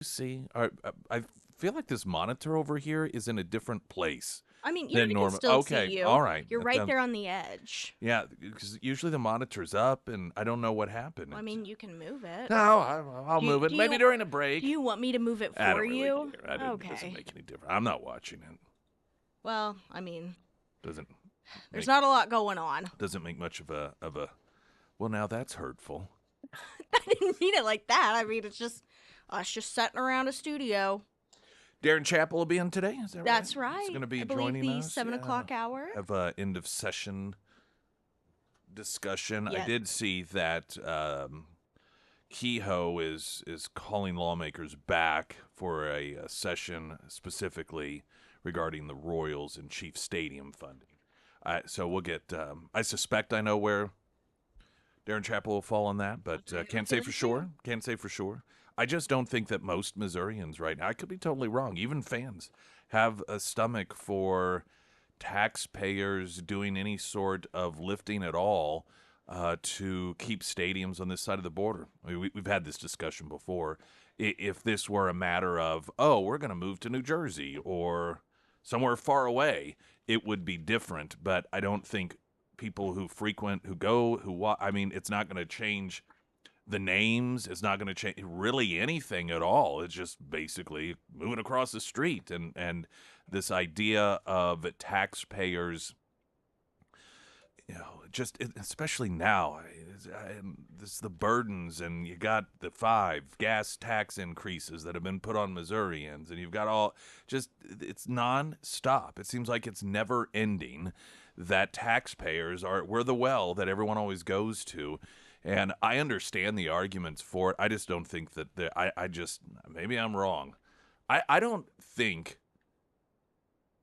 see? I feel like this monitor over here is in a different place I mean, yeah, than I can normal. still see Okay, you. all right. You're right there on the edge. Yeah, because usually the monitor's up, and I don't know what happened. Well, I mean, you can move it. No, I'll Do you, move it. do Maybe you during a do break. you want me to move it I for don't really you? care. It doesn't Okay. make any difference. I'm not watching it. Well, I mean, Doesn't there's make not a lot going on. doesn't make much of a. Well, now that's hurtful. I didn't mean it like that. I mean, it's just us just sitting around a studio. Darren Chappell will be in today. Is that right? That's He's right. going to be I believe joining the us. 7 o'clock hour. Have a end of session discussion. I Yeah. did see that Kehoe is calling lawmakers back for a session specifically regarding the Royals and Chief Stadium funding. So we'll get. I suspect I know where Darren Chappell will fall on that, but can't say for sure. Can't say for sure. I just don't think that most Missourians right now, I could be totally wrong, even fans, have a stomach for taxpayers doing any sort of lifting at all to keep stadiums on this side of the border. I mean, we've had this discussion before. If this were a matter of, oh, we're going to move to New Jersey or somewhere far away, it would be different. But I don't think people who frequent, who go, I mean, it's not going to change the names. It's not going to change really anything at all. It's just basically moving across the street. And this idea of taxpayers, just especially now, this the burdens, and you got the 5 gas tax increases that have been put on Missourians, and you've got all it's nonstop. It seems like it's never ending. That taxpayers we're the well that everyone always goes to. And I understand the arguments for it. I just don't think that maybe I'm wrong. I don't think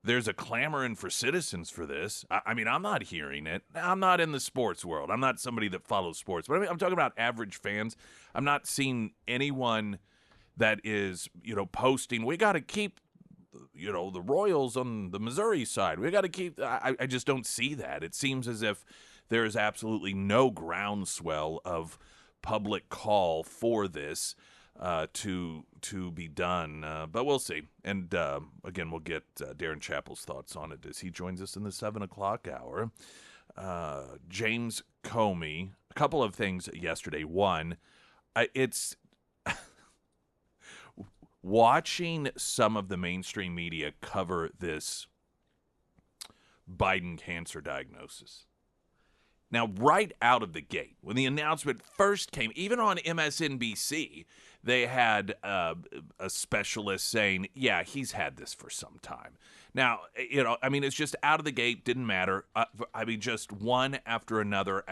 there's a clamoring for citizens for this. I mean, I'm not hearing it. I'm not in the sports world. I'm not somebody that follows sports. But I'm talking about average fans. I'm not seeing anyone that is, posting, we got to keep, the Royals on the Missouri side. We got to keep. I just don't see that. It seems as if there is absolutely no groundswell of public call for this to be done. But we'll see. And again, we'll get Darren Chappell's thoughts on it as he joins us in the 7 o'clock hour. James Comey, a couple of things yesterday. One, it's watching some of the mainstream media cover this Biden cancer diagnosis. Now, right out of the gate, when the announcement first came, even on MSNBC, they had a specialist saying, yeah, he's had this for some time. Now, it's just out of the gate, didn't matter. Just one after another,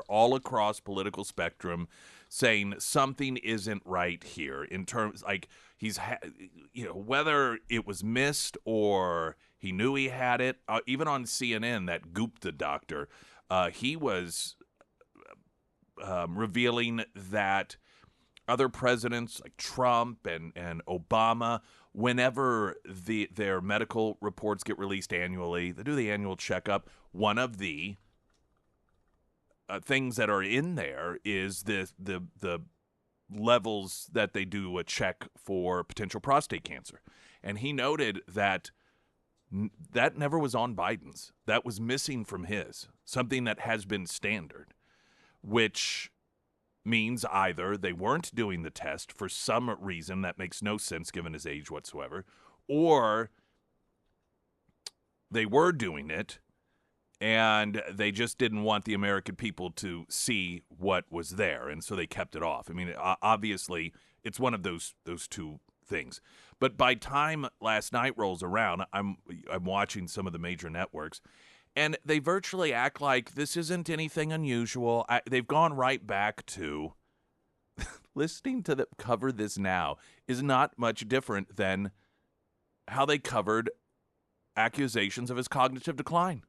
all across political spectrum saying something isn't right here in terms, like, whether it was missed or he knew he had it. Even on CNN, that Gupta doctor, he was revealing that other presidents like Trump and Obama, whenever their medical reports get released annually, they do the annual checkup. One of the things that are in there is the levels that they do a check for potential prostate cancer. And he noted that that never was on Biden's. That was missing from his, something that has been standard, which means either they weren't doing the test for some reason that makes no sense given his age whatsoever, or they were doing it and they just didn't want the American people to see what was there, and so they kept it off. I mean, obviously, it's one of those two things. But by time last night rolls around, I'm watching some of the major networks, and they virtually act like this isn't anything unusual. They've gone right back to listening to them cover this now is not much different than how they covered accusations of his cognitive decline.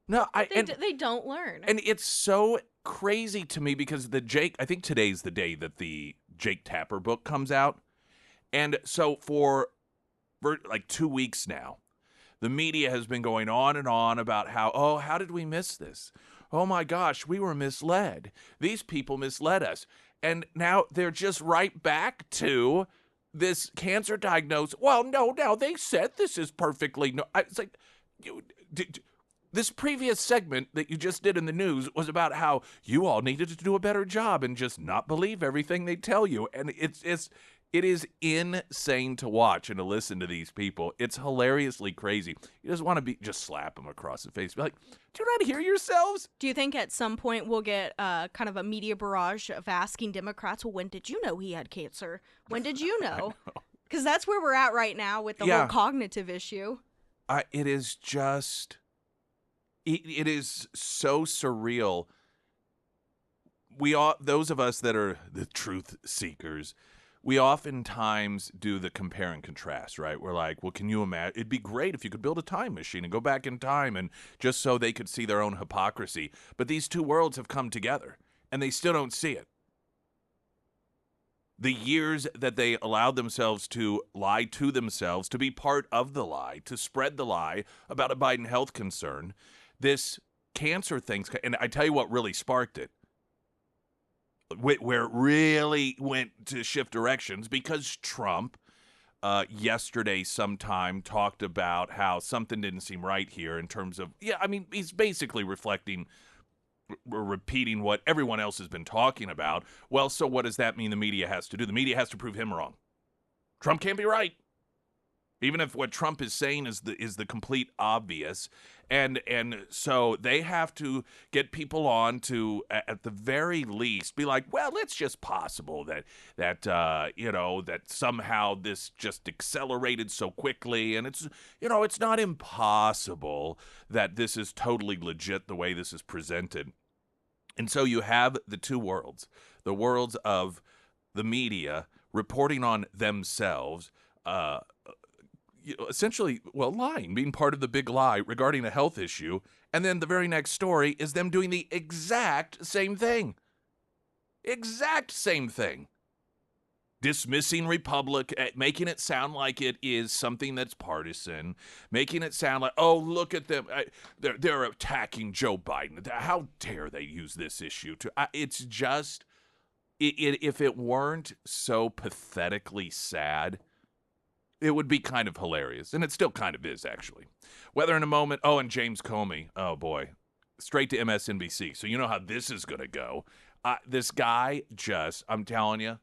No, They don't learn. And it's so crazy to me because I think today's the day that the Jake Tapper book comes out. And so for like 2 weeks now, the media has been going on and on about how did we miss this? Oh my gosh, we were misled. These people misled us. And now they're just right back to this cancer diagnosis. Well, no, they said this is perfectly. No, it's like, this previous segment that you just did in the news was about how you all needed to do a better job and just not believe everything they tell you. And it is insane to watch and to listen to these people. It's hilariously crazy. You just want to just slap them across the face. Be like, do you not hear yourselves? Do you think at some point we'll get kind of a media barrage of asking Democrats, well, when did you know he had cancer? When did you know? Because that's where we're at right now with the whole cognitive issue. It is just, it is so surreal. Those of us that are the truth seekers, we oftentimes do the compare and contrast, right? We're like, well, can you imagine? It'd be great if you could build a time machine and go back in time and just so they could see their own hypocrisy. But these two worlds have come together, and they still don't see it. The years that they allowed themselves to lie to themselves, to be part of the lie, to spread the lie about a Biden health concern, this cancer thing, and I tell you what really sparked it, where it really went to shift directions, because Trump yesterday sometime talked about how something didn't seem right here in terms of, he's basically repeating what everyone else has been talking about. Well, so what does that mean the media has to do? The media has to prove him wrong. Trump can't be right. Even if what Trump is saying is the complete obvious. And so they have to get people on to, at the very least, be like, well, it's just possible that somehow this just accelerated so quickly. And it's not impossible that this is totally legit the way this is presented. And so you have the two worlds, the worlds of the media reporting on themselves, essentially, lying, being part of the big lie regarding a health issue. And then the very next story is them doing the exact same thing. Exact same thing. Dismissing making it sound like it is something that's partisan, making it sound like, oh, look at them. They're attacking Joe Biden. How dare they use this issue to? It's just, if it weren't so pathetically sad, it would be kind of hilarious. And it still kind of is, actually. Weather in a moment. Oh, and James Comey. Oh, boy. Straight to MSNBC. So you know how this is going to go. This guy I'm telling you,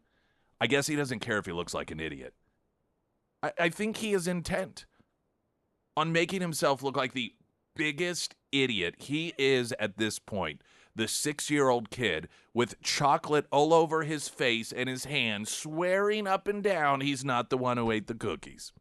I guess he doesn't care if he looks like an idiot. I think he is intent on making himself look like the biggest idiot he is at this point. The 6-year-old kid with chocolate all over his face and his hands, swearing up and down he's not the one who ate the cookies.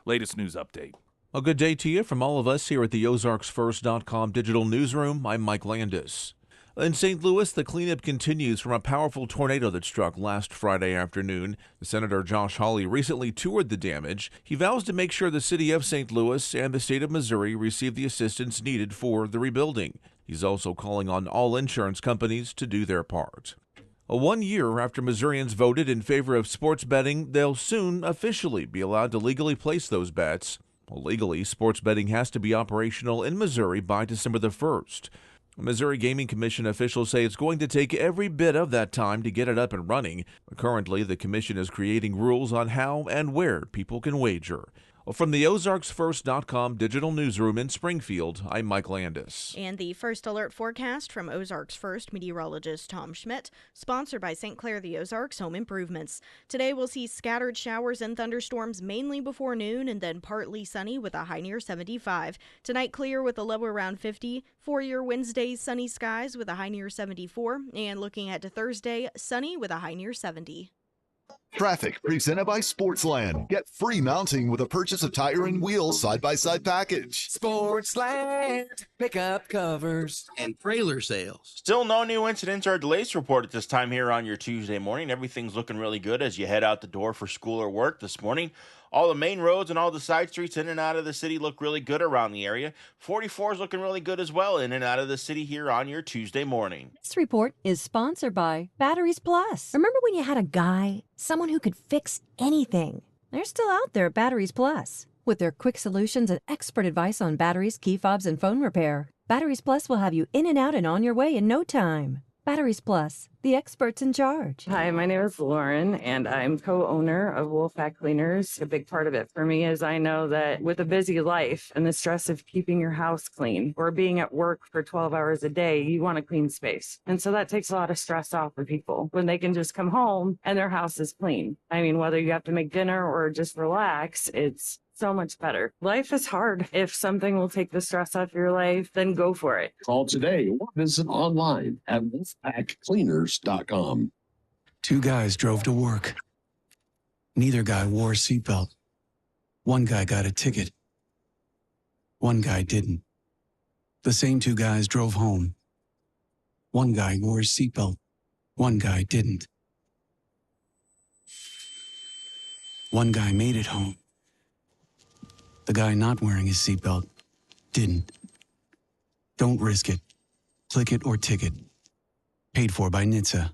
Latest news update. A good day to you from all of us here at the OzarksFirst.com digital newsroom. I'm Mike Landis. In St. Louis, the cleanup continues from a powerful tornado that struck last Friday afternoon. Senator Josh Hawley recently toured the damage. He vows to make sure the city of St. Louis and the state of Missouri receive the assistance needed for the rebuilding. He's also calling on all insurance companies to do their part. 1 year after Missourians voted in favor of sports betting, they'll soon officially be allowed to legally place those bets. Legally, sports betting has to be operational in Missouri by December the 1st. Missouri Gaming Commission officials say it's going to take every bit of that time to get it up and running. Currently, the commission is creating rules on how and where people can wager. From the OzarksFirst.com digital newsroom in Springfield, I'm Mike Landis. And the first alert forecast from Ozarks First meteorologist Tom Schmidt, sponsored by St. Clair the Ozarks Home Improvements. Today we'll see scattered showers and thunderstorms mainly before noon and then partly sunny with a high near 75. Tonight clear with a low around 50. For your Wednesday, sunny skies with a high near 74. And looking ahead to Thursday, sunny with a high near 70. Traffic presented by Sportsland. Get free mounting with a purchase of tire and wheel side-by-side package. Sportsland, pickup covers, and trailer sales. Still no new incidents or delays reported this time here on your Tuesday morning. Everything's looking really good as you head out the door for school or work this morning. All the main roads and all the side streets in and out of the city look really good around the area. 44 is looking really good as well in and out of the city here on your Tuesday morning. This report is sponsored by Batteries Plus. Remember when you had a guy, someone who could fix anything? They're still out there at Batteries Plus. With their quick solutions and expert advice on batteries, key fobs, and phone repair, Batteries Plus will have you in and out and on your way in no time. Batteries Plus, the experts in charge. Hi, my name is Lauren, and I'm co-owner of Wolfpack Cleaners. A big part of it for me is I know that with a busy life and the stress of keeping your house clean or being at work for 12 hours a day, you want a clean space. And so that takes a lot of stress off of people when they can just come home and their house is clean. I mean, whether you have to make dinner or just relax, it's so much better. Life is hard. If something will take the stress off your life, then go for it. Call today or visit online at wolfpackcleaners.com. Two guys drove to work. Neither guy wore a seatbelt. One guy got a ticket. One guy didn't. The same two guys drove home. One guy wore his seatbelt. One guy didn't. One guy made it home. The guy not wearing his seatbelt didn't. Don't risk it. Click it or ticket. Paid for by NHTSA.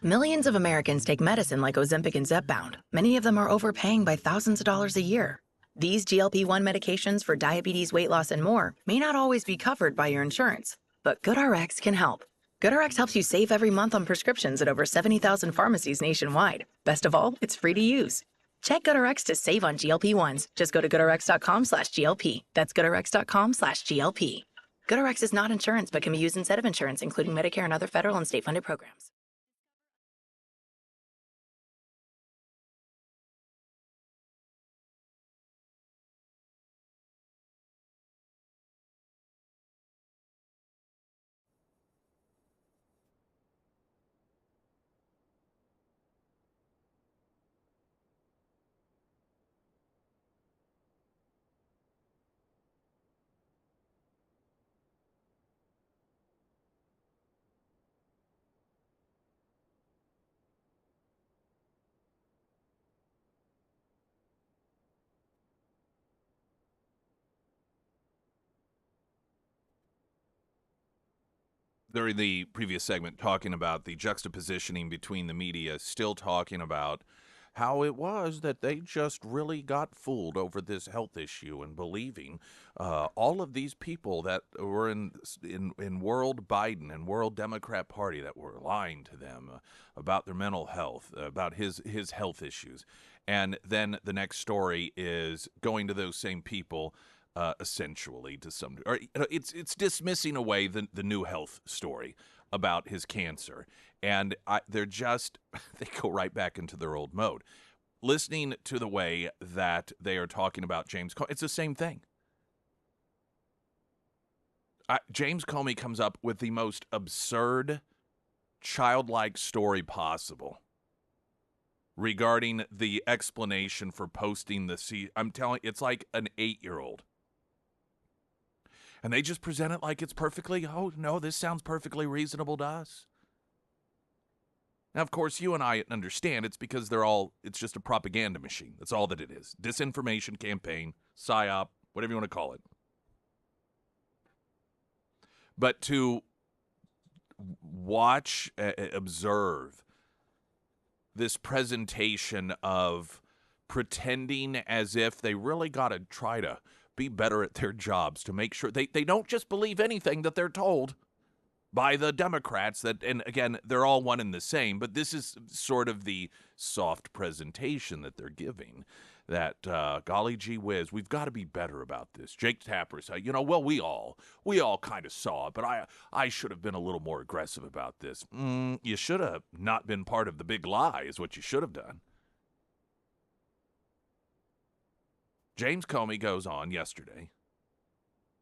Millions of Americans take medicine like Ozempic and Zepbound. Many of them are overpaying by thousands of dollars a year. These GLP-1 medications for diabetes, weight loss, and more may not always be covered by your insurance, but GoodRx can help. GoodRx helps you save every month on prescriptions at over 70,000 pharmacies nationwide. Best of all, it's free to use. Check GoodRx to save on GLP-1s. Just go to goodrx.com/GLP. That's goodrx.com/GLP. GoodRx is not insurance, but can be used instead of insurance, including Medicare and other federal and state-funded programs. During the previous segment, talking about the juxtapositioning between the media, still talking about how it was that they just really got fooled over this health issue and believing all of these people that were in World Biden and World Democrat Party that were lying to them about their mental health, about his health issues. And then the next story is going to those same people essentially to some, or it's dismissing away the new health story about his cancer, and they're just they go right back into their old mode. Listening to the way that they are talking about James Comey, it's the same thing. James Comey comes up with the most absurd, childlike story possible regarding the explanation for posting the I'm telling it's like an 8-year-old. And they just present it like it's perfectly, oh, no, this sounds perfectly reasonable to us. Now, of course, you and I understand it's because it's just a propaganda machine. That's all that it is. Disinformation campaign, PSYOP, whatever you want to call it. But to watch, observe this presentation of pretending as if they really got to try to be better at their jobs to make sure they don't just believe anything that they're told by the Democrats, and again, they're all one and the same, but this is sort of the soft presentation that they're giving, that golly gee whiz, we've got to be better about this. Jake Tapper said, well, we all kind of saw it, but I should have been a little more aggressive about this. You should have not been part of the big lie is what you should have done. James Comey goes on yesterday,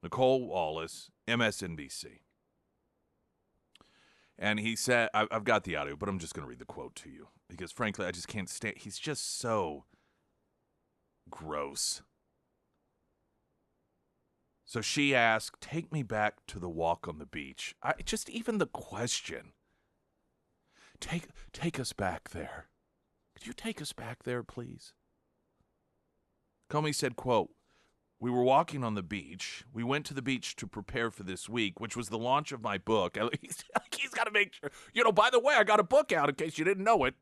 Nicole Wallace, MSNBC, and he said, I've got the audio, but I'm just going to read the quote to you because, frankly, I just can't stand. He's just so gross. So she asked, take me back to the walk on the beach. Even the question, take us back there. Could you take us back there, please? Comey said, quote, we were walking on the beach. We went to the beach to prepare for this week, which was the launch of my book. He's got to make sure. By the way, I got a book out in case you didn't know it.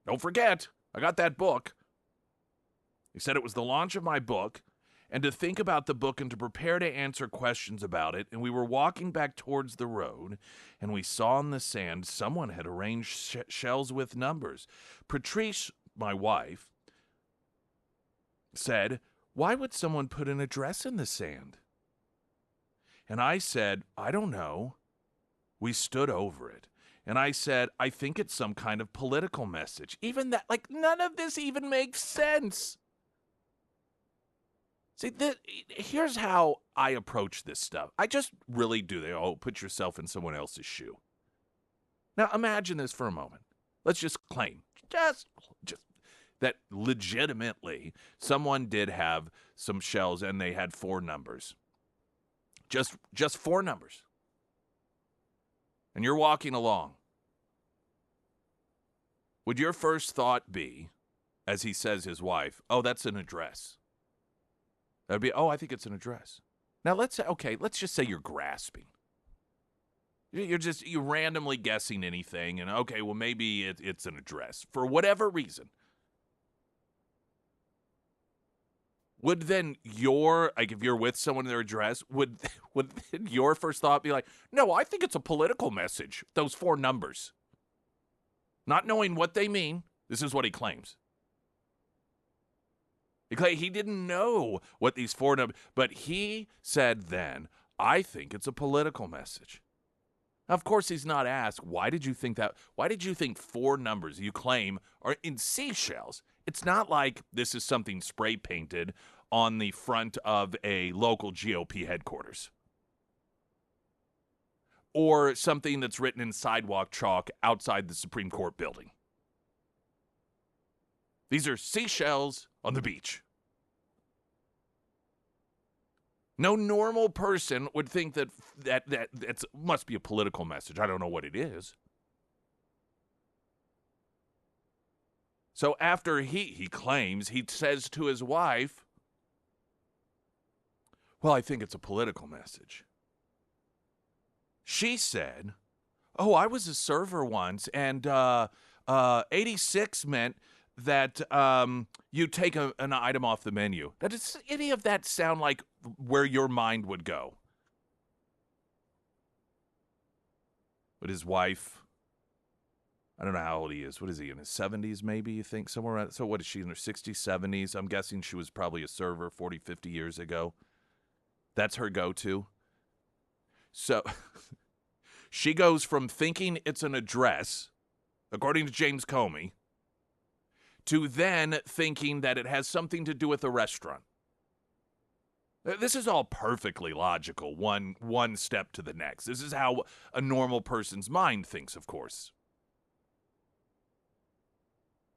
Don't forget, I got that book. He said it was the launch of my book, and to think about the book and to prepare to answer questions about it. And we were walking back towards the road, and we saw in the sand someone had arranged shells with numbers. Patrice, my wife, said, "Why would someone put an address in the sand?" And I said, "I don't know." We stood over it. And I said, "I think it's some kind of political message." Even that, like, none of this even makes sense. See, here's how I approach this stuff. I just really do. Put yourself in someone else's shoe. Now, imagine this for a moment. Let's just claim, just that legitimately someone did have some shells and they had 4 numbers. Just 4 numbers. And you're walking along. Would your first thought be, as he says his wife, "Oh, that's an address"? That would be, "Oh, I think it's an address." Now, let's just say you're grasping. You're randomly guessing anything, and okay, well, maybe it's an address for whatever reason. Would then if you're with someone in their address, would then your first thought be like, "No, I think it's a political message, those 4 numbers"? Not knowing what they mean, this is what he claims. He didn't know what these 4 numbers, but he said then, "I think it's a political message." Now, of course, he's not asked, why did you think that? Why did you think 4 numbers you claim are in seashells? It's not like this is something spray painted on the front of a local GOP headquarters, or something that's written in sidewalk chalk outside the Supreme Court building. These are seashells on the beach. No normal person would think that must be a political message. I don't know what it is. So after he claims, he says to his wife, "Well, I think it's a political message." She said, "Oh, I was a server once, and 86 meant that you take an item off the menu." Now, does any of that sound like where your mind would go? But his wife, I don't know how old he is. What is he, in his 70s maybe, you think? Somewhere around. So what is she, in her 60s, 70s? I'm guessing she was probably a server 40, 50 years ago. That's her go-to. So she goes from thinking it's an address, according to James Comey, to then thinking that it has something to do with a restaurant. This is all perfectly logical, one step to the next. This is how a normal person's mind thinks, of course.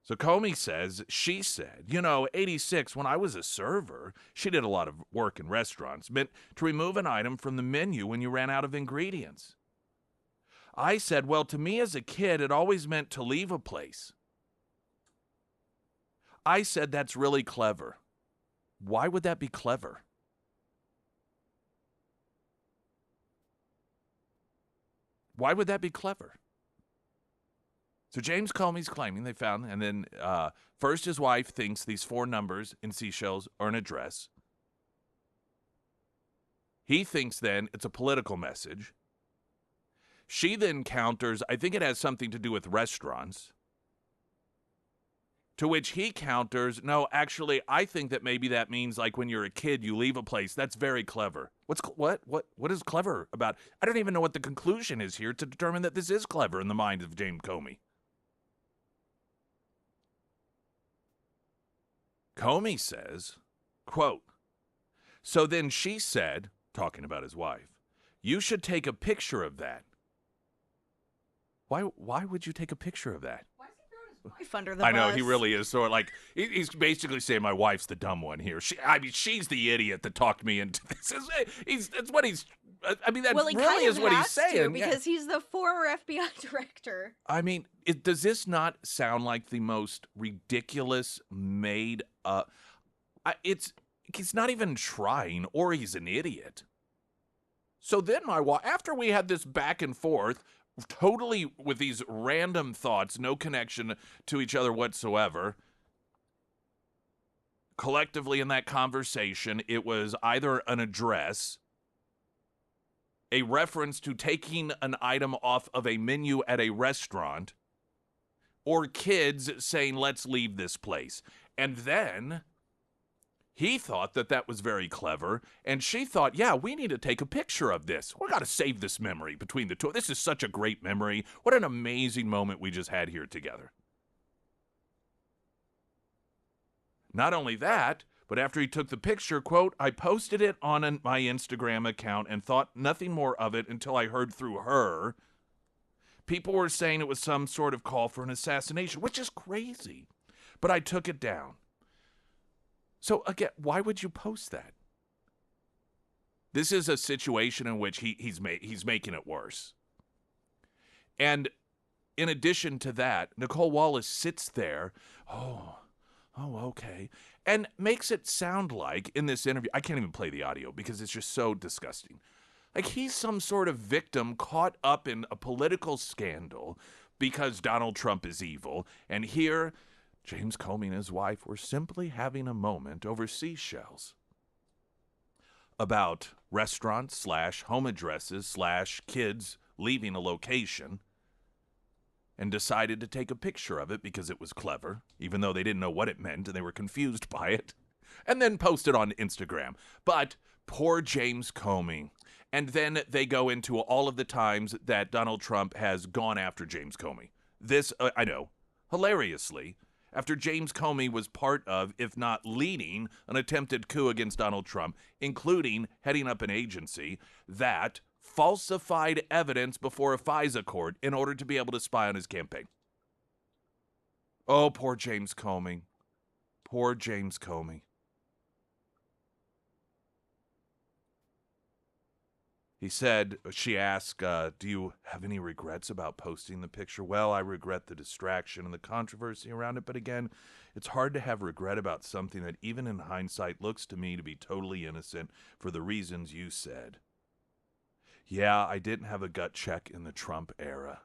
So Comey says, she said, 86, when I was a server, she did a lot of work in restaurants, meant to remove an item from the menu when you ran out of ingredients. I said, well, to me as a kid, it always meant to leave a place. I said, that's really clever. Why would that be clever? Why would that be clever? So James Comey's claiming they found, and then first his wife thinks these 4 numbers in seashells are an address. He thinks then it's a political message. She then counters, I think it has something to do with restaurants. To which he counters, no, actually, I think that maybe that means like when you're a kid, you leave a place. That's very clever. What is clever about? I don't even know what the conclusion is here to determine that this is clever in the mind of James Comey. Comey says, quote, so then she said, talking about his wife, you should take a picture of that. Why would you take a picture of that? Why is he throwing his wife under the bus? I know, he really is. So, like, he's basically saying my wife's the dumb one here. She's the idiot that talked me into this. That's what he's. I mean, that really is what he's saying. Because he's the former FBI director. I mean, does this not sound like the most ridiculous made up? He's not even trying, or he's an idiot. So then my wife, after we had this back and forth, totally with these random thoughts, no connection to each other whatsoever, collectively in that conversation, it was either an address, a reference to taking an item off of a menu at a restaurant, or kids saying, let's leave this place. And then he thought that that was very clever, and she thought, yeah, we need to take a picture of this. We got to save this memory between the two. This is such a great memory. What an amazing moment we just had here together. Not only that, but after he took the picture, quote, I posted it on my Instagram account and thought nothing more of it until I heard through her. People were saying it was some sort of call for an assassination, which is crazy. But I took it down. So again, why would you post that? This is a situation in which he's making it worse. And in addition to that, Nicole Wallace sits there, oh, okay, and makes it sound like in this interview, I can't even play the audio because it's just so disgusting. Like he's some sort of victim caught up in a political scandal because Donald Trump is evil. And here, James Comey and his wife were simply having a moment over seashells about restaurants / home addresses / kids leaving a location, and decided to take a picture of it because it was clever, even though they didn't know what it meant and they were confused by it, and then post it on Instagram. But poor James Comey. And then they go into all of the times that Donald Trump has gone after James Comey. This, I know, hilariously, after James Comey was part of, if not leading, an attempted coup against Donald Trump, including heading up an agency that falsified evidence before a FISA court in order to be able to spy on his campaign. Oh, poor James Comey. Poor James Comey. He said, she asked, do you have any regrets about posting the picture? Well, I regret the distraction and the controversy around it, but again, it's hard to have regret about something that even in hindsight looks to me to be totally innocent for the reasons you said. Yeah, I didn't have a gut check in the Trump era.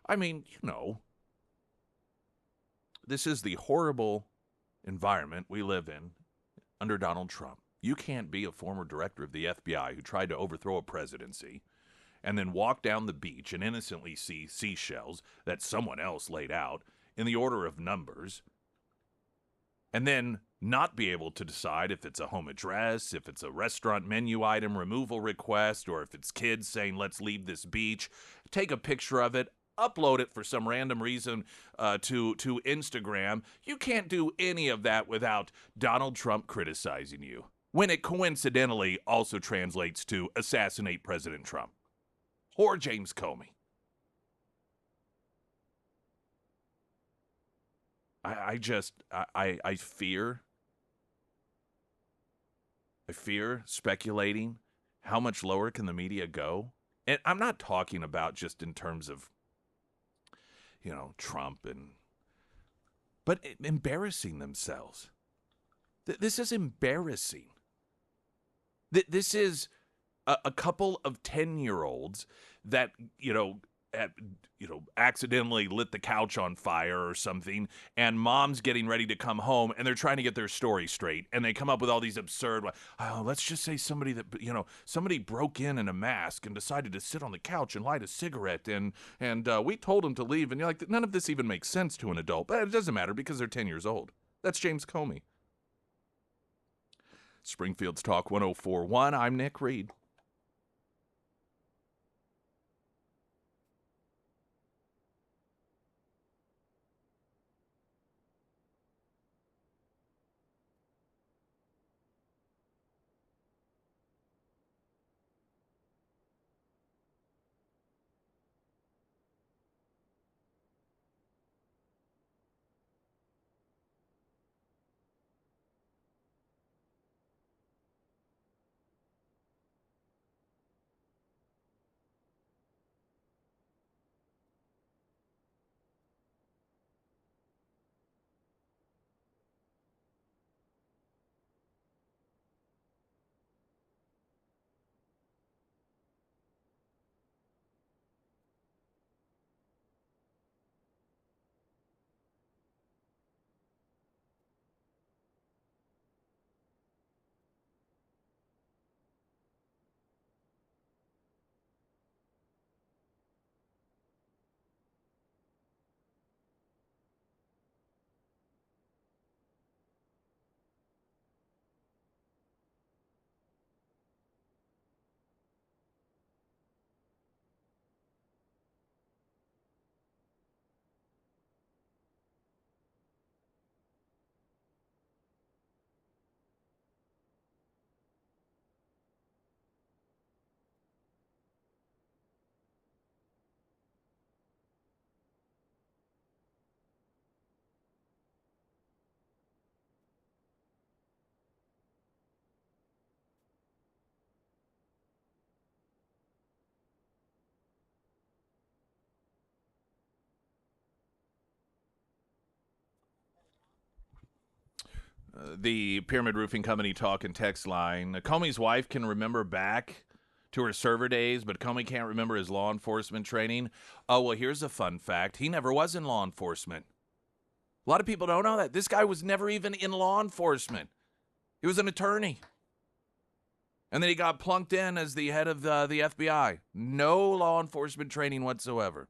I mean, you know, this is the horrible environment we live in under Donald Trump. You can't be a former director of the FBI who tried to overthrow a presidency and then walk down the beach and innocently see seashells that someone else laid out in the order of numbers, and then not be able to decide if it's a home address, if it's a restaurant menu item removal request, or if it's kids saying, let's leave this beach. Take a picture of it, upload it for some random reason to Instagram. You can't do any of that without Donald Trump criticizing you, when it coincidentally also translates to assassinate President Trump. Or James Comey. I fear speculating how much lower can the media go. And I'm not talking about just in terms of, you know, Trump but embarrassing themselves. This is embarrassing. This is a couple of 10-year-olds that, accidentally lit the couch on fire or something, and mom's getting ready to come home, and they're trying to get their story straight, and they come up with all these absurd, let's just say somebody broke in a mask and decided to sit on the couch and light a cigarette, and we told them to leave, and you're like, none of this even makes sense to an adult, but it doesn't matter because they're 10 years old. That's James Comey. Springfield's Talk 104.1. I'm Nick Reed. The Pyramid Roofing Company talk and text line. Comey's wife can remember back to her server days, but Comey can't remember his law enforcement training. Oh, well, here's a fun fact. He never was in law enforcement. A lot of people don't know that. This guy was never even in law enforcement. He was an attorney. And then he got plunked in as the head of the FBI. No law enforcement training whatsoever.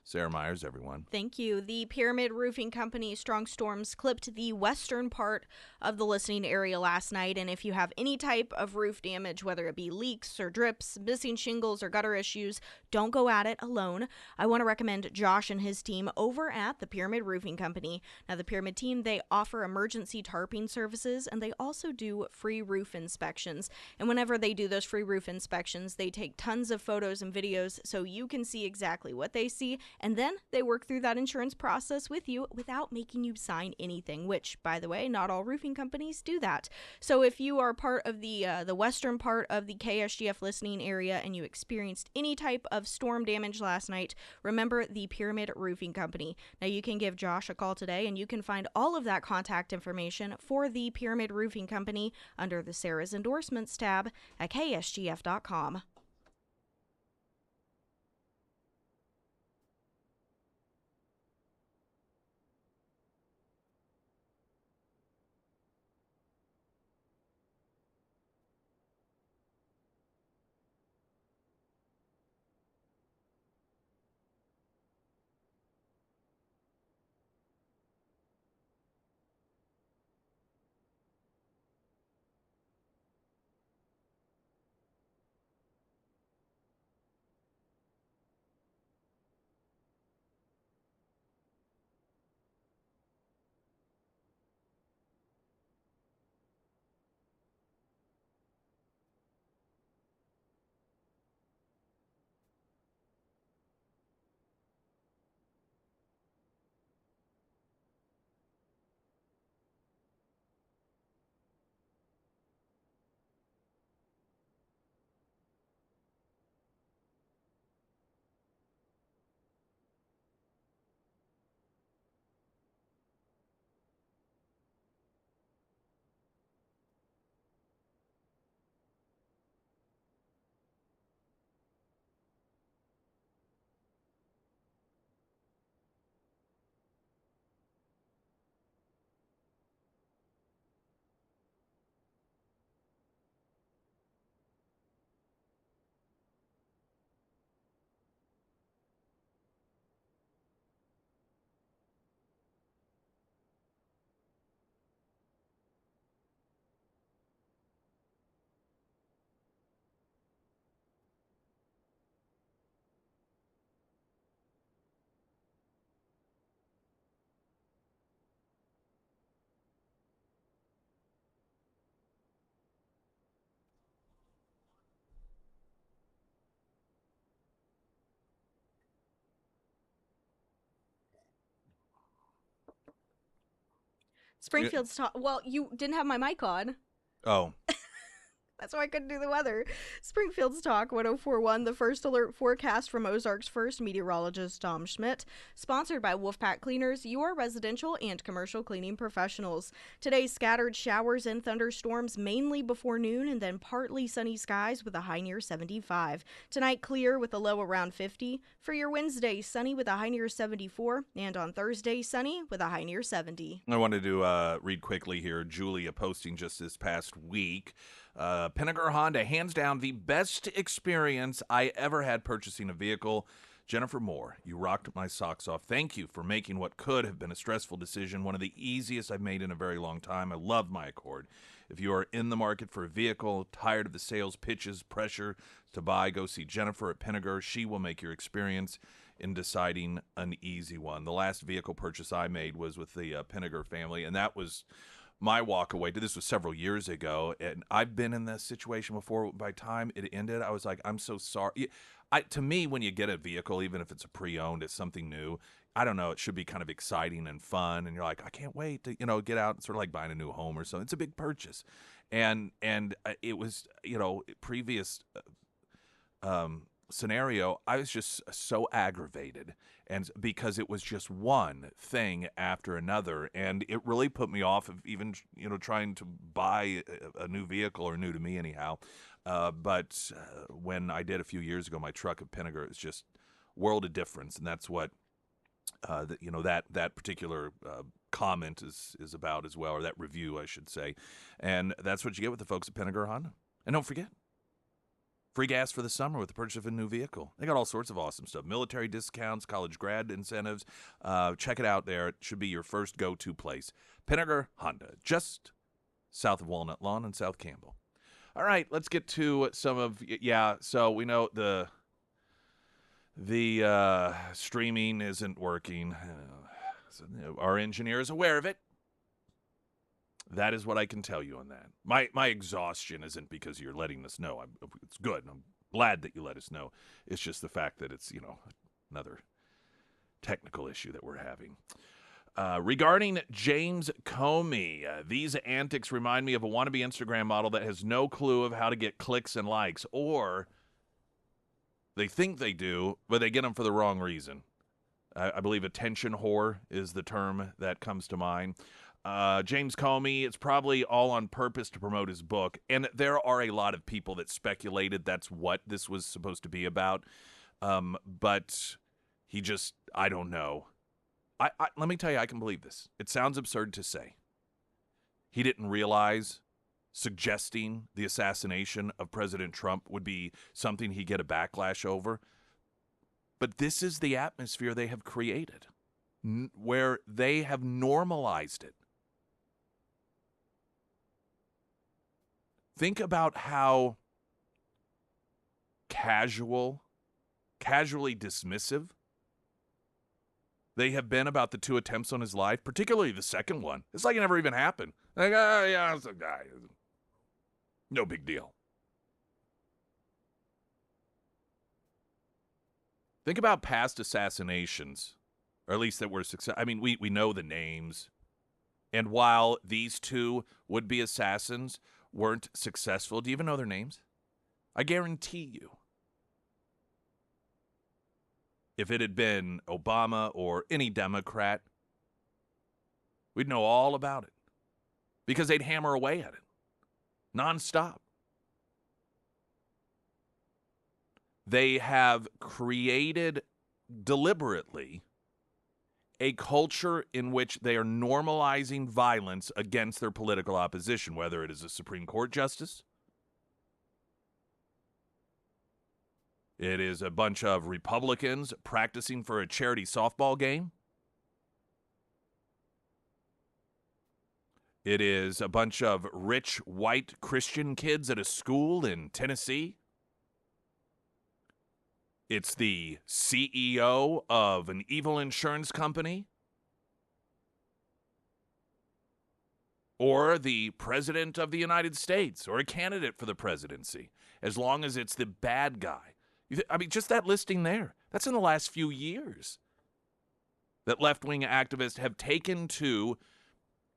Sarah Myers, everyone. Thank you. The Pyramid Roofing Company strong storms clipped the western part of the listening area last night. And if you have any type of roof damage, whether it be leaks or drips, missing shingles or gutter issues, don't go at it alone. I want to recommend Josh and his team over at the Pyramid Roofing Company. Now, the Pyramid team, they offer emergency tarping services, and they also do free roof inspections. And whenever they do those free roof inspections, they take tons of photos and videos so you can see exactly what they see. And then they work through that insurance process with you without making you sign anything, which, by the way, not all roofing companies do that. So if you are part of the western part of the KSGF listening area and you experienced any type of storm damage last night, remember the Pyramid Roofing Company. Now, you can give Josh a call today, and you can find all of that contact information for the Pyramid Roofing Company under the Sarah's Endorsements tab at ksgf.com. Springfield's talk. Well, you didn't have my mic on. Oh. That's why I couldn't do the weather. Springfield's Talk 1041, the first alert forecast from Ozark's first meteorologist, Tom Schmidt. Sponsored by Wolfpack Cleaners, your residential and commercial cleaning professionals. Today, scattered showers and thunderstorms mainly before noon, and then partly sunny skies with a high near 75. Tonight, clear with a low around 50. For your Wednesday, sunny with a high near 74. And on Thursday, sunny with a high near 70. I wanted to read quickly here. Julia posting just this past week. Pinnaker Honda, hands down the best experience I ever had purchasing a vehicle. Jennifer Moore, you rocked my socks off. Thank you for making what could have been a stressful decision one of the easiest I've made in a very long time. I love my Accord. If you are in the market for a vehicle, tired of the sales pitches, pressure to buy, go see Jennifer at Pinnaker. She will make your experience in deciding an easy one. The last vehicle purchase I made was with the Pinnaker family, and that was my walk away. This was several years ago, and I've been in this situation before. By the time it ended, I was like, I'm so sorry. To me, when you get a vehicle, even if it's a pre-owned, it's something new, I don't know, it should be kind of exciting and fun, and you're like, I can't wait to, get out and sort of like buying a new home or something. It's a big purchase. And it was, previous scenario, I was just so aggravated, and because it was just one thing after another, and it really put me off of even trying to buy a new vehicle, or new to me anyhow. But when I did a few years ago, my truck at Pinnaker, it's just world of difference, and that's what that particular comment is about as well, or that review, I should say, and that's what you get with the folks at Pinnaker Honda. And don't forget, free gas for the summer with the purchase of a new vehicle. They got all sorts of awesome stuff. Military discounts, college grad incentives. Check it out there. It should be your first go-to place. Pinnaker Honda, just south of Walnut Lawn and South Campbell. All right, let's get to some of, so we know the streaming isn't working. So our engineer is aware of it. That is what I can tell you on that. My exhaustion isn't because you're letting us know. It's good. I'm glad that you let us know. It's just the fact that it's, another technical issue that we're having. Regarding James Comey, these antics remind me of a wannabe Instagram model that has no clue of how to get clicks and likes, or they think they do, but they get them for the wrong reason. I believe attention whore is the term that comes to mind. James Comey, it's probably all on purpose to promote his book, and there are a lot of people that speculated that's what this was supposed to be about, but he just, I don't know. Let me tell you, I can believe this. It sounds absurd to say. He didn't realize suggesting the assassination of President Trump would be something he'd get a backlash over, but this is the atmosphere they have created, where they have normalized it. Think about how casually dismissive they have been about the two attempts on his life, particularly the second one. It's like it never even happened. Like, oh, yeah, it's a guy. No big deal. Think about past assassinations, or at least that were successful. I mean, we know the names. And while these two would-be assassins weren't successful, do you even know their names? I guarantee you, if it had been Obama or any Democrat, we'd know all about it because they'd hammer away at it nonstop. They have created deliberately a culture in which they are normalizing violence against their political opposition, whether it is a Supreme Court justice, it is a bunch of Republicans practicing for a charity softball game, it is a bunch of rich white Christian kids at a school in Tennessee, it's the CEO of an evil insurance company, or the president of the United States, or a candidate for the presidency, as long as it's the bad guy. I mean, just that listing there, that's in the last few years that left-wing activists have taken to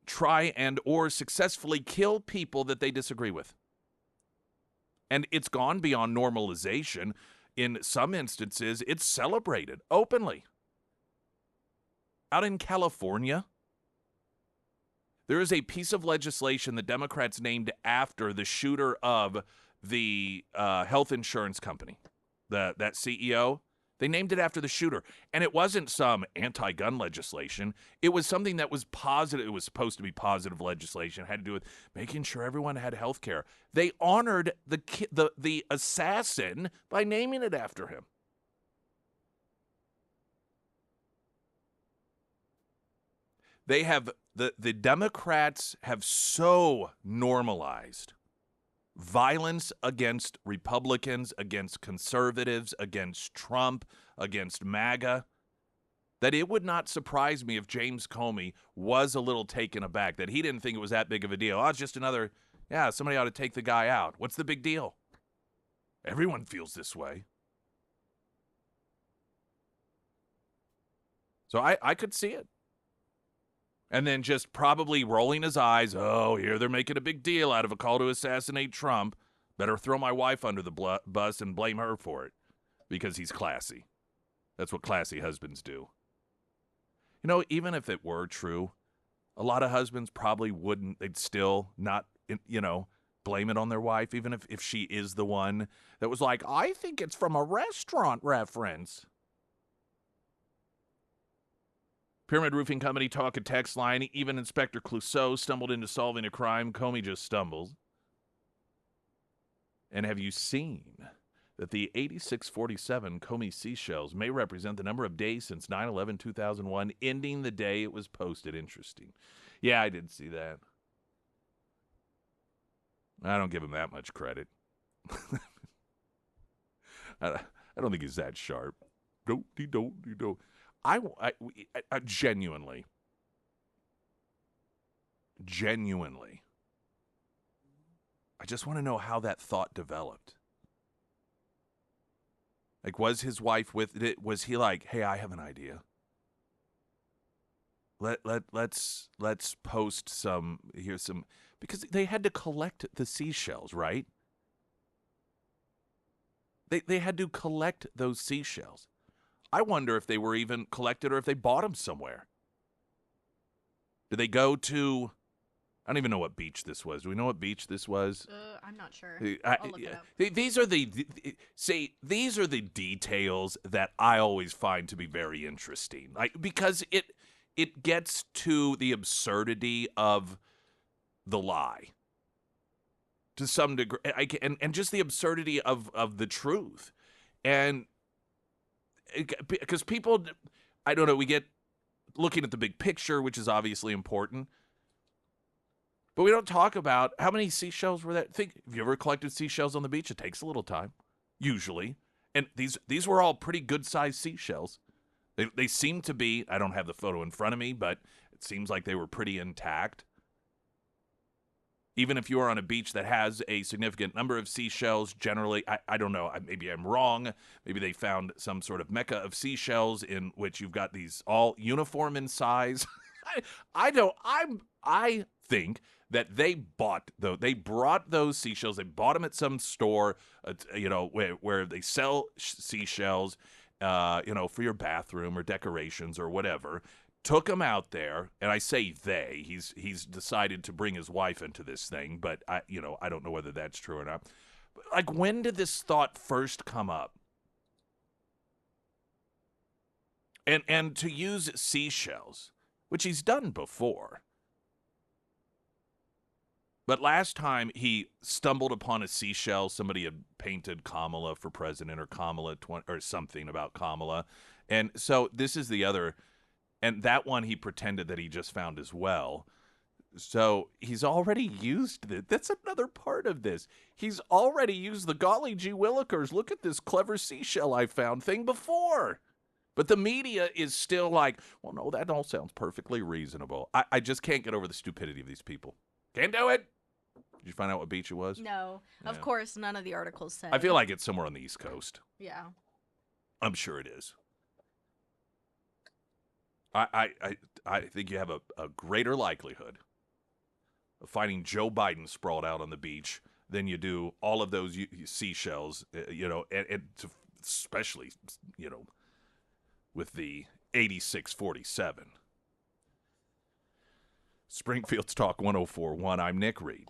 try and or successfully kill people that they disagree with. And it's gone beyond normalization. In some instances, it's celebrated openly. Out in California, there is a piece of legislation the Democrats named after the shooter of the health insurance company, that CEO. They named it after the shooter. And it wasn't some anti-gun legislation. It was something that was positive. It was supposed to be positive legislation. It had to do with making sure everyone had health care. They honored the assassin by naming it after him. They have, the Democrats have so normalized violence against Republicans, against conservatives, against Trump, against MAGA, that it would not surprise me if James Comey was a little taken aback, that he didn't think it was that big of a deal. Oh, it's just another, somebody ought to take the guy out. What's the big deal? Everyone feels this way. So I could see it. And then just probably rolling his eyes. Oh, here they're making a big deal out of a call to assassinate Trump. Better throw my wife under the bus and blame her for it. because he's classy. That's what classy husbands do. You know, even if it were true, a lot of husbands probably wouldn't. They'd still not, blame it on their wife, even if she is the one that was like, I think it's from a restaurant reference. Pyramid Roofing Company talk a text line. Even Inspector Clouseau stumbled into solving a crime. Comey just stumbles. And have you seen that the 8647 Comey seashells may represent the number of days since 9/11/2001, ending the day it was posted? Interesting. Yeah, I did see that. I don't give him that much credit. I don't think he's that sharp. I genuinely, I just want to know how that thought developed. Like, was his wife with it? Was he like, hey, I have an idea. Let's post some, here's some, because they had to collect the seashells, right? They had to collect those seashells. I wonder if they were even collected or if they bought them somewhere. Did they go to, I don't even know what beach this was. Do we know what beach this was? I'm not sure. I'll look it up. These are these are the details that I always find to be very interesting. Like, because it gets to the absurdity of the lie to some degree, and just the absurdity of the truth. And because people, I don't know, we get looking at the big picture, which is obviously important, but we don't talk about how many seashells were there. Have you ever collected seashells on the beach? It takes a little time, usually. And these were all pretty good-sized seashells. They seem to be, I don't have the photo in front of me, but it seems like they were pretty intact. Even if you are on a beach that has a significant number of seashells, generally, I don't know, maybe I'm wrong. Maybe they found some sort of mecca of seashells in which you've got these all uniform in size. I think that they brought those seashells. They bought them at some store, where they sell seashells, for your bathroom or decorations or whatever. Took him out there, and I say they. He's decided to bring his wife into this thing, but I don't know whether that's true or not. But, like, when did this thought first come up? And to use seashells, which he's done before. But last time he stumbled upon a seashell, somebody had painted Kamala for president, or Kamala or something about Kamala, and so this is the other. And that one he pretended that he just found as well. So he's already used it. That's another part of this. He's already used the golly gee willikers, look at this clever seashell I found thing before. But the media is still like, well, no, that all sounds perfectly reasonable. I just can't get over the stupidity of these people. Can't do it. Did you find out what beach it was? No. Yeah. Of course, none of the articles said. I feel like it's somewhere on the East Coast. Yeah. I'm sure it is. I think you have a greater likelihood of finding Joe Biden sprawled out on the beach than you do all of those seashells, and especially, with the 8647. Springfield's Talk 104.1. I'm Nick Reed.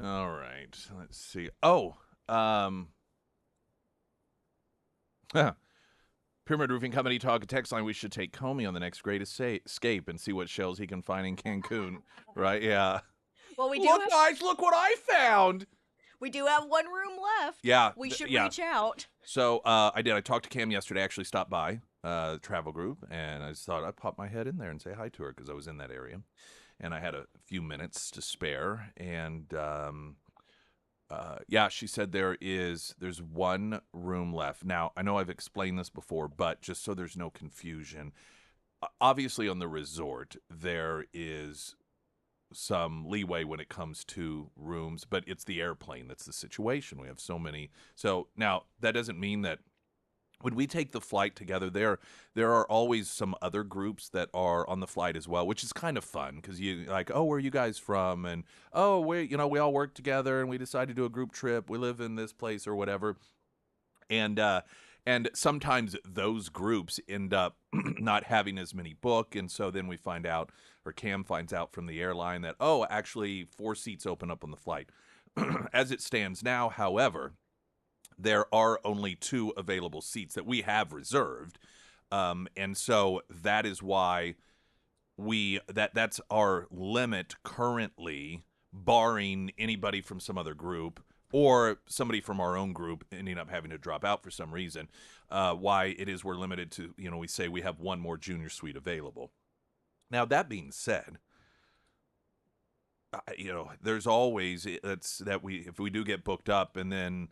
All right. Let's see. Oh, Pyramid Roofing Company talk a text line. We should take Comey on the next Great Escape and see what shells he can find in Cancun. Right? Yeah. Well, Look, guys, look what I found. We do have one room left. Yeah. We should reach out. So I did. I talked to Cam yesterday. I actually stopped by the travel group, and I just thought I'd pop my head in there and say hi to her because I was in that area. And I had a few minutes to spare. And, yeah, she said there's one room left. Now, I know I've explained this before, but just so there's no confusion, obviously on the resort, there is some leeway when it comes to rooms, but it's the airplane that's the situation. We have so many. So now that doesn't mean that when we take the flight together, there are always some other groups that are on the flight as well, which is kind of fun because you like, oh, where are you guys from? And oh, we all work together and we decided to do a group trip. We live in this place or whatever. And sometimes those groups end up not having as many book, and so then we find out, or Cam finds out from the airline that, oh, actually 4 seats open up on the flight. As it stands now, however, there are only 2 available seats that we have reserved, and so that is why that's our limit currently, barring anybody from some other group or somebody from our own group ending up having to drop out for some reason. Why it is we're limited to, we say we have one more junior suite available. Now, that being said, there's always if we do get booked up and then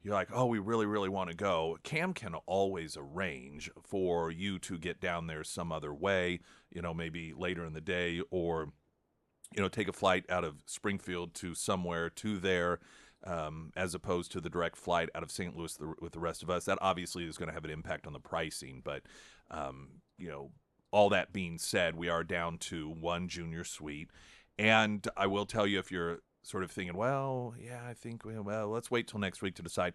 you're like, oh, we really, really want to go, Cam can always arrange for you to get down there some other way, maybe later in the day, or, take a flight out of Springfield to somewhere to there, as opposed to the direct flight out of St. Louis with the rest of us. That obviously is going to have an impact on the pricing, but, all that being said, we are down to one junior suite. And I will tell you, if you're sort of thinking, well, yeah, I think, let's wait till next week to decide.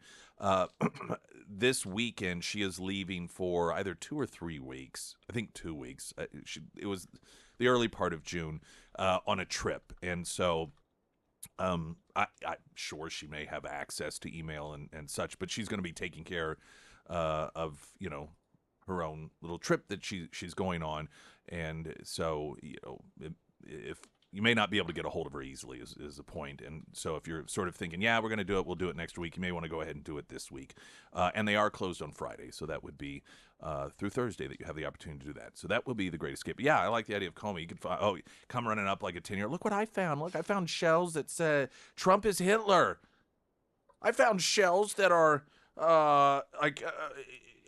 This weekend, she is leaving for either 2 or 3 weeks. I think 2 weeks. It was the early part of June on a trip. And so I'm sure she may have access to email and such, but she's going to be taking care of, her own little trip that she's going on. And so, if you may not be able to get a hold of her easily is the point. And so if you're sort of thinking, yeah, we're going to do it, we'll do it next week, you may want to go ahead and do it this week. And they are closed on Friday, so that would be through Thursday that you have the opportunity to do that. So that will be the Great Escape. But yeah, I like the idea of Comey. You could come running up like a 10-year. Look what I found. Look, I found shells that said Trump is Hitler. I found shells that are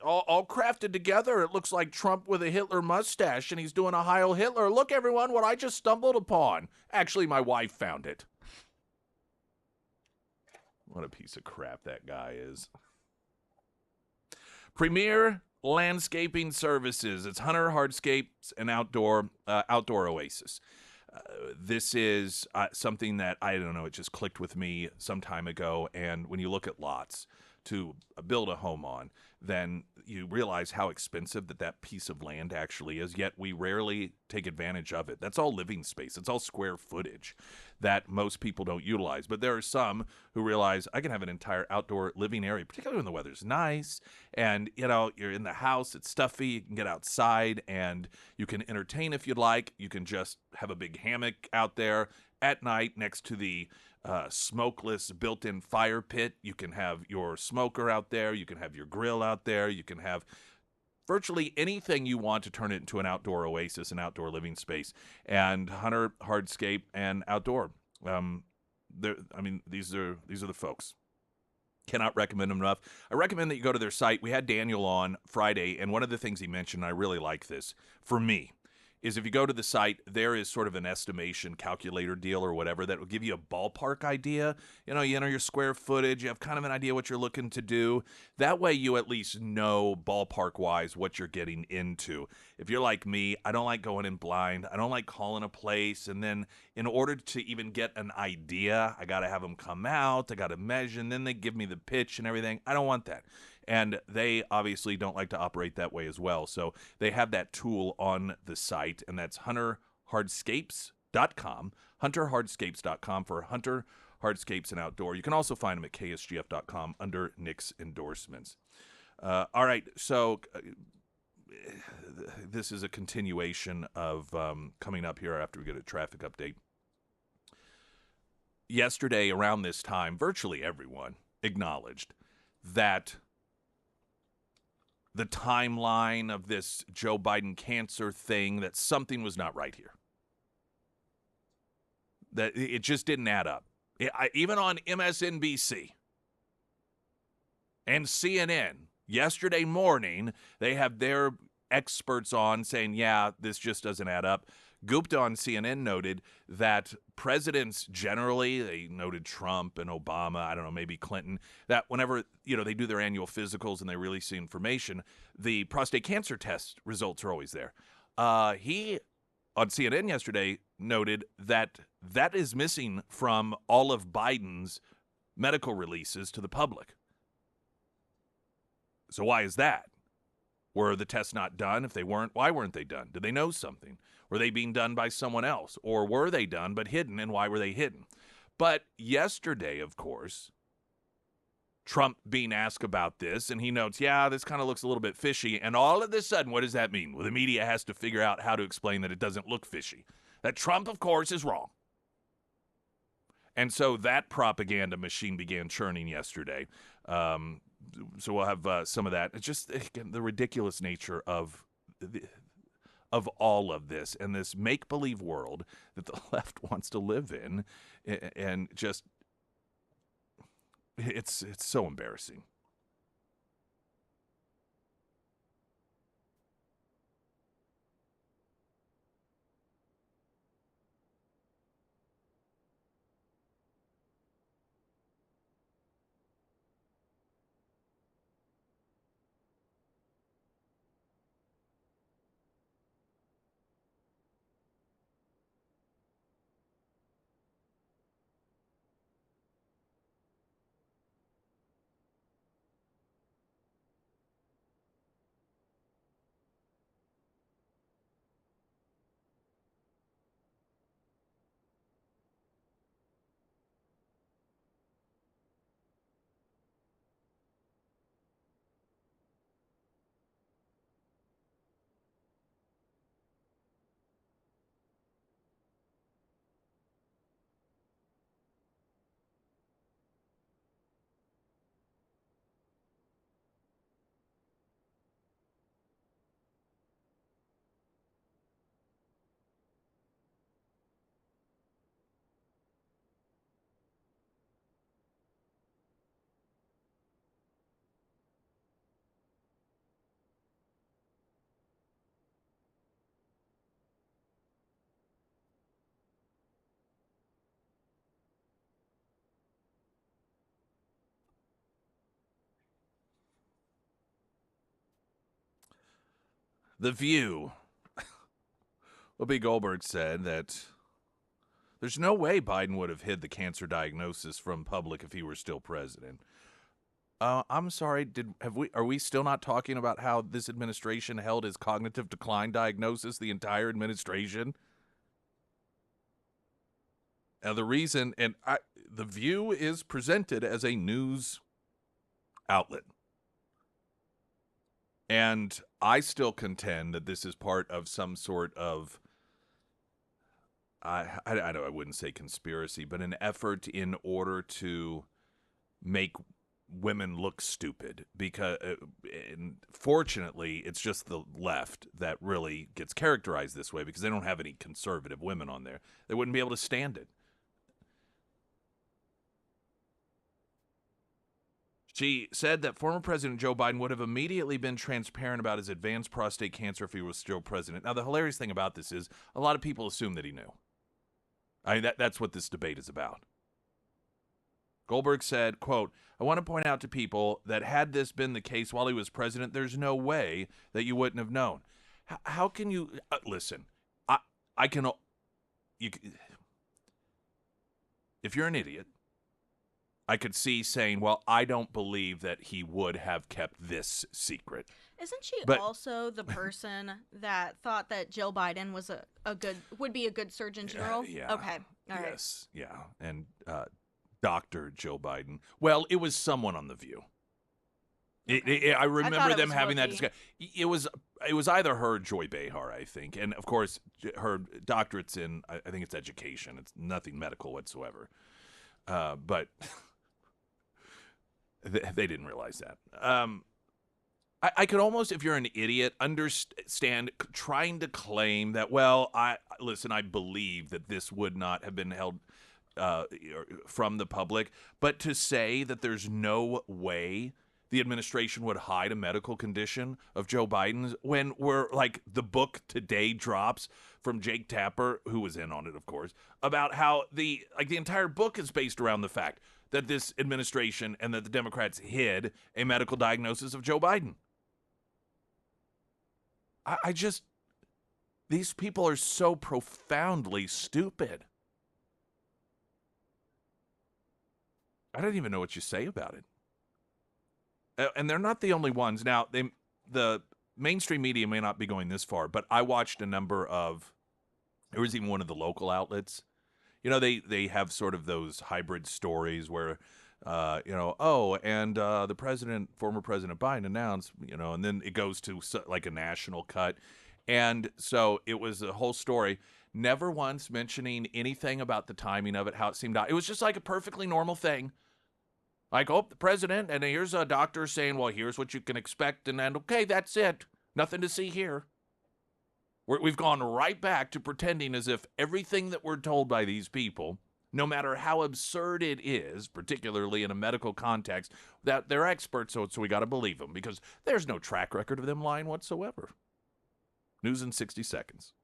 all crafted together. It looks like Trump with a Hitler mustache, and he's doing a Heil Hitler. Look, everyone, what I just stumbled upon. Actually, my wife found it. What a piece of crap that guy is. Premier Landscaping Services. It's Hunter Hardscapes and Outdoor Oasis. This is something that, I don't know, it just clicked with me some time ago. And when you look at lots to build a home on, then you realize how expensive that piece of land actually is, yet we rarely take advantage of it. That's all living space. It's all square footage that most people don't utilize. But there are some who realize I can have an entire outdoor living area, particularly when the weather's nice and, you're in the house, it's stuffy, you can get outside and you can entertain if you'd like. You can just have a big hammock out there at night next to the smokeless built-in fire pit. You can have your smoker out there. You can have your grill out there. You can have virtually anything you want to turn it into an outdoor oasis, an outdoor living space. And Hunter Hardscape and Outdoor, these are the folks. Cannot recommend them enough. I recommend that you go to their site. We had Daniel on Friday, and one of the things he mentioned, and I really like this, for me, is if you go to the site, there is sort of an estimation calculator deal or whatever that will give you a ballpark idea. You enter your square footage, you have kind of an idea what you're looking to do. That way you at least know ballpark-wise what you're getting into. If you're like me, I don't like going in blind. I don't like calling a place, and then in order to even get an idea, I got to have them come out, I got to measure, and then they give me the pitch and everything. I don't want that. And they obviously don't like to operate that way as well. So they have that tool on the site, and that's hunterhardscapes.com, hunterhardscapes.com for Hunter Hardscapes and Outdoor. You can also find them at ksgf.com under Nick's endorsements. All right, so this is a continuation of coming up here after we get a traffic update. Yesterday, around this time, virtually everyone acknowledged that the timeline of this Joe Biden cancer thing, that something was not right here. That it just didn't add up. Even on MSNBC and CNN, yesterday morning, they have their experts on saying, yeah, this just doesn't add up. Gupta on CNN noted that presidents generally, they noted Trump and Obama, I don't know, maybe Clinton, that whenever, they do their annual physicals and they release the information, the prostate cancer test results are always there. He, on CNN yesterday, noted that that is missing from all of Biden's medical releases to the public. So why is that? Were the tests not done? If they weren't, why weren't they done? Did they know something? Were they being done by someone else? Or were they done but hidden, and why were they hidden? But yesterday, of course, Trump being asked about this, and he notes, yeah, this kind of looks a little bit fishy. And all of a sudden, what does that mean? Well, the media has to figure out how to explain that it doesn't look fishy. That Trump, of course, is wrong. And so that propaganda machine began churning yesterday. So we'll have some of that. It's just, again, the ridiculous nature of all of this and this make-believe world that the left wants to live in, and just it's so embarrassing. The View. Whoopi Goldberg said that there's no way Biden would have hid the cancer diagnosis from public if he were still president. I'm sorry, are we still not talking about how this administration held his cognitive decline diagnosis the entire administration? Now the reason, The View is presented as a news outlet. And I still contend that this is part of some sort of, I wouldn't say conspiracy, but an effort in order to make women look stupid. Because, fortunately, it's just the left that really gets characterized this way because they don't have any conservative women on there. They wouldn't be able to stand it. She said that former President Joe Biden would have immediately been transparent about his advanced prostate cancer if he was still president. Now, the hilarious thing about this is a lot of people assume that he knew. I mean, that's what this debate is about. Goldberg said, quote, I want to point out to people that had this been the case while he was president, there's no way that you wouldn't have known. How can you, listen, if you're an idiot, I could see saying, well, I don't believe that he would have kept this secret. Isn't she But also the person that thought that Joe Biden was would be a good Surgeon General? Yeah. Okay. All right. Yes. Yeah. And Dr. Joe Biden. Well, it was someone on The View. Okay. I remember it them was having that Whoopi. discussion. It was either her or Joy Behar, I think, and of course her doctorate's in I think it's education. It's nothing medical whatsoever. But they didn't realize that. I could almost, if you're an idiot, understand trying to claim that. Well, I believe that this would not have been held from the public, but to say that there's no way the administration would hide a medical condition of Joe Biden's when we're like the book today drops from Jake Tapper, who was in on it, of course, about how the entire book is based around the fact that this administration and that the Democrats hid a medical diagnosis of Joe Biden. I just, these people are so profoundly stupid. I don't even know what you say about it. And they're not the only ones. Now, the mainstream media may not be going this far, but I watched a number of, there was even one of the local outlets. You know, they have sort of those hybrid stories where, the former President Biden announced, and then it goes to like a national cut. And so it was a whole story, never once mentioning anything about the timing of it, how it seemed out. It was just like a perfectly normal thing. Like, oh, the president, and here's a doctor saying, well, here's what you can expect, and then, okay, that's it. Nothing to see here. We've gone right back to pretending as if everything that we're told by these people, no matter how absurd it is, particularly in a medical context, that they're experts, so we got to believe them, because there's no track record of them lying whatsoever. News in 60 seconds.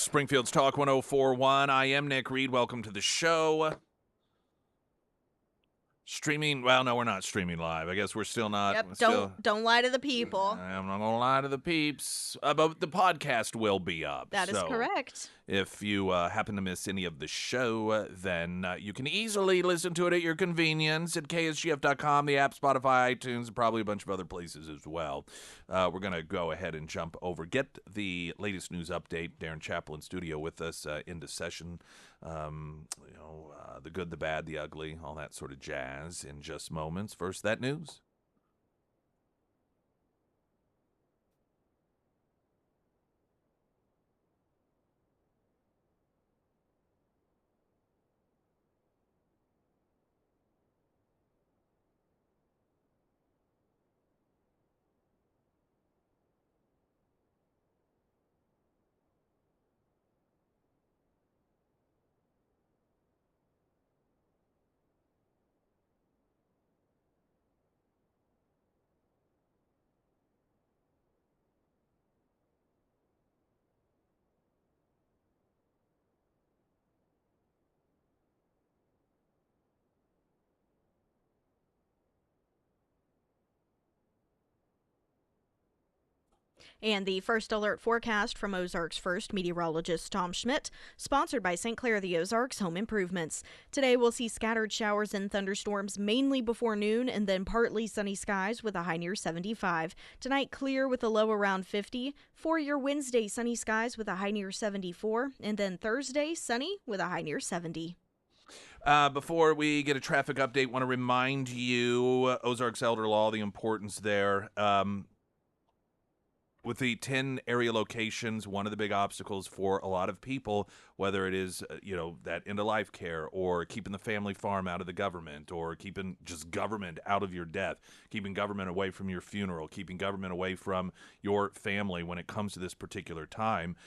Springfield's Talk 1041. I am Nick Reed. Welcome to the show. Streaming, well, no, we're not streaming live. I guess we're still not. Yep, We're don't lie to the people. I'm not going to lie to the peeps. But the podcast will be up. That is correct. If you happen to miss any of the show, then you can easily listen to it at your convenience at KSGF.com, the app, Spotify, iTunes, and probably a bunch of other places as well. We're going to go ahead and jump over. Get the latest news update. Darren Chappell in studio with us into session. The good, the bad, the ugly, all that sort of jazz in just moments. First, that news. And the first alert forecast from Ozarks First meteorologist Tom Schmidt, sponsored by St. Clair the Ozarks Home Improvements. Today we'll see scattered showers and thunderstorms mainly before noon and then partly sunny skies with a high near 75. Tonight clear with a low around 50. For your Wednesday, sunny skies with a high near 74. And then Thursday, sunny with a high near 70. Before we get a traffic update, want to remind you, Ozarks Elder Law, the importance there. With the 10 area locations, one of the big obstacles for a lot of people, whether it is, that end-of-life care or keeping the family farm out of the government or keeping just government out of your death, keeping government away from your funeral, keeping government away from your family when it comes to this particular time,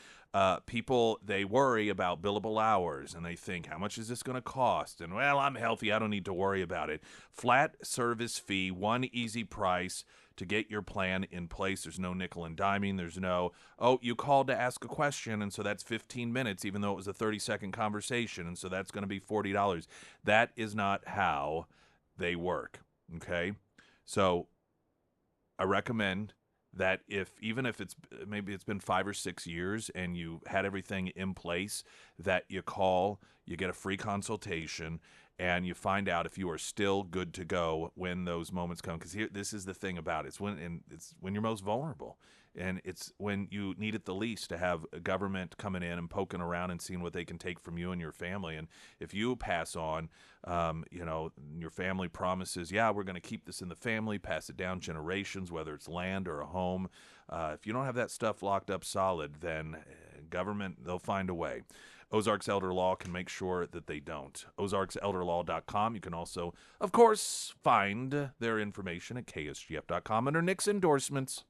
people, they worry about billable hours and they think, how much is this going to cost? And, well, I'm healthy. I don't need to worry about it. Flat service fee, one easy price to get your plan in place. There's no nickel and diming. There's no, you called to ask a question, and so that's 15 minutes, even though it was a 30-second conversation, and so that's going to be $40. That is not how they work, okay? So I recommend that even if maybe it's been 5 or 6 years and you had everything in place, that you call, you get a free consultation, and you find out if you are still good to go when those moments come. Because this is the thing about it. It's when you're most vulnerable. And it's when you need it the least to have a government coming in and poking around and seeing what they can take from you and your family. And if you pass on, your family promises, we're going to keep this in the family, pass it down generations, whether it's land or a home. If you don't have that stuff locked up solid, then government, they'll find a way. Ozarks Elder Law can make sure that they don't. OzarksElderLaw.com. You can also, of course, find their information at KSGF.com under Nick's endorsements.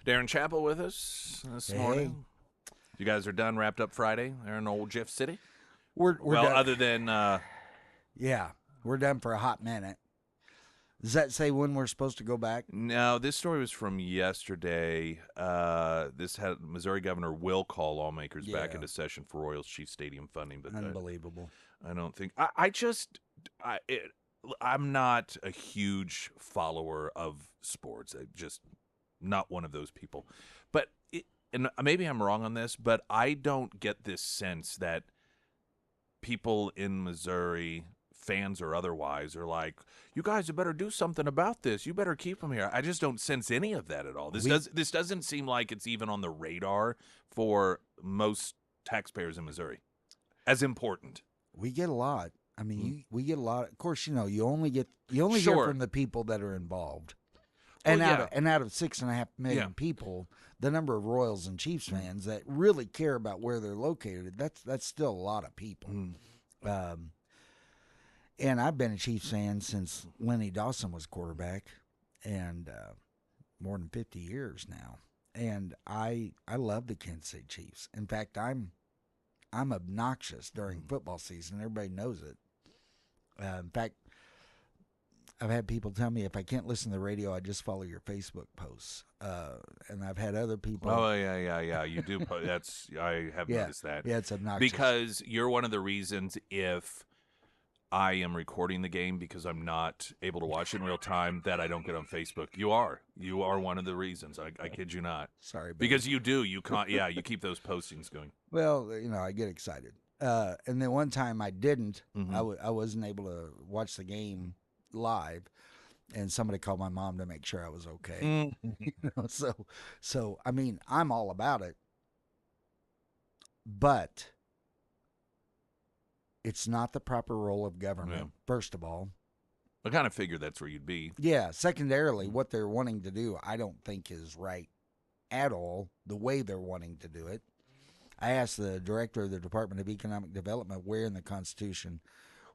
Darren Chappell with us this morning. You guys are done, wrapped up Friday there in old Jeff City? We're done. Other than yeah, we're done for a hot minute. Does that say when we're supposed to go back? No, this story was from yesterday. This had Missouri Governor will call lawmakers back into session for Royals Chief Stadium funding, but unbelievable. I don't think I'm not a huge follower of sports. I just not one of those people. But and maybe I'm wrong on this, but I don't get this sense that people in Missouri, fans or otherwise, are like, you guys had better do something about this. You better keep them here. I just don't sense any of that at all. This doesn't seem like it's even on the radar for most taxpayers in Missouri as important. We get a lot. I mean, we get a lot. Of course, you only get from the people that are involved. And out of 6.5 million people, the number of Royals and Chiefs fans that really care about where they're located, that's still a lot of people. And I've been a Chiefs fan since Lenny Dawson was quarterback, and more than 50 years now. And I love the Kansas City Chiefs. In fact, I'm obnoxious during football season. Everybody knows it. In fact, I've had people tell me if I can't listen to the radio, I just follow your Facebook posts. And I've had other people. Oh, yeah. You do. I have noticed that. Yeah, it's obnoxious. Because you're one of the reasons if I am recording the game because I'm not able to watch it in real time that I don't get on Facebook. You are one of the reasons. I kid you not. Sorry, buddy. Because you do. You can't. Yeah, you keep those postings going. Well, I get excited. And then one time I didn't. I wasn't able to watch the game live, and somebody called my mom to make sure I was okay. So I mean, I'm all about it, but it's not the proper role of government. First of all, I kind of figured that's where you'd be. Yeah. Secondarily, what they're wanting to do, I don't think is right at all. The way they're wanting to do it. I asked the director of the Department of Economic Development where in the Constitution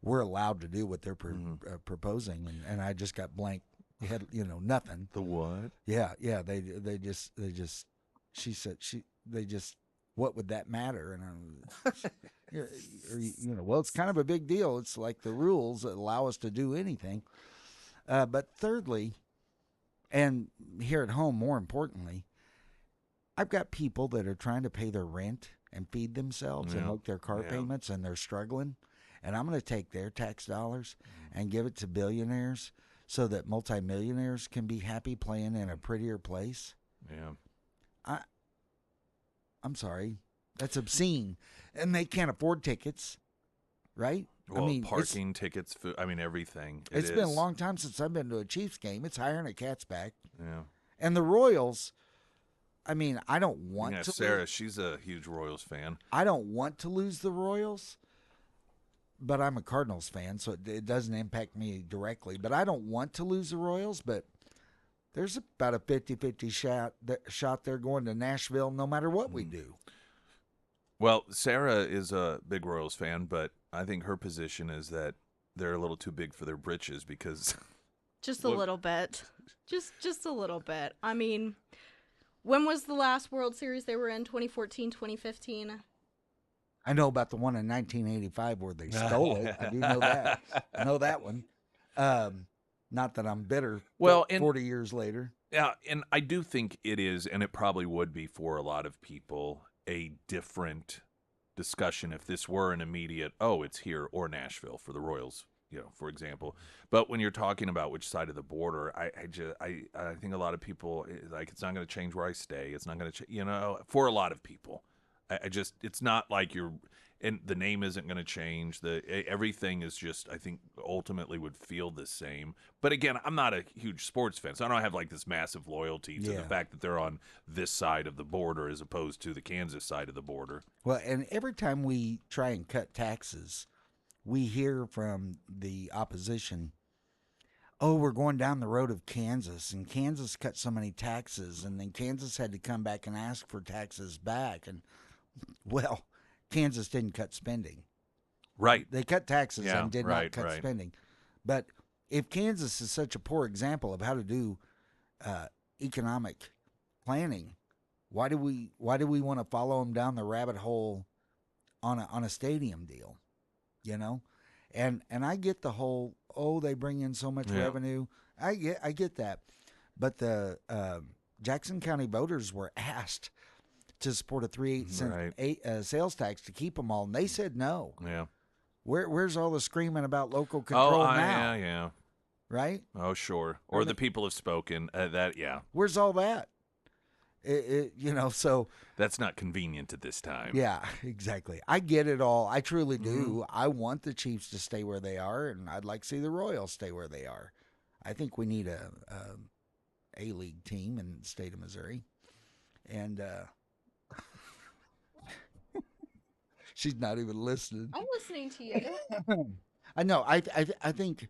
we're allowed to do what they're proposing, and I just got blank. Had nothing. The what? Yeah. They just. She said what would that matter? And well, it's kind of a big deal. It's like the rules that allow us to do anything. But thirdly, and here at home, more importantly, I've got people that are trying to pay their rent and feed themselves and make their car payments, and they're struggling. And I'm going to take their tax dollars and give it to billionaires so that multimillionaires can be happy playing in a prettier place. Yeah. I'm sorry. That's obscene. And they can't afford tickets, right? Well, parking tickets, food, everything. It's been a long time since I've been to a Chiefs game. It's higher than a cat's back. Yeah. And the Royals, I don't want to. Sarah, she's a huge Royals fan. I don't want to lose the Royals, but I'm a Cardinals fan, so it doesn't impact me directly. But I don't want to lose the Royals, but there's about a 50-50 shot they're going to Nashville no matter what we do. Well, Sarah is a big Royals fan, but I think her position is that they're a little too big for their britches because... Just a little bit. Just a little bit. I mean, when was the last World Series they were in? 2014, 2015? I know about the one in 1985 where they stole it. I do know that. I know that one. Not that I'm bitter. 40 years later. Yeah, and I do think it is, and it probably would be for a lot of people, a different discussion if this were an immediate, it's here or Nashville for the Royals, for example. But when you're talking about which side of the border, I think a lot of people, like, it's not going to change where I stay. It's not going to, for a lot of people. It's not like and the name isn't going to change. Everything is just, I think, ultimately would feel the same. But again, I'm not a huge sports fan, so I don't have like this massive loyalty to the fact that they're on this side of the border as opposed to the Kansas side of the border. Well, and every time we try and cut taxes, we hear from the opposition, we're going down the road of Kansas, and Kansas cut so many taxes, and then Kansas had to come back and ask for taxes back. And, well, Kansas didn't cut spending. Right. They cut taxes and did not cut spending. But if Kansas is such a poor example of how to do economic planning. Why do we want to follow them down the rabbit hole on a stadium deal? You know, and I get the whole, oh, they bring in so much revenue. I get that, but the Jackson County voters were asked to support a 3/8 cent sales tax to keep them all, and they said no. Yeah. Where's all the screaming about local control now? Yeah. Right? Oh, sure. Or the people have spoken. Where's all that? So that's not convenient at this time. Yeah, exactly. I get it all. I truly do. I want the Chiefs to stay where they are, and I'd like to see the Royals stay where they are. I think we need a A-League team in the state of Missouri, and she's not even listening. I'm listening to you. I know. I think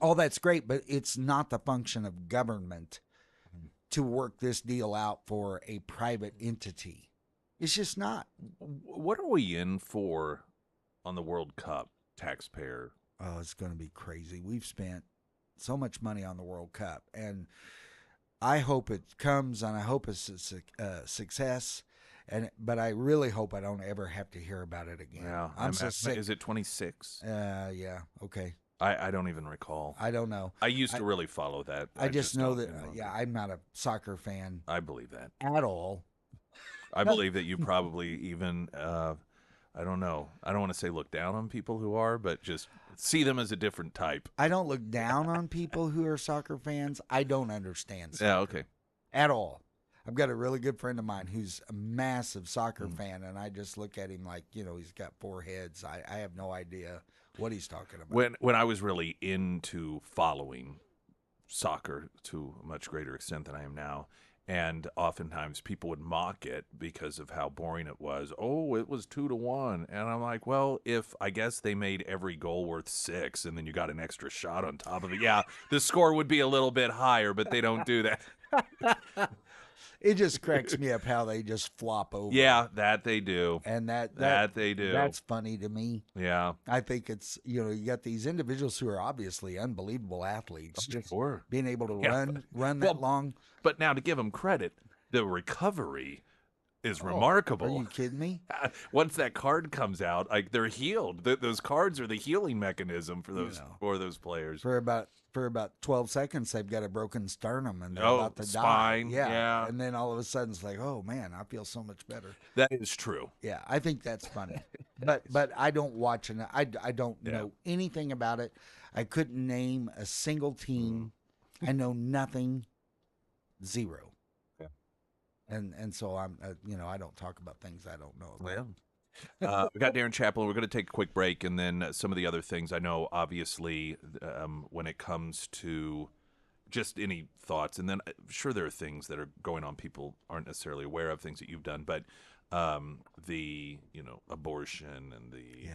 all that's great, but it's not the function of government to work this deal out for a private entity. It's just not. What are we in for on the World Cup, taxpayer? Oh, it's going to be crazy. We've spent so much money on the World Cup, and I hope it comes, and I hope it's a success. But I really hope I don't ever have to hear about it again. Yeah, I'm so sick. Is it 26? Yeah. Okay. I don't even recall. I don't know. I used to really follow that. I just know that. I'm not a soccer fan. I believe that at all. I believe that you probably even. I don't know. I don't want to say look down on people who are, but just see them as a different type. I don't look down on people who are soccer fans. I don't understand soccer. Yeah. Okay. At all. I've got a really good friend of mine who's a massive soccer fan, and I just look at him like, he's got four heads. I have no idea what he's talking about. When I was really into following soccer to a much greater extent than I am now, and oftentimes people would mock it because of how boring it was. Oh, it was 2-1. And I'm like, well, if I guess they made every goal worth 6 and then you got an extra shot on top of it, yeah, the score would be a little bit higher, but they don't do that. It just cracks me up how they just flop over. Yeah, that they do. And that they do. That's funny to me. Yeah. I think it's, you got these individuals who are obviously unbelievable athletes. Just being able to run that long. But now to give them credit, the recovery is remarkable. Are you kidding me? Once that card comes out, they're healed. Those cards are the healing mechanism for those players. For about 12 seconds, they've got a broken sternum and they're about to spine, die. Yeah. And then all of a sudden it's like, oh man, I feel so much better. That is true. Yeah, I think that's funny. but I don't watch and I don't know anything about it. I couldn't name a single team. I know nothing. Zero. Yeah. And so I'm I don't talk about things I don't know about. Well, we got Darren Chappell. We're going to take a quick break, and then some of the other things. I know, obviously, when it comes to just any thoughts, and then I'm sure there are things that are going on people aren't necessarily aware of, things that you've done, but the abortion and the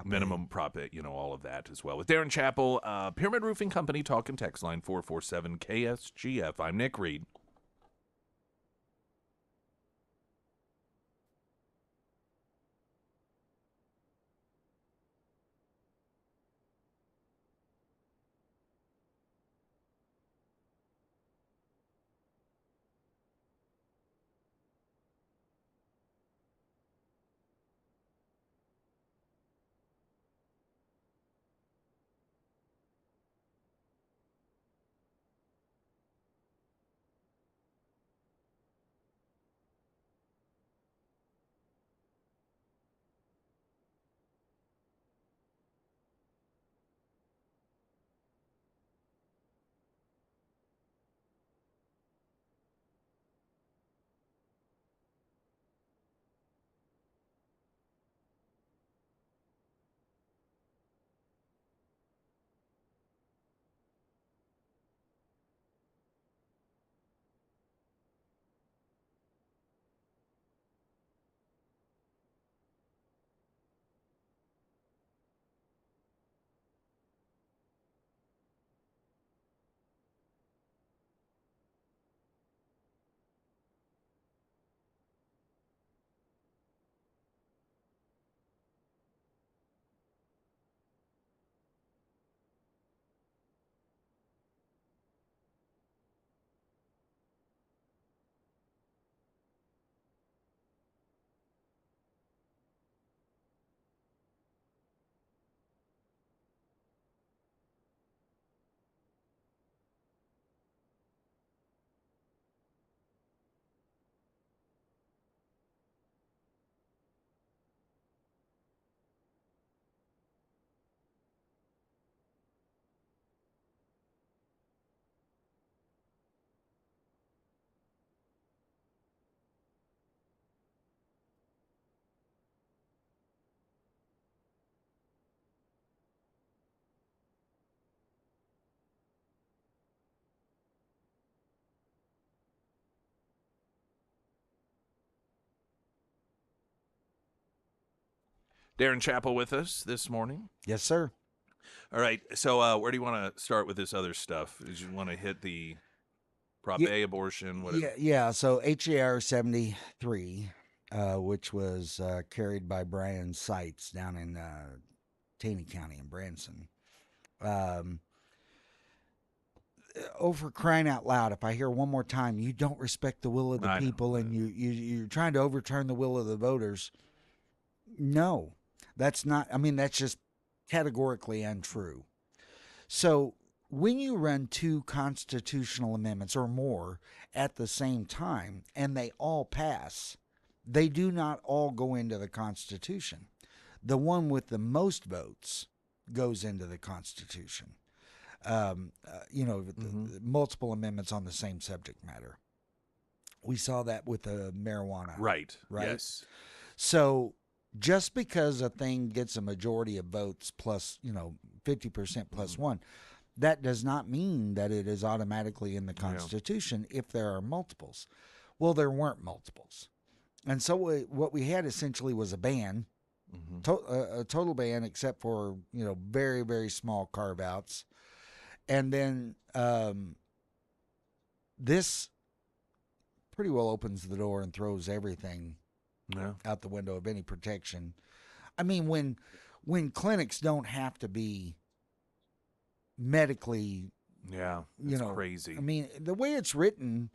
minimum profit, all of that as well. With Darren Chappell, Pyramid Roofing Company, talk and text line 447 KSGF. I'm Nick Reed. Darren Chappell with us this morning. Yes, sir. All right. So where do you want to start with this other stuff? Did you want to hit the Prop A abortion? Yeah. So HJR 73, which was carried by Brian Seitz down in Taney County in Branson. For crying out loud, if I hear one more time, you don't respect the will of the people and you're trying to overturn the will of the voters. No, that's not. I mean, that's just categorically untrue. So when you run two constitutional amendments or more at the same time and they all pass, they do not all go into the Constitution. The one with the most votes goes into the Constitution. Multiple amendments on the same subject matter. We saw that with the marijuana. Right. Right. Yes. So just because a thing gets a majority of votes plus, 50% plus one, that does not mean that it is automatically in the Constitution if there are multiples. Well, there weren't multiples. And so what we had essentially was a ban, a total ban except for, very, very small carve-outs. And then this pretty well opens the door and throws everything out the window of any protection. I mean, when clinics don't have to be medically, it's crazy. I mean, the way it's written,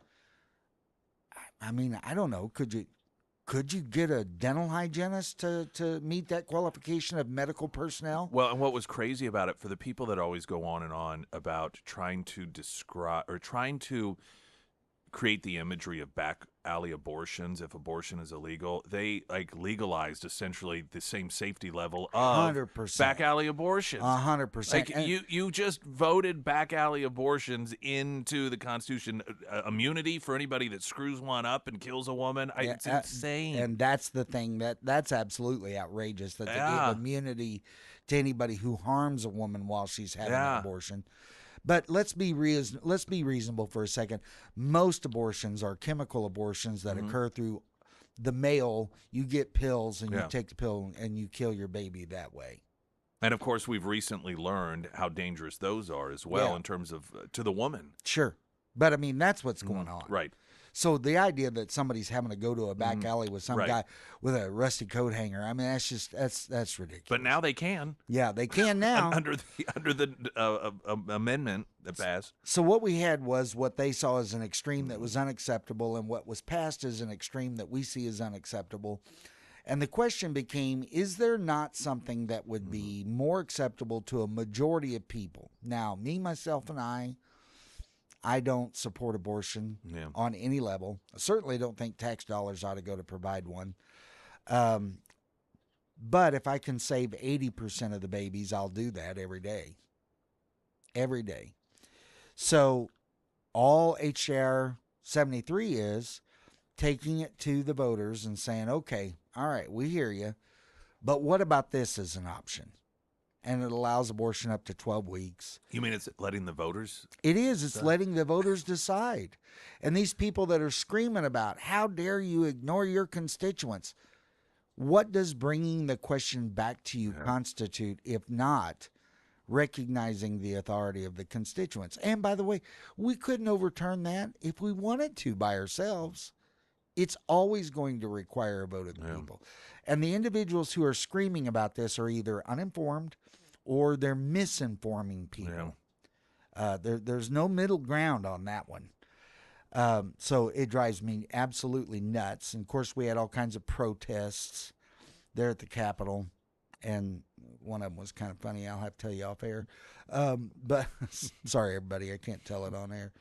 I mean, I don't know. Could you get a dental hygienist to meet that qualification of medical personnel? Well, and what was crazy about it, for the people that always go on and on about trying to describe or trying to create the imagery of back alley abortions, if abortion is illegal, they legalized essentially the same safety level of 100%. back alley abortions. 100%. Like you just voted back alley abortions into the Constitution, immunity for anybody that screws one up and kills a woman. It's insane. And that's the thing that's absolutely outrageous, that they give immunity to anybody who harms a woman while she's having an abortion. But let's be reasonable for a second. Most abortions are chemical abortions that occur through the male. You get pills and you take the pill and you kill your baby that way. And of course, we've recently learned how dangerous those are as well in terms of to the woman. Sure. But I mean, that's what's going on. Right. So the idea that somebody's having to go to a back alley with some guy with a rusty coat hanger, I mean, that's ridiculous. But now they can. Yeah, they can now under the amendment that passed. So what we had was what they saw as an extreme that was unacceptable, and what was passed as an extreme that we see as unacceptable. And the question became: is there not something that would be more acceptable to a majority of people? Now, me, myself, and I don't support abortion on any level. I certainly don't think tax dollars ought to go to provide one. But if I can save 80% of the babies, I'll do that every day. Every day. So all HJR 73 is taking it to the voters and saying, okay, all right, we hear you, but what about this as an option? And it allows abortion up to 12 weeks. You mean it's letting the voters? It is. It's letting the voters decide. And these people that are screaming about, how dare you ignore your constituents? What does bringing the question back to you constitute, if not recognizing the authority of the constituents? And by the way, we couldn't overturn that if we wanted to by ourselves. It's always going to require a vote of the people. And the individuals who are screaming about this are either uninformed or they're misinforming people. There's no middle ground on that one. So it drives me absolutely nuts. And of course, we had all kinds of protests there at the Capitol, and one of them was kind of funny. I'll have to tell you off air. But sorry, everybody, I can't tell it on air.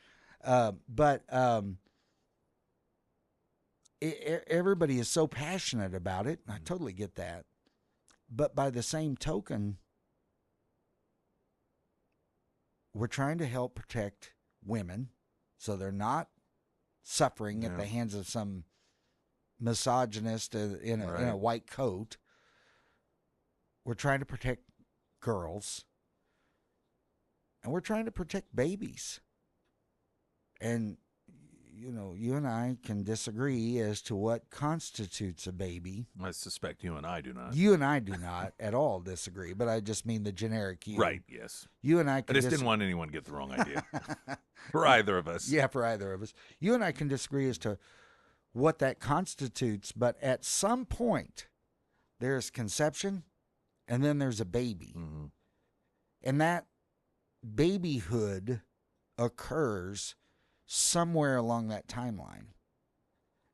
Everybody is so passionate about it. I totally get that. But by the same token, we're trying to help protect women so they're not suffering at the hands of some misogynist in a white coat. We're trying to protect girls. And we're trying to protect babies. And you and I can disagree as to what constitutes a baby. I suspect you and I do not. You and I do not at all disagree, but I just mean the generic you. Right, yes. You and I can I just didn't want anyone to get the wrong idea. For either of us. Yeah, for either of us. You and I can disagree as to what that constitutes, but at some point, there's conception, and then there's a baby. Mm-hmm. And that babyhood occurs somewhere along that timeline.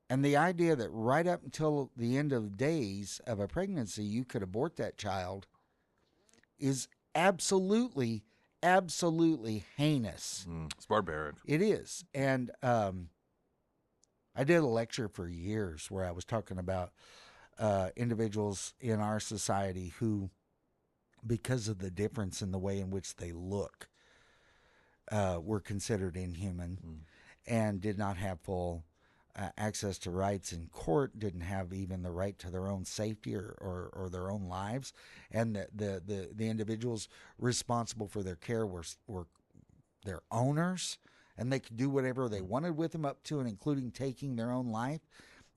And the idea that right up until the end of days of a pregnancy, you could abort that child is absolutely heinous. It's barbaric. It is. And I did a lecture for years where I was talking about individuals in our society who, because of the difference in the way in which they look, were considered inhuman and did not have full access to rights in court, didn't have even the right to their own safety or their own lives, and the individuals responsible for their care were their owners, and they could do whatever they wanted with them, up to and including taking their own life.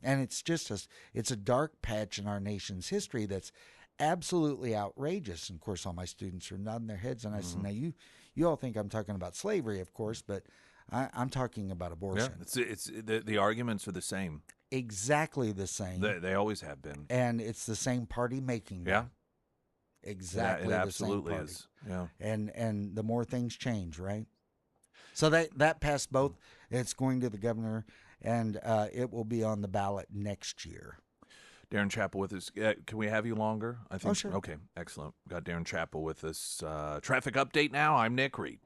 And it's just it's a dark patch in our nation's history that's absolutely outrageous. And of course, all my students are nodding their heads, and I said, "Now you all think I'm talking about slavery, of course, but I'm talking about abortion." Yeah, it's the arguments are the same. Exactly the same. They always have been. And it's the same party making them. Yeah. Exactly. It absolutely the same party. is. Yeah. And the more things change, right? So that passed both. It's going to the governor, and it will be on the ballot next year. Darren Chappell with us. Can we have you longer? I think. Oh, sure. Okay, excellent. Got Darren Chappell with us. Traffic update now. I'm Nick Reed.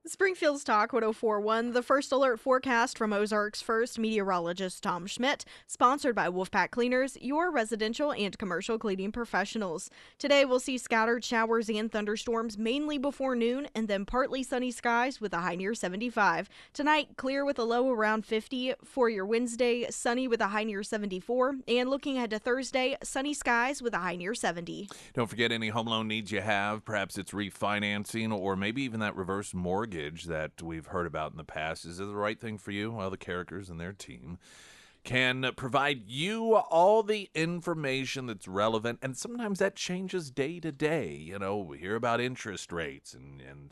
Springfield's Talk 1041, the first alert forecast from Ozark's first meteorologist Tom Schmidt, sponsored by Wolfpack Cleaners, your residential and commercial cleaning professionals. Today we'll see scattered showers and thunderstorms mainly before noon, and then partly sunny skies with a high near 75. Tonight, clear with a low around 50. For your Wednesday, sunny with a high near 74. And looking ahead to Thursday, sunny skies with a high near 70. Don't forget any home loan needs you have. Perhaps it's refinancing or maybe even that reverse mortgage that we've heard about in the past. Is it the right thing for you? Well, the Carrickers and their team can provide you all the information that's relevant, and sometimes that changes day to day. You know, we hear about interest rates and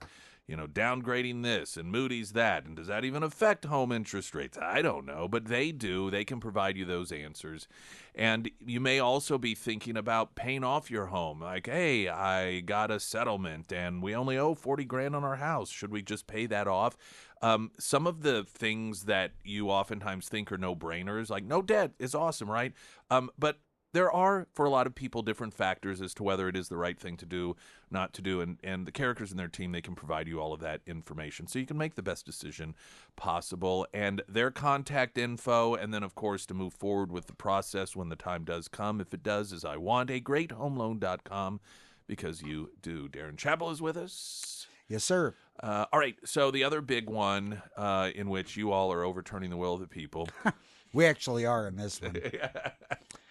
you know, downgrading this and Moody's that, and does that even affect home interest rates? I don't know, but they do. They can provide you those answers. And you may also be thinking about paying off your home. Like, hey, I got a settlement and we only owe 40 grand on our house. Should we just pay that off? Some of the things that you oftentimes think are no-brainers, like no debt is awesome, right? But there are, for a lot of people, different factors as to whether it is the right thing to do, not to do, and the characters in their team, they can provide you all of that information so you can make the best decision possible. And their contact info, and then, of course, to move forward with the process when the time does come, if it does, is iwantagreathomeloan.com, because you do. Darren Chappell is with us. Yes, sir. All right, so the other big one in which you all are overturning the will of the people. We actually are in this one.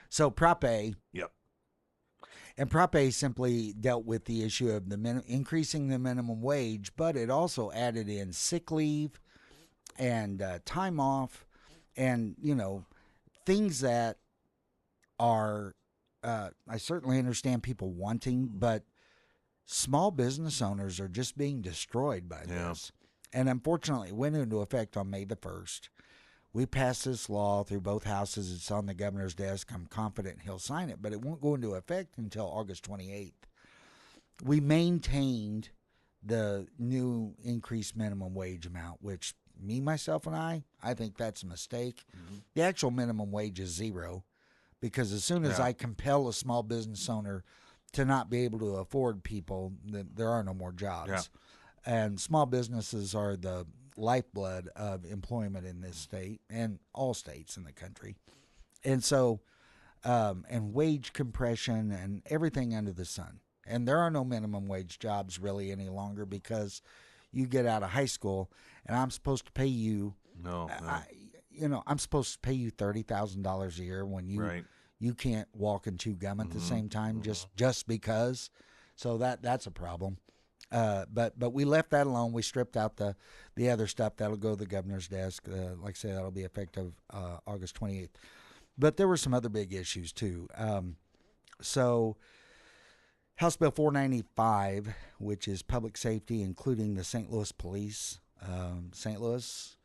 So Prop A. Yep. And Prop A simply dealt with the issue of the increasing the minimum wage, but it also added in sick leave and time off and, you know, things that are, I certainly understand people wanting, but small business owners are just being destroyed by this. And unfortunately, it went into effect on May the 1st. We passed this law through both houses. It's on the governor's desk. I'm confident he'll sign it, but it won't go into effect until August 28th. We maintained the new increased minimum wage amount, which me, myself, and I think that's a mistake. Mm-hmm. The actual minimum wage is zero, because as soon as I compel a small business owner to not be able to afford people, then there are no more jobs. Yeah. And small businesses are the lifeblood of employment in this state and all states in the country. And so, and wage compression and everything under the sun. And there are no minimum wage jobs really any longer, because you get out of high school and I'm supposed to pay you, I'm supposed to pay you $30,000 a year when you can't walk and chew gum at the same time just because. So that's a problem. But we left that alone. We stripped out the other stuff. That'll go to the governor's desk. Like I say, that'll be effective August 28th. But there were some other big issues, too. So House Bill 495, which is public safety, including the St. Louis Police. St. Louis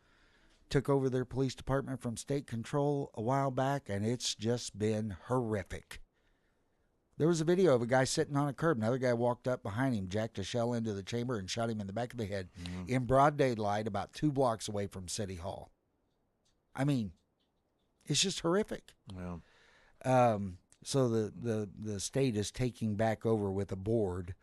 took over their police department from state control a while back, and it's just been horrific. There was a video of a guy sitting on a curb. Another guy walked up behind him, jacked a shell into the chamber, and shot him in the back of the head in broad daylight about 2 blocks away from City Hall. I mean, it's just horrific. Yeah. So the state is taking back over with a board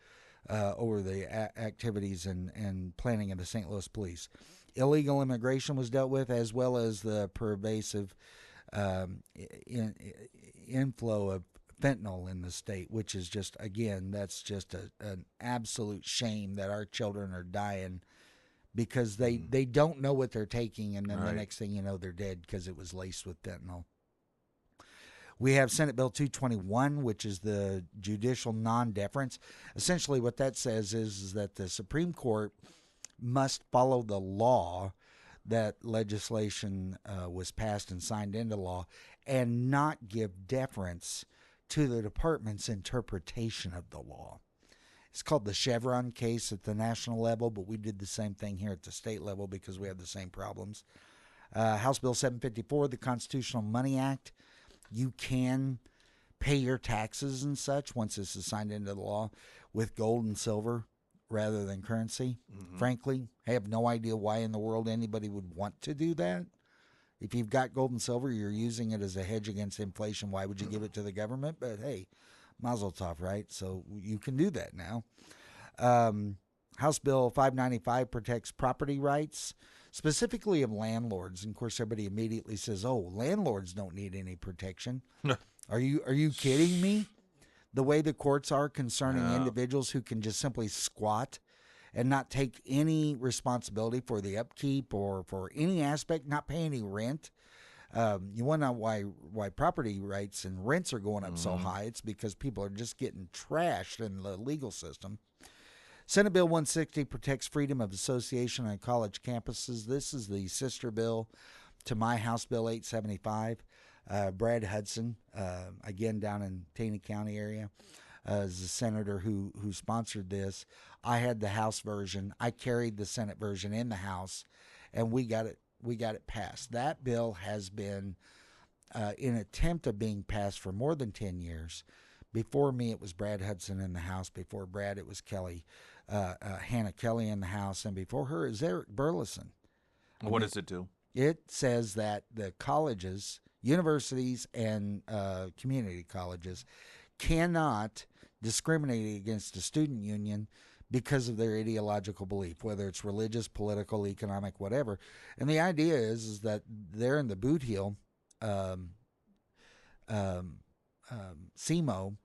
over the activities and planning of the St. Louis Police. Illegal immigration was dealt with, as well as the pervasive inflow of fentanyl in the state, which is just, again, that's just an absolute shame that our children are dying because they don't know what they're taking, and then the next thing you know, they're dead because it was laced with fentanyl. We have Senate Bill 221, which is the judicial non-deference. Essentially what that says is that the Supreme Court must follow the law that legislation was passed and signed into law and not give deference to the department's interpretation of the law. It's called the Chevron case at the national level, but we did the same thing here at the state level because we have the same problems. House Bill 754, the Constitutional Money Act. You can pay your taxes and such once this is signed into the law with gold and silver rather than currency. Mm-hmm. Frankly, I have no idea why in the world anybody would want to do that. If you've got gold and silver, you're using it as a hedge against inflation. Why would you give it to the government? But hey, mazel tov, right? So you can do that now. House Bill 595 protects property rights, specifically of landlords. And of course, everybody immediately says, "Oh, landlords don't need any protection." Are you kidding me? The way the courts are concerning individuals who can just simply squat and not take any responsibility for the upkeep or for any aspect, not pay any rent. You want to know why property rights and rents are going up so high? It's because people are just getting trashed in the legal system. Senate Bill 160 protects freedom of association on college campuses. This is the sister bill to my House Bill 875. Brad Hudson, again down in Taney County area, is the senator who sponsored this. I had the House version. I carried the Senate version in the House, and we got it passed. That bill has been in attempt of being passed for more than 10 years. Before me, it was Brad Hudson in the House. Before Brad, it was Hannah Kelly in the House. And before her is Eric Burleson. What does it do? It says that the colleges, universities, and community colleges cannot discriminate against a student union because of their ideological belief, whether it's religious, political, economic, whatever. And the idea is that they're in the boot heel. SEMO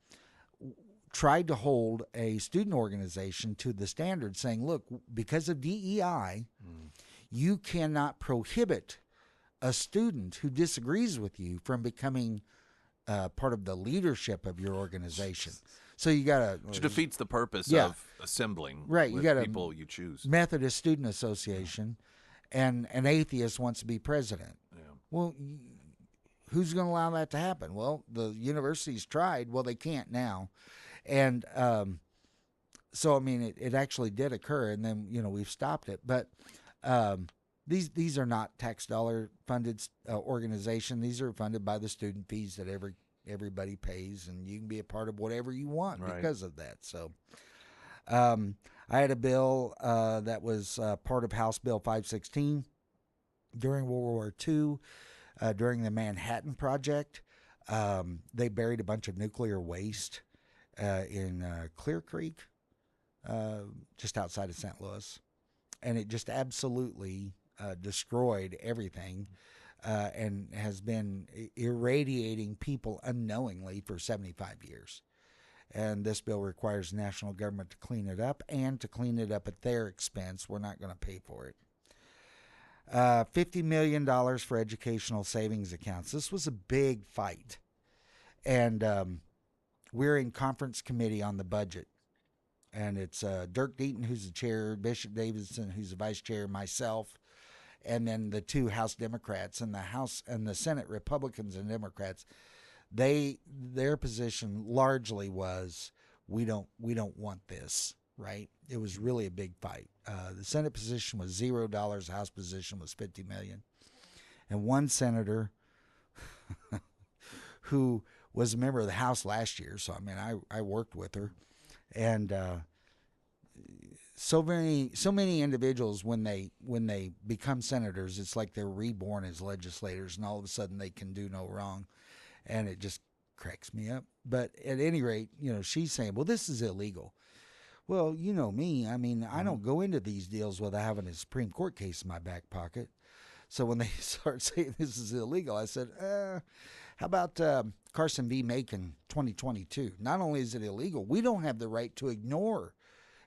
tried to hold a student organization to the standard, saying, look, because of DEI, you cannot prohibit a student who disagrees with you from becoming part of the leadership of your organization. So you got to... Which defeats the purpose of assembling you got people you choose. Methodist Student Association, and an atheist wants to be president. Yeah. Well, who's going to allow that to happen? Well, the universities tried. Well, they can't now. And so, I mean, it actually did occur, and then, we've stopped it. But these are not tax dollar funded organization. These are funded by the student fees that everybody pays, and you can be a part of whatever you want because of that. So I had a bill that was part of House Bill 516 during World War II. During the Manhattan Project, they buried a bunch of nuclear waste in Clear Creek, just outside of St. Louis. And it just absolutely destroyed everything and has been irradiating people unknowingly for 75 years. And this bill requires the national government to clean it up, and to clean it up at their expense. We're not going to pay for it. $50 million for educational savings accounts. This was a big fight. And we're in conference committee on the budget. And it's Dirk Deaton, who's the chair, Bishop Davidson, who's the vice chair, myself, and then the two House Democrats, and the House and the Senate Republicans and Democrats. Their position largely was, we don't want this. Right? It was really a big fight. The Senate position was $0. The House position was $50 million. And one senator who was a member of the House last year, so I mean, I worked with her, and so many individuals when they become senators, it's like they're reborn as legislators, and all of a sudden they can do no wrong, and it just cracks me up. But at any rate, she's saying, well, this is illegal. Well, you know me. I mean, I don't go into these deals without having a Supreme Court case in my back pocket. So when they start saying this is illegal, I said, how about Carson v. Macon 2022? Not only is it illegal, we don't have the right to ignore.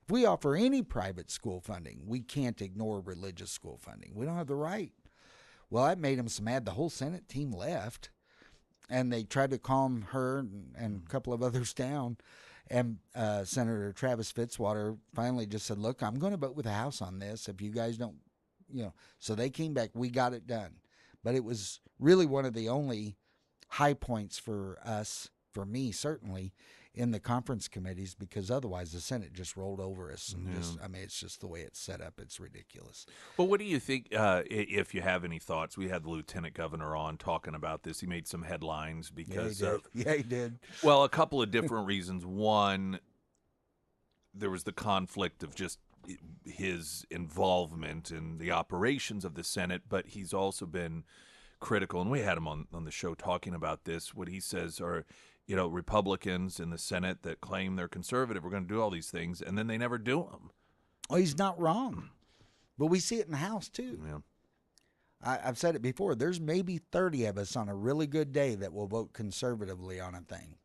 If we offer any private school funding, we can't ignore religious school funding. We don't have the right. Well, that made them so mad. The whole Senate team left, and they tried to calm her and a couple of others down. And Senator Travis Fitzwater finally just said, look, I'm going to vote with the House on this. If you guys don't, So they came back. We got it done. But it was really one of the only high points for us, for me certainly, in the conference committees, because otherwise the Senate just rolled over us. And it's just the way it's set up. It's ridiculous. Well, what do you think, if you have any thoughts? We had the Lieutenant Governor on talking about this. He made some headlines because he did. Well, a couple of different reasons. One, there was the conflict of just his involvement in the operations of the Senate, but he's also been critical, and we had him on the show talking about this. What he says are, Republicans in the Senate that claim they're conservative are going to do all these things, and then they never do them. Oh, he's not wrong. But we see it in the House, too. Yeah. I've said it before. There's maybe 30 of us on a really good day that will vote conservatively on a thing.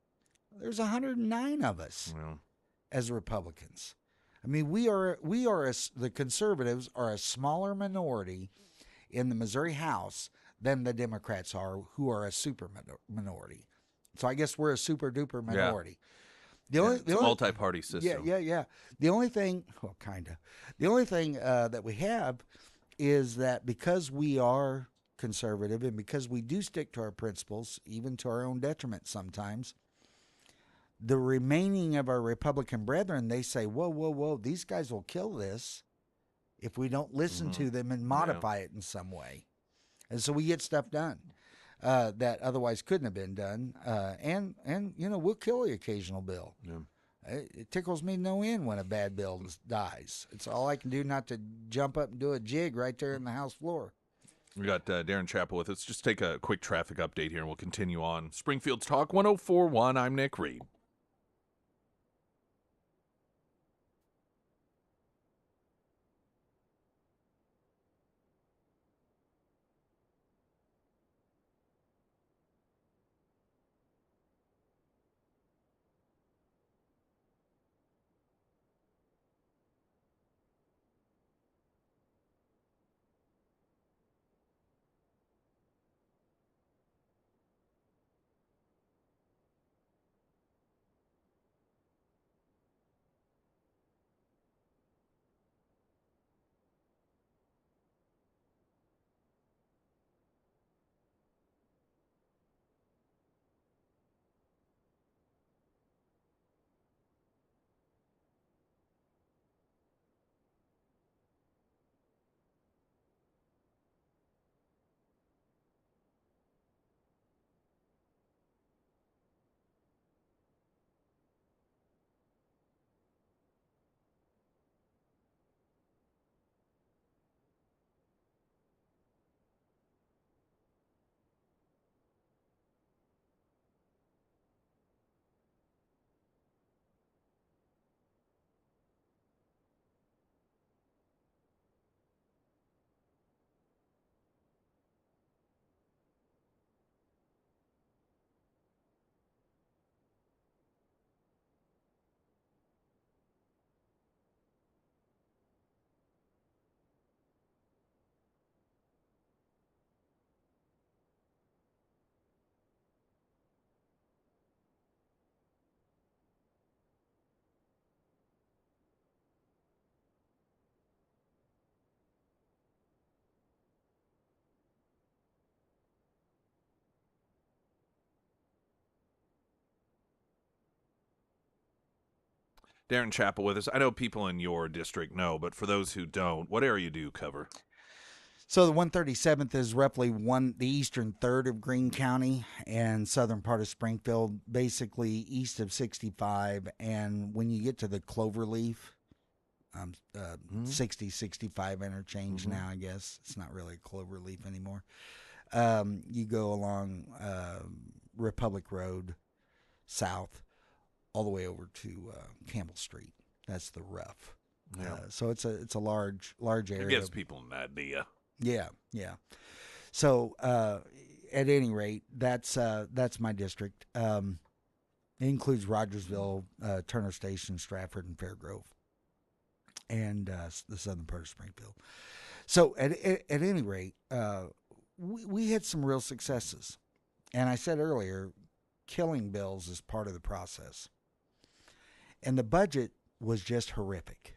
There's 109 of us as Republicans. I mean, the conservatives are a smaller minority in the Missouri House than the Democrats are, who are a super minority. So I guess we're a super duper minority. Yeah. The only multi-party system. Yeah. The only thing, The only thing that we have is that because we are conservative, and because we do stick to our principles, even to our own detriment sometimes, the remaining of our Republican brethren, they say, whoa, whoa, whoa, these guys will kill this if we don't listen to them and modify it in some way. And so we get stuff done that otherwise couldn't have been done. And we'll kill the occasional bill. Yeah. It tickles me no end when a bad bill dies. It's all I can do not to jump up and do a jig right there in the House floor. We got Darren Chappell with us. Just take a quick traffic update here, and we'll continue on. Springfield's Talk 104.1. I'm Nick Reed. Darren Chappell with us. I know people in your district know, but for those who don't, what area do you cover? So the 137th is roughly the eastern third of Greene County and southern part of Springfield, basically east of 65. And when you get to the Cloverleaf, 60-65 interchange now, I guess. It's not really Cloverleaf anymore. You go along Republic Road south all the way over to Campbell Street. That's the rough. Yeah. So it's a large area. It gives people an idea. Yeah. So at any rate, that's my district. It includes Rogersville, Turner Station, Stratford, and Fairgrove, and the southern part of Springfield. So at any rate, we had some real successes. And I said earlier, killing bills is part of the process. And the budget was just horrific.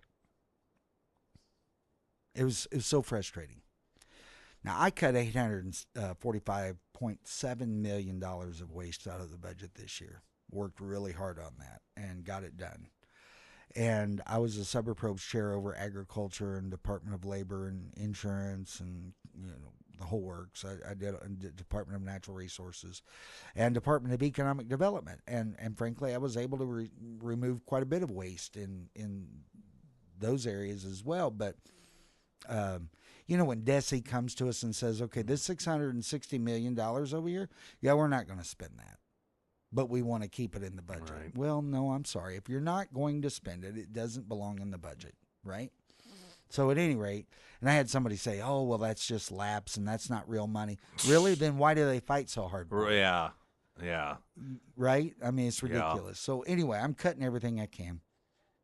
It was so frustrating. Now, I cut $845.7 million of waste out of the budget this year. Worked really hard on that and got it done. And I was a subreprobe's chair over agriculture and Department of Labor and insurance and the whole works. I did Department of Natural Resources and Department of Economic Development. And frankly, I was able to remove quite a bit of waste in those areas as well. But when DESE comes to us and says, okay, this $660 million over here, we're not going to spend that, but we want to keep it in the budget. Right. Well, no, I'm sorry. If you're not going to spend it, it doesn't belong in the budget, right? So at any rate, and I had somebody say, oh, well, that's just lapse and that's not real money. Really? Then why do they fight so hard? Yeah. Right? I mean, it's ridiculous. So anyway, I'm cutting everything I can.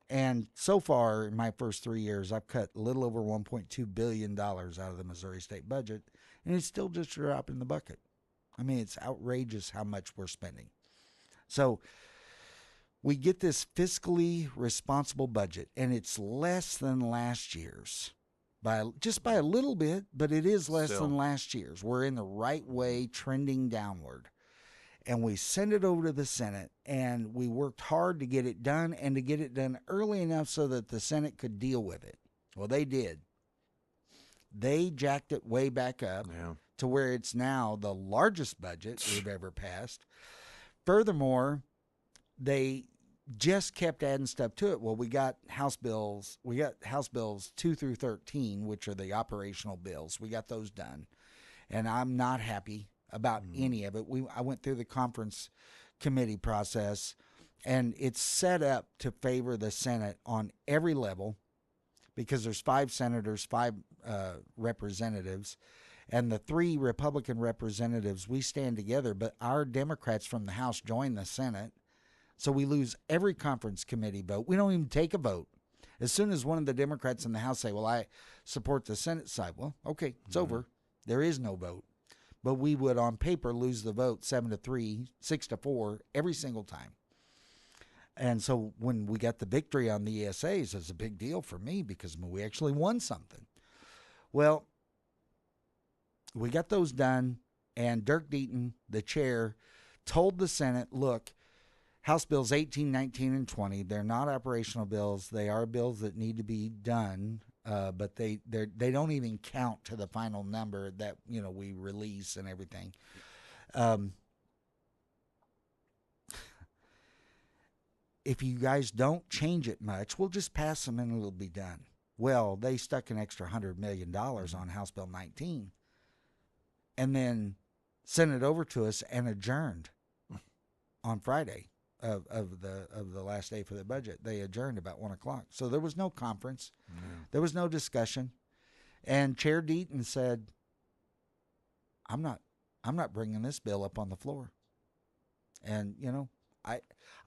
And so far, in my first 3 years, I've cut a little over $1.2 billion out of the Missouri state budget, and it's still just a drop in the bucket. I mean, it's outrageous how much we're spending. So we get this fiscally responsible budget, and it's less than last year's. by a little bit, but it is less Still. than last year's. We're in the right way, trending downward. And we sent it over to the Senate, and we worked hard to get it done and to get it done early enough so that the Senate could deal with it. Well, they did. They jacked it way back up to where it's now the largest budget we've ever passed. Furthermore, they just kept adding stuff to it. Well, we got House Bills 2 through 13, which are the operational bills. We got those done. And I'm not happy about any of it. I went through the conference committee process, and it's set up to favor the Senate on every level because there's 5 senators, 5 representatives, and the 3 Republican representatives, we stand together, but our Democrats from the House join the Senate, so we lose every conference committee vote. We don't even take a vote. As soon as one of the Democrats in the House say, well, I support the Senate side, well, okay, it's over. There is no vote. But we would, on paper, lose the vote 7-3, 6-4 every single time. And so when we got the victory on the ESAs, it's a big deal for me because we actually won something. Well, we got those done, and Dirk Deaton, the chair, told the Senate, look, House Bills 18, 19, and 20, they're not operational bills. They are bills that need to be done, but they don't even count to the final number that we release and everything. If you guys don't change it much, we'll just pass them and it'll be done. Well, they stuck an extra $100 million on House Bill 19 and then sent it over to us and adjourned on Friday of the last day for the budget. They adjourned about 1:00. So there was no conference. There was no discussion. And Chair Deaton said, I'm not bringing this bill up on the floor. And,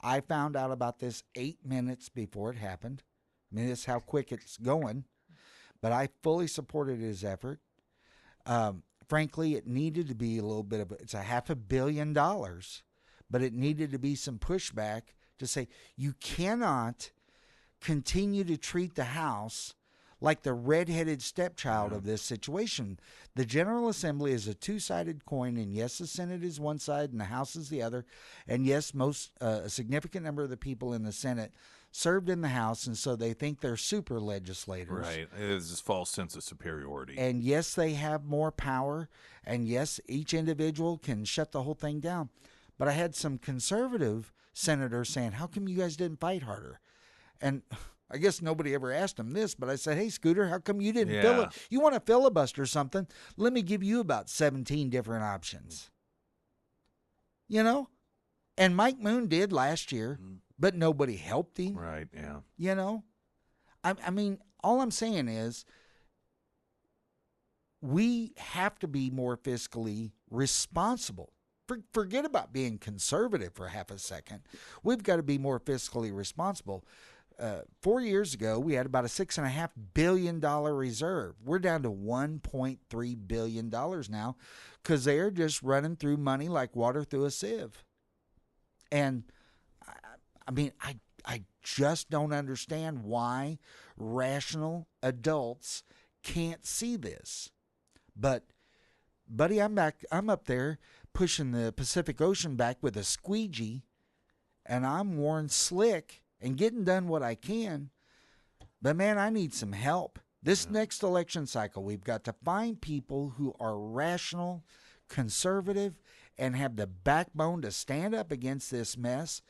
I found out about this 8 minutes before it happened. I mean, that's how quick it's going. But I fully supported his effort. Frankly, it needed to be a little bit of it's $500 million, but it needed to be some pushback to say you cannot continue to treat the House like the redheaded stepchild of this situation. The General Assembly is a two-sided coin, and yes, the Senate is one side and the House is the other. And yes, a significant number of the people in the Senate served in the House, and so they think they're super legislators. Right. It's this false sense of superiority. And yes, they have more power, and yes, each individual can shut the whole thing down. But I had some conservative senators saying, how come you guys didn't fight harder? And I guess nobody ever asked him this, but I said, hey, Scooter, how come you didn't you want to filibuster something? Let me give you about 17 different options. And Mike Moon did last year, but nobody helped him. Right, yeah. I mean, all I'm saying is we have to be more fiscally responsible. Forget about being conservative for half a second. We've got to be more fiscally responsible. 4 years ago, we had about a $6.5 billion reserve. We're down to $1.3 billion now because they're just running through money like water through a sieve. And I mean, I just don't understand why rational adults can't see this. But, buddy, I'm up there pushing the Pacific Ocean back with a squeegee, and I'm worn slick and getting done what I can. But, man, I need some help. This next election cycle, we've got to find people who are rational, conservative, and have the backbone to stand up against this mess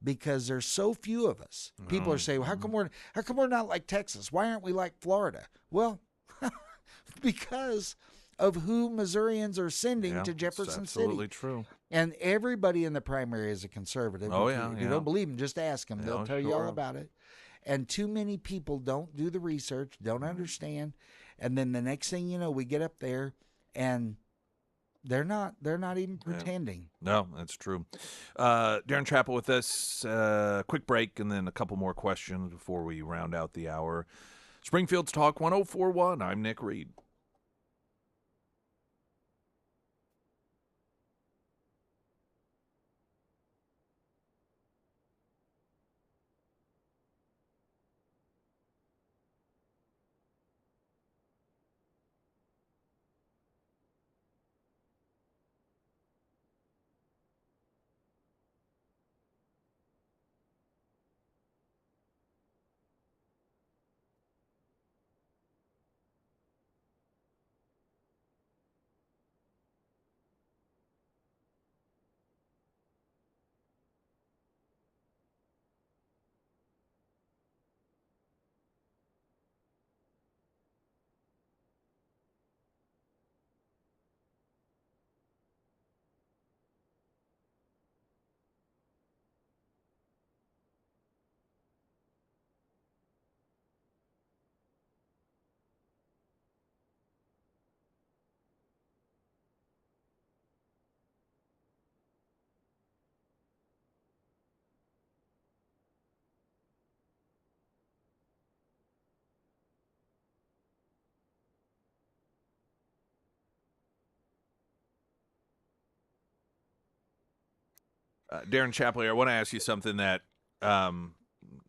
because there's so few of us. People are saying, well, how come we're not like Texas? Why aren't we like Florida? Well, because of who Missourians are sending to Jefferson City. Absolutely true. And everybody in the primary is a conservative. If you don't believe them, just ask them. They'll tell you all about it. And too many people don't do the research, don't understand. And then the next thing you know, we get up there and they're not even pretending. No, that's true. Darren Chappell with us. Quick break and then a couple more questions before we round out the hour. Springfield's Talk 1041. I'm Nick Reed. Darren Chapley, I want to ask you something that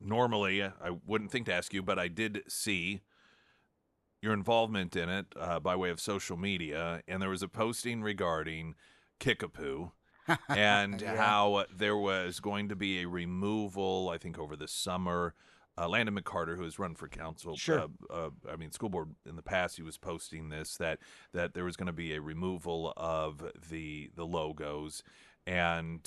normally I wouldn't think to ask you, but I did see your involvement in it by way of social media, and there was a posting regarding Kickapoo and how there was going to be a removal, I think, over the summer. Landon McCarter, who has run for council, school board in the past, he was posting this, that there was going to be a removal of the logos. And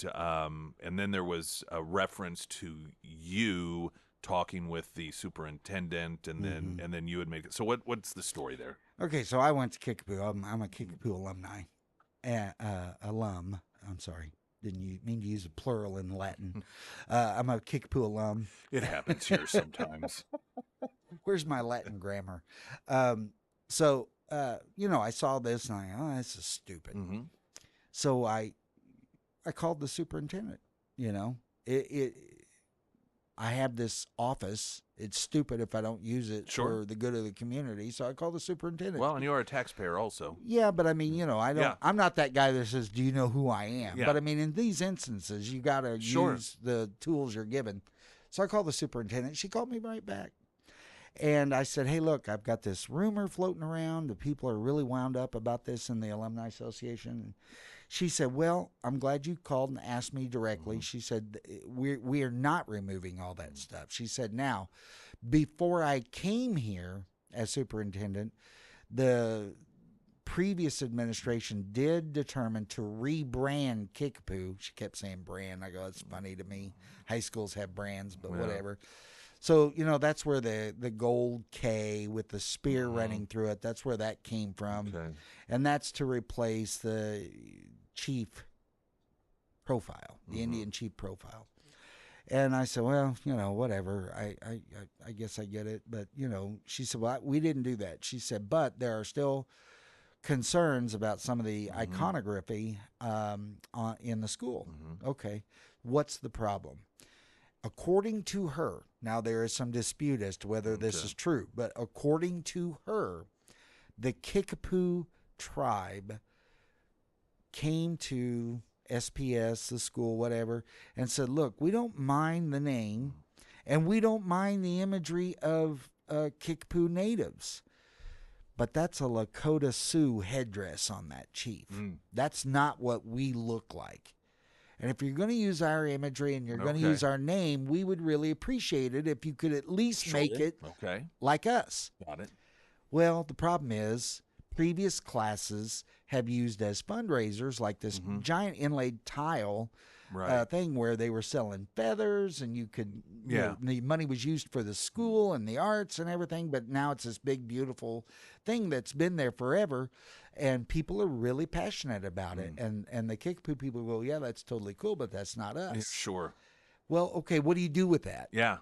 then there was a reference to you talking with the superintendent, and then you had made it. So what's the story there? Okay, so I went to Kickapoo. I'm a Kickapoo alumni, alum. I'm sorry, didn't mean to use a plural in Latin. I'm a Kickapoo alum. It happens here sometimes. Where's my Latin grammar? So I saw this and this is stupid. Mm-hmm. So I called the superintendent. I have this office. It's stupid if I don't use it for the good of the community. So I called the superintendent. Well, and you are a taxpayer also. Yeah, but I mean, I don't. Yeah. I'm not that guy that says, "Do you know who I am?" Yeah. But I mean, in these instances, you got to use the tools you're given. So I called the superintendent. She called me right back, and I said, "Hey, look, I've got this rumor floating around. The people are really wound up about this in the alumni association." She said, "Well, I'm glad you called and asked me directly." She said, we are not removing all that stuff. She said, "Now, before I came here as superintendent, the previous administration did determine to rebrand Kickapoo." She kept saying brand. I go, it's funny to me. High schools have brands, but whatever. So, that's where the gold K with the spear running through it, that's where that came from. Okay. And that's to replace the chief profile, the Indian chief profile. And I said, well, whatever. I guess I get it. But, she said, well, we didn't do that. She said, but there are still concerns about some of the iconography in the school. Okay. What's the problem? According to her, now there is some dispute as to whether this is true, but according to her, the Kickapoo tribe came to SPS, the school, whatever, and said, look, we don't mind the name, and we don't mind the imagery of Kickapoo natives, but that's a Lakota Sioux headdress on that chief. That's not what we look like. And if you're going to use our imagery and you're going to use our name, we would really appreciate it if you could at least make it like us. Got it. Well, the problem is previous classes have used as fundraisers like this giant inlaid tile thing where they were selling feathers, and you could, the money was used for the school and the arts and everything, but now it's this big, beautiful thing that's been there forever, and people are really passionate about it. And the Kickapoo people go, yeah, that's totally cool, but that's not us. Yeah, sure. Well, okay, what do you do with that? Yeah.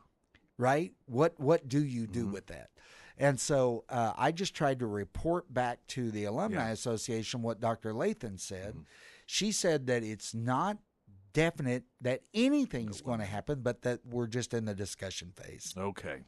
Right? What do you do with that? And so I just tried to report back to the Alumni Association what Dr. Lathan said. She said that it's not definite that anything's going to happen, but that we're just in the discussion phase. Okay.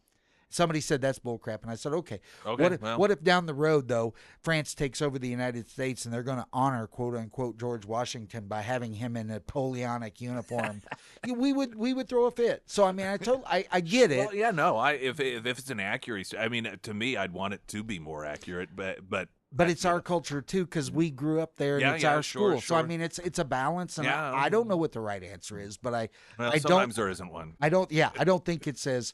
Somebody said that's bullcrap, and I said, okay. What if down the road, though, France takes over the United States and they're going to honor, quote unquote, George Washington by having him in a Napoleonic uniform? we would throw a fit. So I mean, I get it. Well, yeah, no. If it's an accuracy, I mean, to me, I'd want it to be more accurate, but it's our culture too, because we grew up there and it's our school. Sure. So I mean, it's a balance, and I don't know what the right answer is, but I sometimes don't. There isn't one. I don't think it's as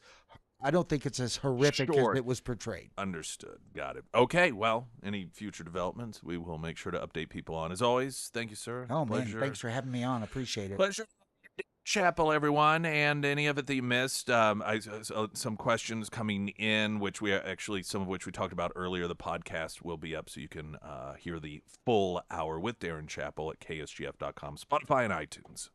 horrific as it was portrayed. Understood. Got it. Okay. Well, any future developments, we will make sure to update people on. As always, thank you, sir. Oh, pleasure. Man, thanks for having me on. Appreciate it. Pleasure. Chapel, everyone, and any of it that you missed. Some questions coming in, some of which we talked about earlier. The podcast will be up, so you can hear the full hour with Darren Chappell at KSGF.com, Spotify, and iTunes.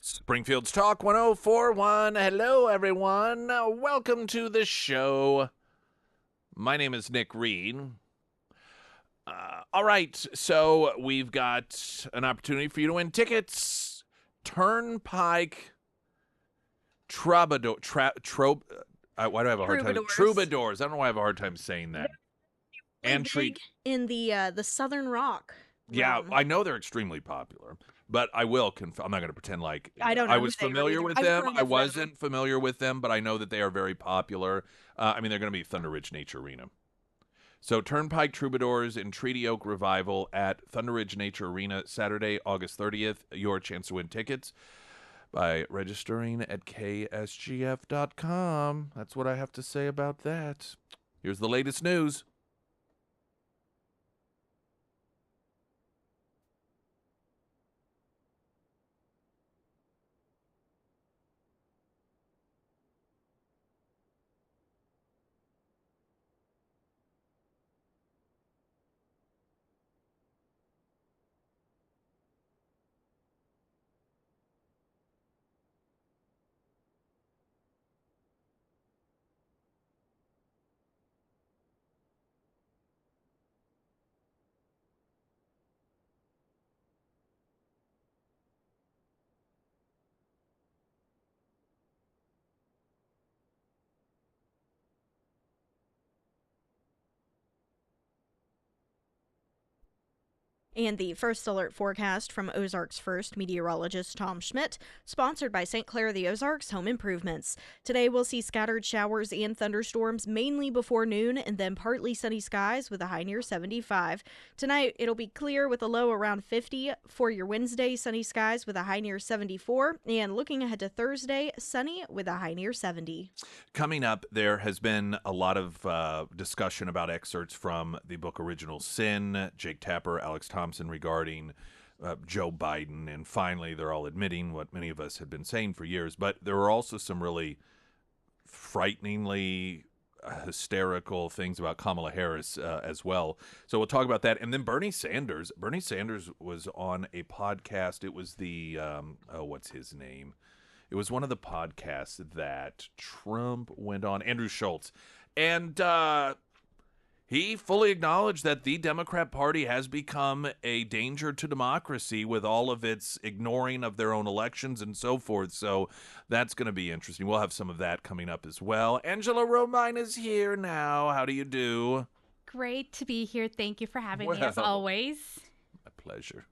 Springfield's Talk 1041. Hello, everyone. Welcome to the show. My name is Nick Reed. All right, so we've got an opportunity for you to win tickets. Turnpike Troubadour. Why do I have a hard time? Troubadours. I don't know why I have a hard time saying that. Big in the Southern Rock. Yeah, realm. I know they're extremely popular, but I will I'm not going to pretend like I don't know I was who they were familiar either. with I've them. heard I of them. wasn't familiar with them, but I know that they are very popular. I mean, they're going to be Thunder Ridge Nature Arena. So Turnpike Troubadours in Treaty Oak Revival at Thunder Ridge Nature Arena, Saturday, August 30th. Your chance to win tickets by registering at ksgf.com. That's what I have to say about that. Here's the latest news. And the first alert forecast from Ozarks First meteorologist Tom Schmidt, sponsored by St. Clair the Ozarks Home Improvements. Today we'll see scattered showers and thunderstorms mainly before noon and then partly sunny skies with a high near 75. Tonight it'll be clear with a low around 50. For your Wednesday, sunny skies with a high near 74. And looking ahead to Thursday, sunny with a high near 70. Coming up, there has been a lot of discussion about excerpts from the book Original Sin, Jake Tapper, Alex Thompson regarding Joe Biden, and finally they're all admitting what many of us have been saying for years. But there were also some really frighteningly hysterical things about Kamala Harris as well. So we'll talk about that. And then Bernie Sanders. Bernie Sanders was on a podcast. It was the, what's his name? It was one of the podcasts that Trump went on, Andrew Schultz. And he fully acknowledged that the Democrat Party has become a danger to democracy with all of its ignoring of their own elections and so forth. So that's going to be interesting. We'll have some of that coming up as well. Angela Romine is here now. How do you do? Great to be here. Thank you for having me, Well, as always. My pleasure.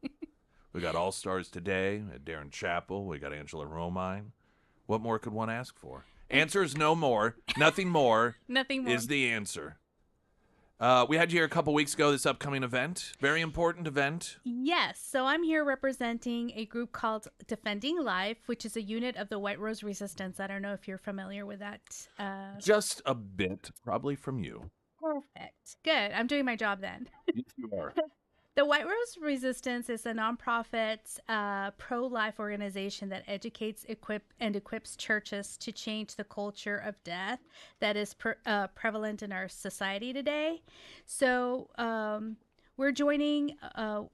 We got All-Stars today. We had Darren Chappell. We got Angela Romine. What more could one ask for? Answer is no more. Nothing more. Nothing more is the answer. We had you here a couple weeks ago, this upcoming event. Very important event. Yes. So I'm here representing a group called Defending Life, which is a unit of the White Rose Resistance. I don't know if you're familiar with that. Just a bit, probably from you. Perfect. Good. I'm doing my job then. Yes, you are. The White Rose Resistance is a nonprofit pro-life organization that educates, equips churches to change the culture of death that is prevalent in our society today. So we're joining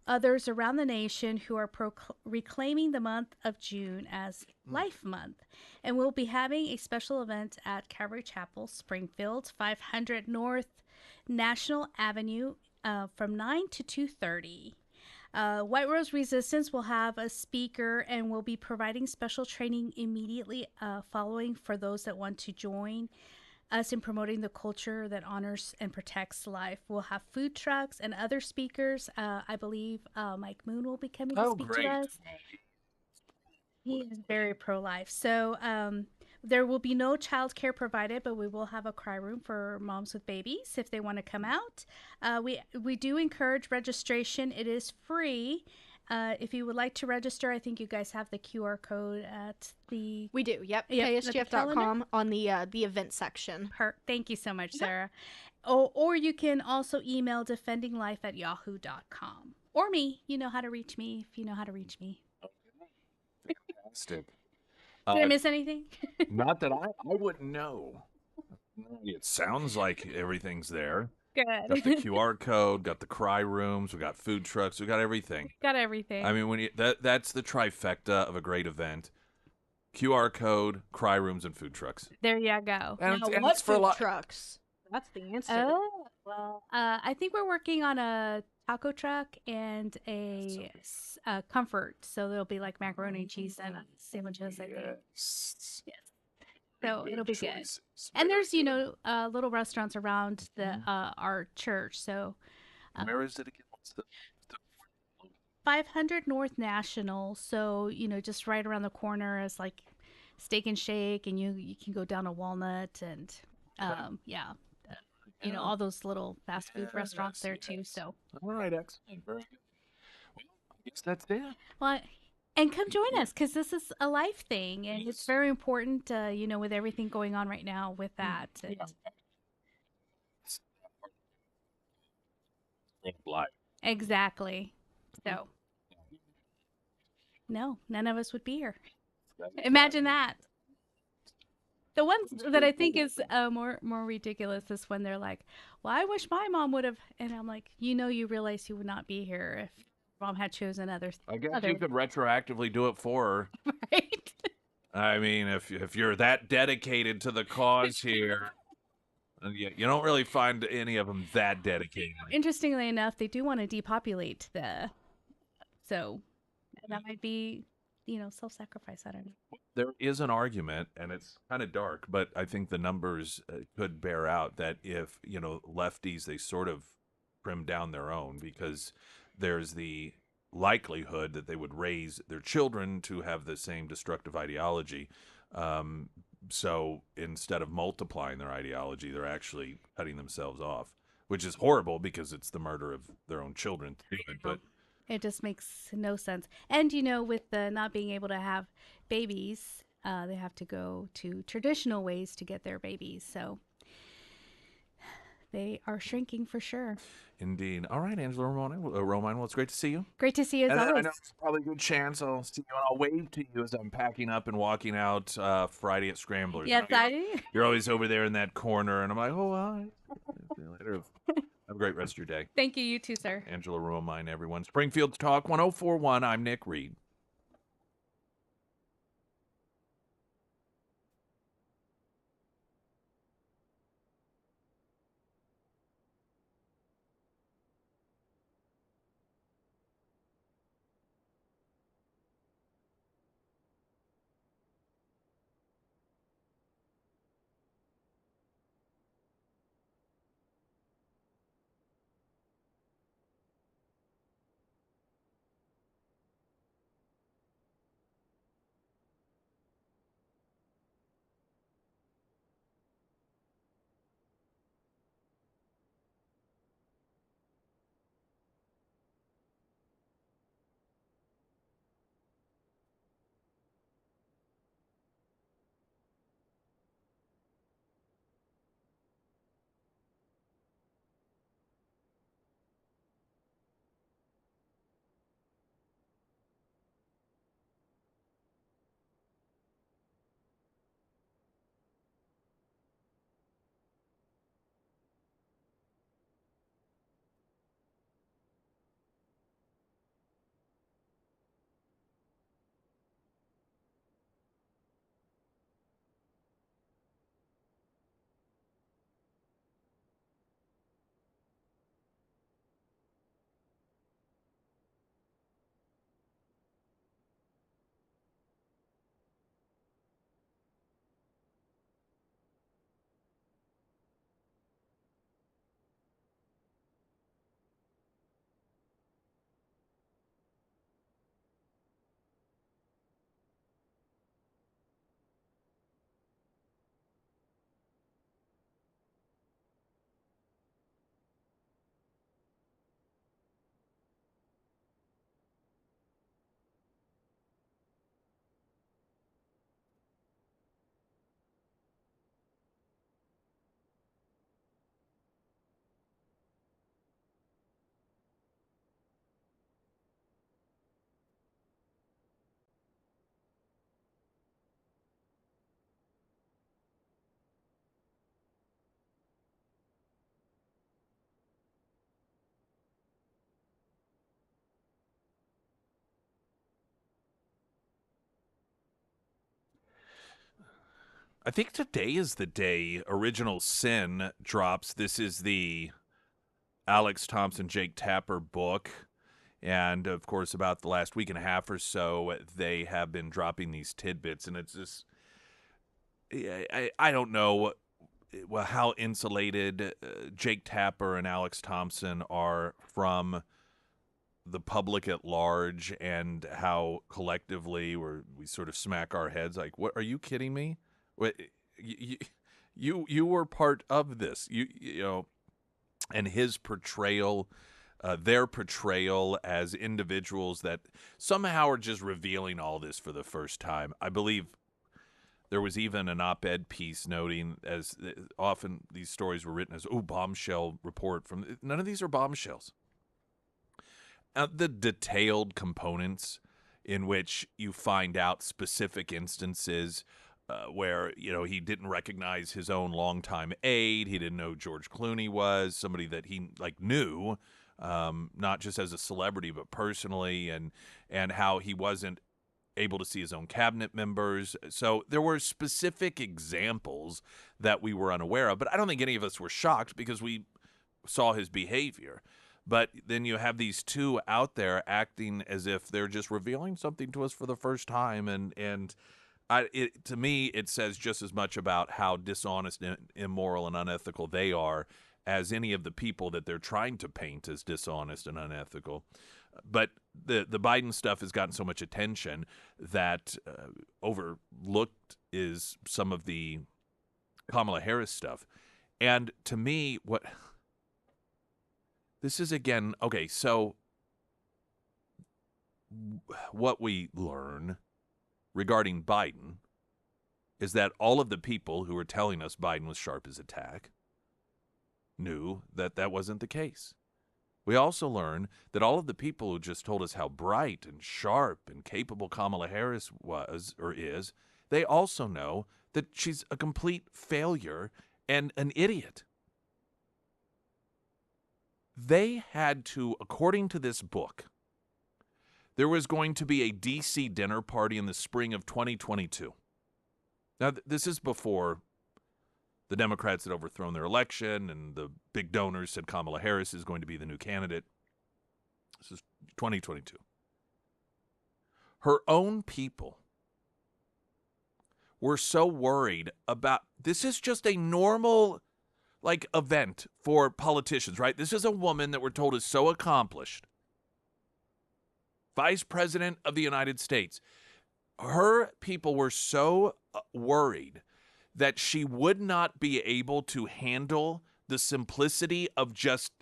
others around the nation who are reclaiming the month of June as Life Month. And we'll be having a special event at Calvary Chapel, Springfield, 500 North National Avenue, from 9 to 2:30. White Rose Resistance will have a speaker and will be providing special training immediately following for those that want to join us in promoting the culture that honors and protects life. We'll have food trucks and other speakers. I believe Mike Moon will be coming to speak to us. He is very pro-life. So there will be no child care provided, but we will have a cry room for moms with babies if they want to come out. We do encourage registration. It is free. If you would like to register, I think you guys have the QR code at the... We do, yep. Yep, KSGF.com on the event section. Thank you so much, Sarah. Or you can also email defendinglife@yahoo.com. Or me. You know how to reach me if you know how to reach me. Fantastic. Did I miss anything? Not that I wouldn't know. It sounds like everything's there. Good. Got the QR code, got the cry rooms, we got food trucks, we got everything. Got everything. I mean, that's the trifecta of a great event. QR code, cry rooms, and food trucks. There you go. And Now, it's what for food trucks? That's the answer. Oh, well, I think we're working on a taco truck and a comfort. So there'll be like macaroni and cheese and sandwiches, I think. Yes. So it'll be good. And there's, little restaurants around our church. So Where is it again? What's the 500 North National. So, just right around the corner is like Steak and Shake, and you can go down to Walnut and all those little fast food restaurants there too. So, all right, excellent, very good. Well, I guess that's it. well, and come join us because this is a life thing, and it's very important. With everything going on right now with that. And, exactly. So, no, none of us would be here. Imagine that. The ones that I think is more ridiculous is when they're like, "Well, I wish my mom would have," and I'm like, you realize you would not be here if mom had chosen other. I guess you could retroactively do it for her. Right. I mean, if you're that dedicated to the cause here, you don't really find any of them that dedicated. Interestingly enough, they do want to depopulate so that might be, self-sacrifice. I don't know. There is an argument, and it's kind of dark, but I think the numbers could bear out that if, lefties, they sort of trim down their own because there's the likelihood that they would raise their children to have the same destructive ideology. So instead of multiplying their ideology, they're actually cutting themselves off, which is horrible because it's the murder of their own children. But it just makes no sense. And, with the not being able to have babies, they have to go to traditional ways to get their babies. So they are shrinking for sure. Indeed. All right, Angela Romine, well, it's great to see you. Great to see you as always. I know it's probably a good chance I'll see you, and I'll wave to you as I'm packing up and walking out Friday at Scramblers. Yes, I do. You're always over there in that corner, and I'm like, oh, well, see you later. Have a great rest of your day. Thank you. You too, sir. Angela Romine, everyone. Springfield's Talk 1041. I'm Nick Reed. I think today is the day Original Sin drops. This is the Alex Thompson, Jake Tapper book. And, of course, about the last week and a half or so, they have been dropping these tidbits. And it's just, I don't know how insulated Jake Tapper and Alex Thompson are from the public at large, and how collectively we sort of smack our heads like, what, are you kidding me? What, you were part of this, you know, and his portrayal, their portrayal as individuals that somehow are just revealing all this for the first time. I believe there was even an op-ed piece noting, as often these stories were written as, bombshell report from, none of these are bombshells. The detailed components in which you find out specific instances where, you know, he didn't recognize his own longtime aide. He didn't know George Clooney was somebody that he knew, not just as a celebrity, but personally, and how he wasn't able to see his own cabinet members. So there were specific examples that we were unaware of, but I don't think any of us were shocked because we saw his behavior. But then you have these two out there acting as if they're just revealing something to us for the first time, and to me, it says just as much about how dishonest, and immoral, and unethical they are as any of the people that they're trying to paint as dishonest and unethical. But the Biden stuff has gotten so much attention that overlooked is some of the Kamala Harris stuff. And to me, this is, again, okay, so what we learn regarding Biden is that all of the people who were telling us Biden was sharp as a tack knew that that wasn't the case. We also learn that all of the people who just told us how bright and sharp and capable Kamala Harris was or is, they also know that she's a complete failure and an idiot. They had to, according to this book, there was going to be a D.C. dinner party in the spring of 2022. Now, this is before the Democrats had overthrown their election and the big donors said Kamala Harris is going to be the new candidate. This is 2022. Her own people were so worried about, this is just a normal event for politicians, right? This is a woman that we're told is so accomplished. Vice President of the United States. Her people were so worried that she would not be able to handle the simplicity of just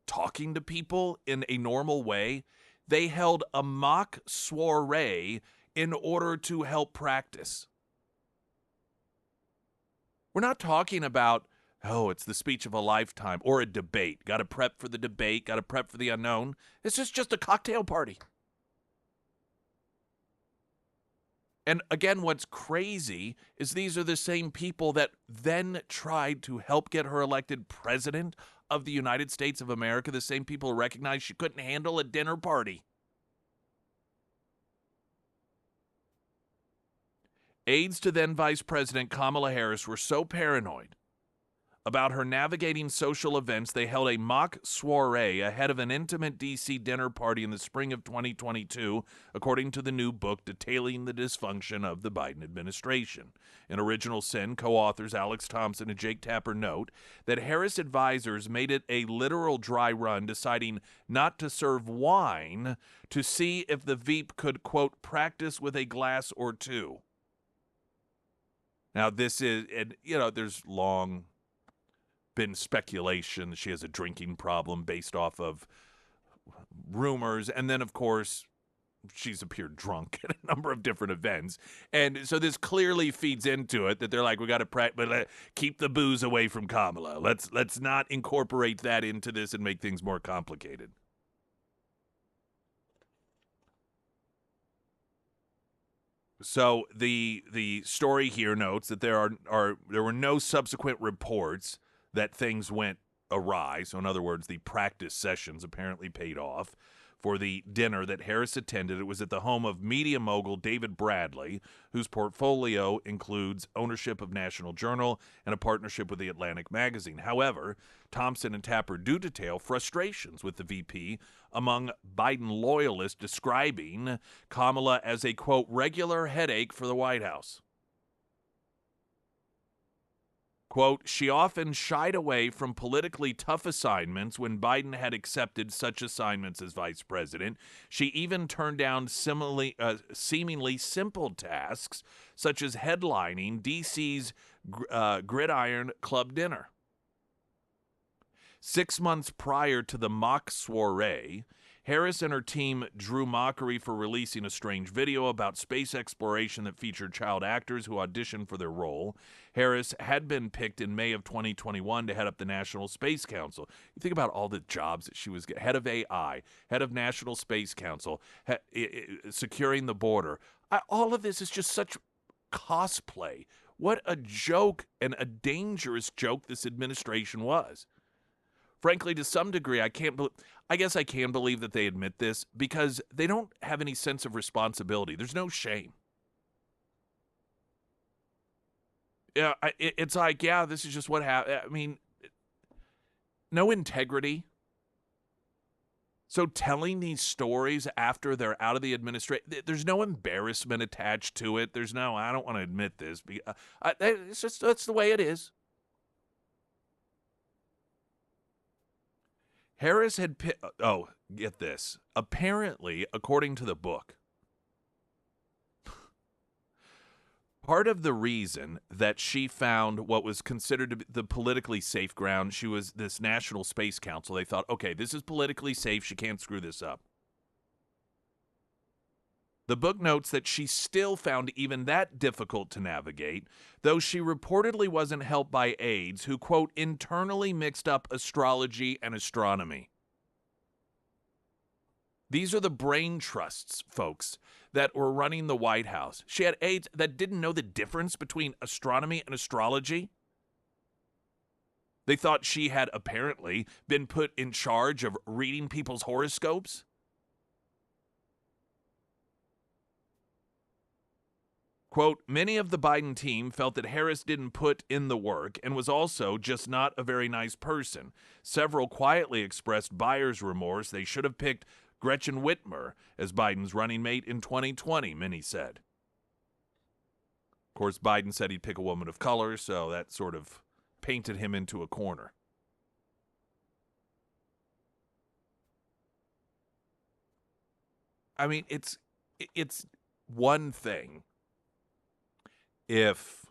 talking to people in a normal way. They held a mock soiree in order to help practice. We're not talking about, it's the speech of a lifetime or a debate. Got to prep for the debate, got to prep for the unknown. This is just a cocktail party. And again, what's crazy is these are the same people that then tried to help get her elected president of the United States of America, the same people who recognized she couldn't handle a dinner party. Aides to then Vice President Kamala Harris were so paranoid about her navigating social events, they held a mock soiree ahead of an intimate D.C. dinner party in the spring of 2022, according to the new book detailing the dysfunction of the Biden administration. In Original Sin, co-authors Alex Thompson and Jake Tapper note that Harris advisors made it a literal dry run, deciding not to serve wine to see if the Veep could, quote, practice with a glass or two. Now, this is, and there's long been speculation she has a drinking problem based off of rumors. And then, of course, she's appeared drunk at a number of different events. And so this clearly feeds into it that they're like, we got to keep the booze away from Kamala. Let's not incorporate that into this and make things more complicated. So the story here notes that there were no subsequent reports that things went awry. So in other words, the practice sessions apparently paid off for the dinner that Harris attended. It was at the home of media mogul David Bradley, whose portfolio includes ownership of National Journal and a partnership with the Atlantic magazine. However, Thompson and Tapper do detail frustrations with the VP among Biden loyalists, describing Kamala as a, quote, regular headache for the White House. Quote, she often shied away from politically tough assignments when Biden had accepted such assignments as vice president. She even turned down seemingly simple tasks, such as headlining D.C.'s Gridiron Club dinner. 6 months prior to the mock soiree, Harris and her team drew mockery for releasing a strange video about space exploration that featured child actors who auditioned for their role. Harris had been picked in May of 2021 to head up the National Space Council. You think about all the jobs that she was getting: head of AI, head of National Space Council, securing the border. All of this is just such cosplay. What a joke, and a dangerous joke this administration was. Frankly, to some degree, I guess I can believe that they admit this, because they don't have any sense of responsibility. There's no shame. Yeah, it's like, yeah, this is just what happened. I mean, no integrity. So telling these stories after they're out of the administration, there's no embarrassment attached to it. There's no, I don't want to admit this. It's just, that's the way it is. Harris had, get this. Apparently, according to the book, part of the reason that she found what was considered to be the politically safe ground, she was this National Space Council. They thought, okay, this is politically safe. She can't screw this up. The book notes that she still found even that difficult to navigate, though she reportedly wasn't helped by aides who, quote, internally mixed up astrology and astronomy. These are the brain trusts, folks, that were running the White House. She had aides that didn't know the difference between astronomy and astrology. They thought she had apparently been put in charge of reading people's horoscopes. Quote, many of the Biden team felt that Harris didn't put in the work and was also just not a very nice person. Several quietly expressed buyer's remorse. They should have picked Gretchen Whitmer as Biden's running mate in 2020, many said. Of course, Biden said he'd pick a woman of color, so that sort of painted him into a corner. I mean, it's one thing if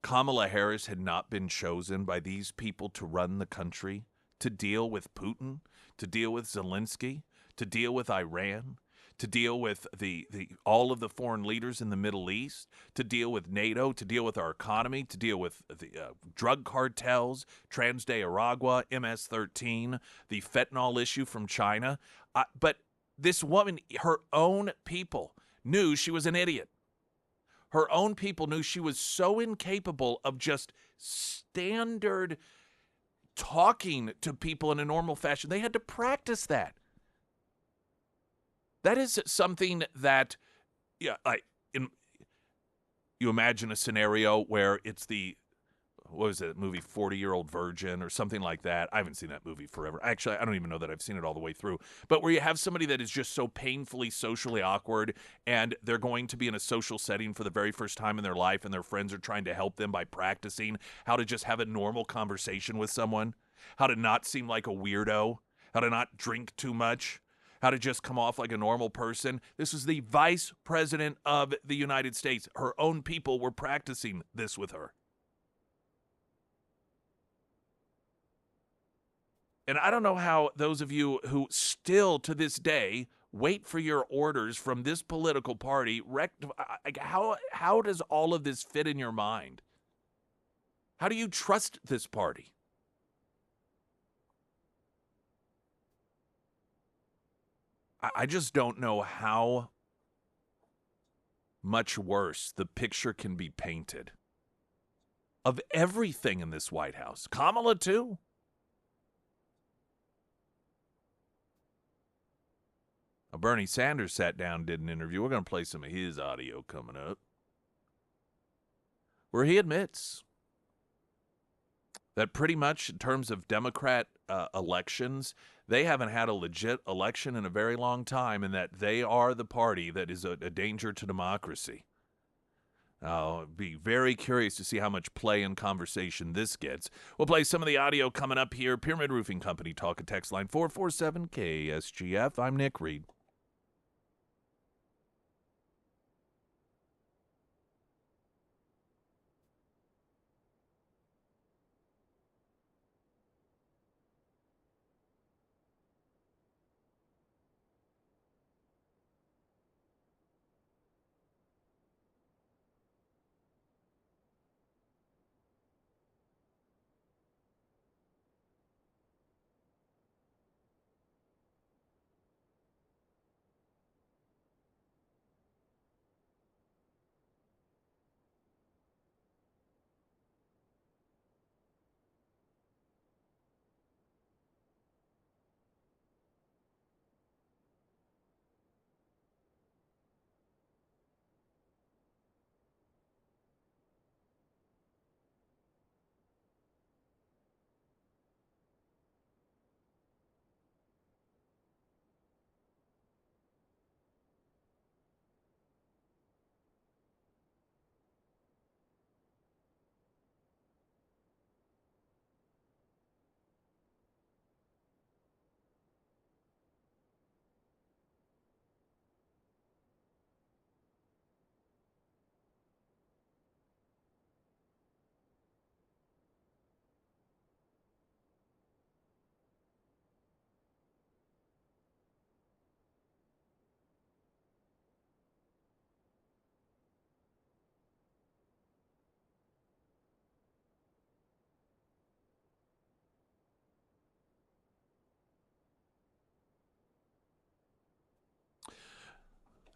Kamala Harris had not been chosen by these people to run the country, to deal with Putin, to deal with Zelensky, to deal with Iran, to deal with all of the foreign leaders in the Middle East, to deal with NATO, to deal with our economy, to deal with the drug cartels, Trans de Aragua, MS-13, the fentanyl issue from China. But this woman, her own people knew she was an idiot. Her own people knew she was so incapable of just standard talking to people in a normal fashion. They had to practice that. That is something that, you imagine a scenario where it's what was it, movie 40-Year-Old Virgin or something like that. I haven't seen that movie forever. Actually, I don't even know that I've seen it all the way through. But where you have somebody that is just so painfully socially awkward, and they're going to be in a social setting for the very first time in their life, and their friends are trying to help them by practicing how to just have a normal conversation with someone, how to not seem like a weirdo, how to not drink too much, how to just come off like a normal person. This was the vice president of the United States. Her own people were practicing this with her. And I don't know how those of you who still to this day wait for your orders from this political party, how does all of this fit in your mind? How do you trust this party? I just don't know how much worse the picture can be painted of everything in this White House. Kamala, too. Bernie Sanders sat down and did an interview. We're going to play some of his audio coming up, where he admits that pretty much in terms of Democrat elections, they haven't had a legit election in a very long time, and that they are the party that is a danger to democracy. I'll be very curious to see how much play and conversation this gets. We'll play some of the audio coming up here. Pyramid Roofing Company, talk and text line 447 KSGF. I'm Nick Reed.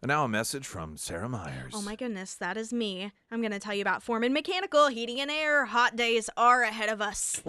And now a message from Sarah Myers. Oh my goodness, that is me. I'm going to tell you about Foreman Mechanical Heating and Air. Hot days are ahead of us.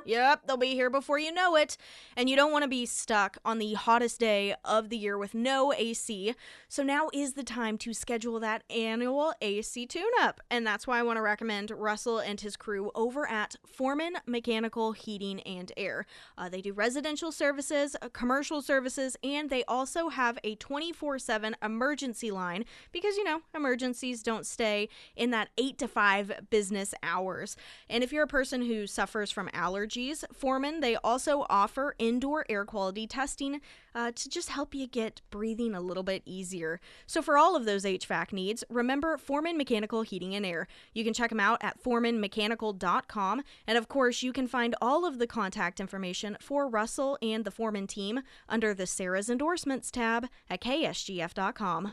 Yep, they'll be here before you know it. And you don't want to be stuck on the hottest day of the year with no AC. So now is the time to schedule that annual AC tune-up. And that's why I want to recommend Russell and his crew over at Foreman Mechanical Heating and Air. They do residential services, commercial services, and they also have a 24/7 emergency line because, emergencies don't stay in that 8 to 5 business hours. And if you're a person who suffers from allergies, Foreman, they also offer indoor air quality testing to just help you get breathing a little bit easier. So for all of those HVAC needs, remember Foreman Mechanical Heating and Air. You can check them out at foremanmechanical.com. And of course, you can find all of the contact information for Russell and the Foreman team under the Sarah's Endorsements tab at ksgf.com.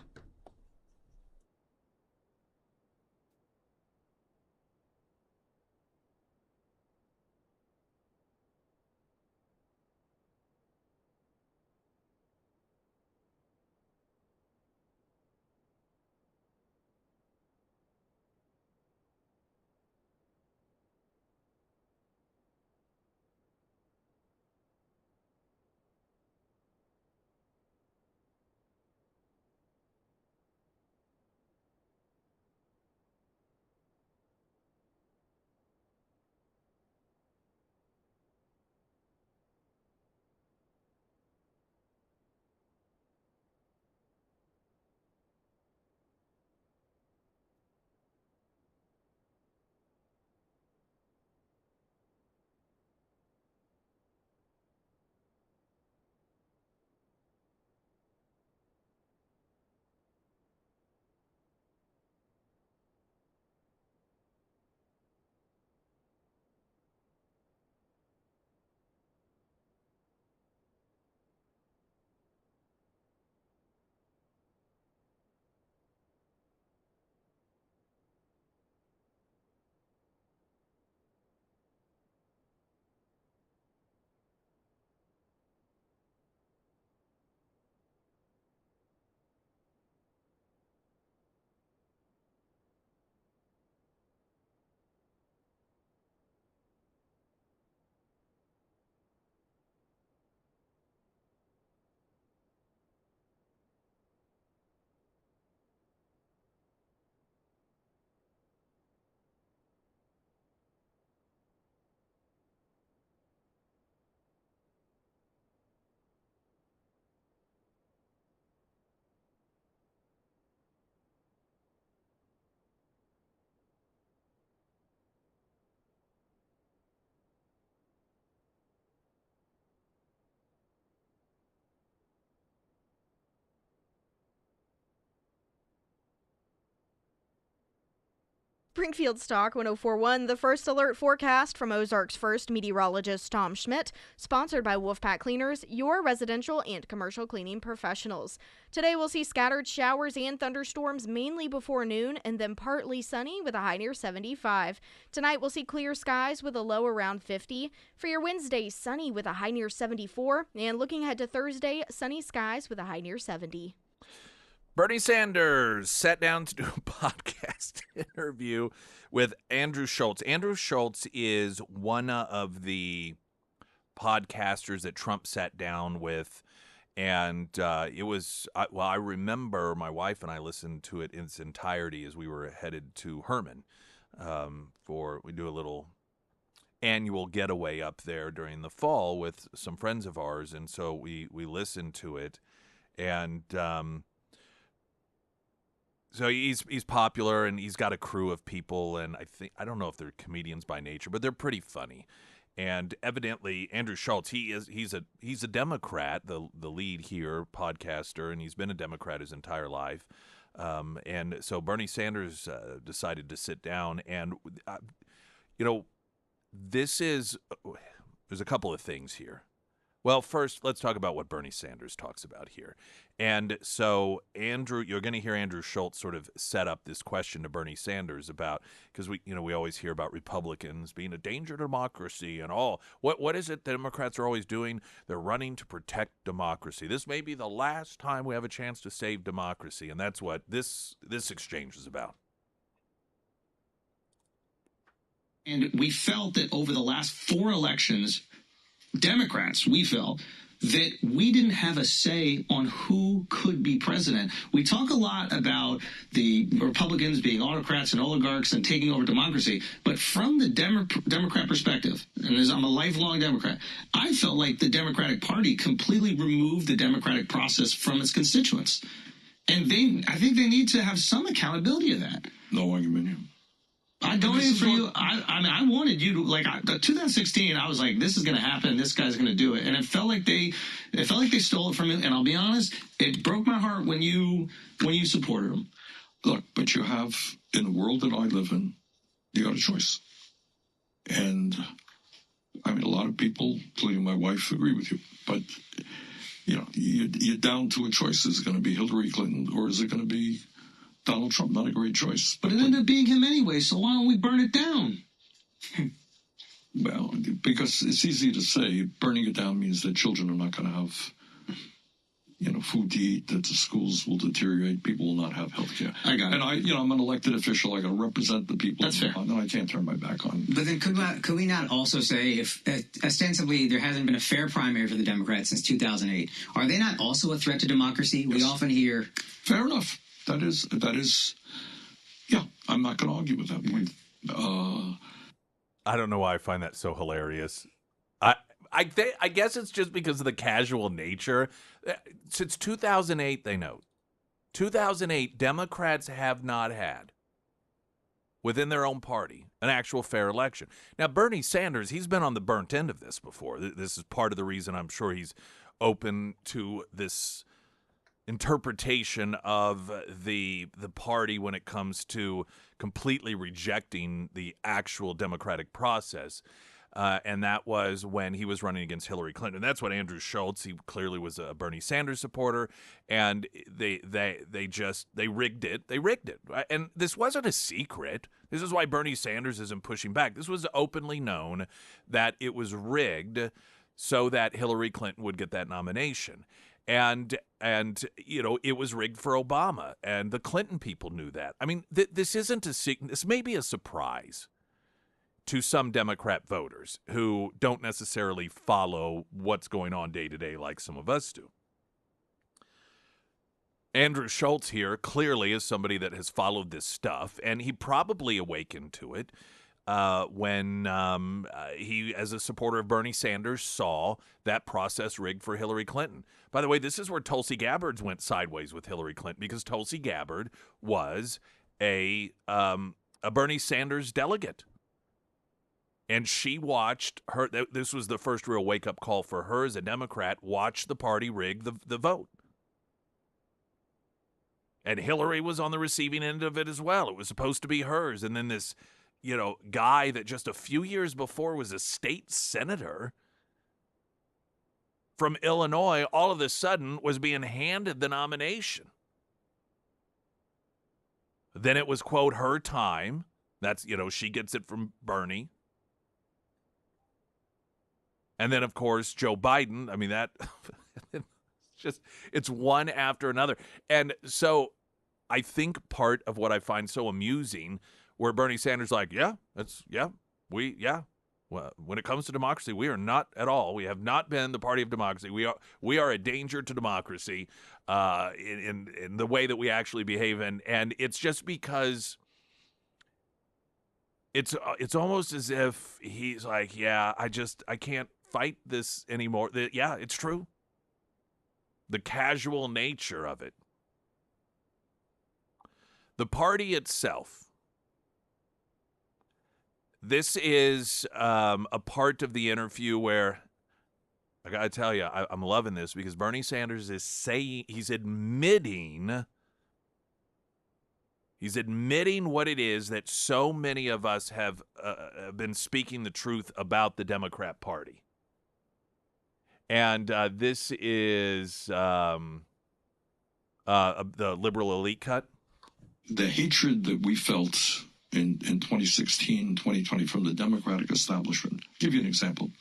Springfield's Talk 1041, the First Alert forecast from Ozarks First meteorologist Tom Schmidt, sponsored by Wolfpack Cleaners, your residential and commercial cleaning professionals. Today we'll see scattered showers and thunderstorms mainly before noon and then partly sunny with a high near 75. Tonight we'll see clear skies with a low around 50. For your Wednesday, sunny with a high near 74. And looking ahead to Thursday, sunny skies with a high near 70. Bernie Sanders sat down to do a podcast interview with Andrew Schultz. Andrew Schultz is one of the podcasters that Trump sat down with, and it was, I remember my wife and I listened to it in its entirety as we were headed to Herman we do a little annual getaway up there during the fall with some friends of ours, and so we listened to it, and so he's popular, and he's got a crew of people, and I don't know if they're comedians by nature, but they're pretty funny. And evidently, Andrew Schultz, he's a Democrat, the lead here, podcaster, and he's been a Democrat his entire life. And so Bernie Sanders decided to sit down, and there's a couple of things here. Well, first, let's talk about what Bernie Sanders talks about here. And so, Andrew, you're going to hear Andrew Schultz sort of set up this question to Bernie Sanders about, because we always hear about Republicans being a danger to democracy and all. What is it Democrats are always doing? They're running to protect democracy. This may be the last time we have a chance to save democracy, and that's what this exchange is about. And we felt that over the last 4 elections, Democrats, we felt that we didn't have a say on who could be president. We talk a lot about the Republicans being autocrats and oligarchs and taking over democracy, but from the Democrat perspective, and as I'm a lifelong Democrat, I felt like the Democratic Party completely removed the democratic process from its constituents. And I think they need to have some accountability of that. No argument here. I donated for you. I wanted you to, like, 2016. I was like, this is going to happen. This guy's going to do it, and it felt like they stole it from me. And I'll be honest, it broke my heart when you supported him. Look, but you have, in the world that I live in, you got a choice, and I mean, a lot of people, including my wife, agree with you. But you're down to a choice: is it going to be Hillary Clinton or is it going to be Donald Trump? Not a great choice. But it ended up being him anyway, so why don't we burn it down? Well, because it's easy to say burning it down means that children are not going to have, food to eat, that the schools will deteriorate, people will not have health care. I got it. And I'm an elected official. I got to represent the people. That's fair. And I can't turn my back on. But then could we not also say, if ostensibly there hasn't been a fair primary for the Democrats since 2008, are they not also a threat to democracy? Yes. We often hear... Fair enough. That is, yeah, I'm not going to argue with that point. I don't know why I find that so hilarious. I guess it's just because of the casual nature. Since 2008, they note. 2008, Democrats have not had, within their own party, an actual fair election. Now, Bernie Sanders, he's been on the burnt end of this before. This is part of the reason I'm sure he's open to this interpretation of the party when it comes to completely rejecting the actual democratic process. And that was when he was running against Hillary Clinton. And that's what Andrew Schultz, he clearly was a Bernie Sanders supporter, and they rigged it. They rigged it. And this wasn't a secret. This is why Bernie Sanders isn't pushing back. This was openly known that it was rigged so that Hillary Clinton would get that nomination. And it was rigged for Obama, and the Clinton people knew that. I mean, this isn't a secret. This may be a surprise to some Democrat voters who don't necessarily follow what's going on day to day like some of us do. Andrew Schultz here clearly is somebody that has followed this stuff, and he probably awakened to it when he, as a supporter of Bernie Sanders, saw that process rigged for Hillary Clinton. By the way, this is where Tulsi Gabbard went sideways with Hillary Clinton, because Tulsi Gabbard was a Bernie Sanders delegate. And she watched her. This was the first real wake-up call for her as a Democrat. Watch the party rig the vote. And Hillary was on the receiving end of it as well. It was supposed to be hers. And then this, guy that just a few years before was a state senator from Illinois, all of a sudden was being handed the nomination. Then it was, quote, her time. That's, she gets it from Bernie. And then, of course, Joe Biden. I mean, that it's one after another. And so I think part of what I find so amusing, where Bernie Sanders like, well, when it comes to democracy, we are not at all. We have not been the party of democracy. We are a danger to democracy in the way that we actually behave. And it's just because it's almost as if he's like, I can't fight this anymore. Yeah, it's true. The casual nature of it. The party itself. This is a part of the interview where, I got to tell you, I'm loving this because Bernie Sanders is saying, he's admitting what it is that so many of us have been speaking the truth about the Democrat Party. And this is the liberal elite cut. The hatred that we felt in 2016, 2020 from the Democratic establishment. I'll give you an example.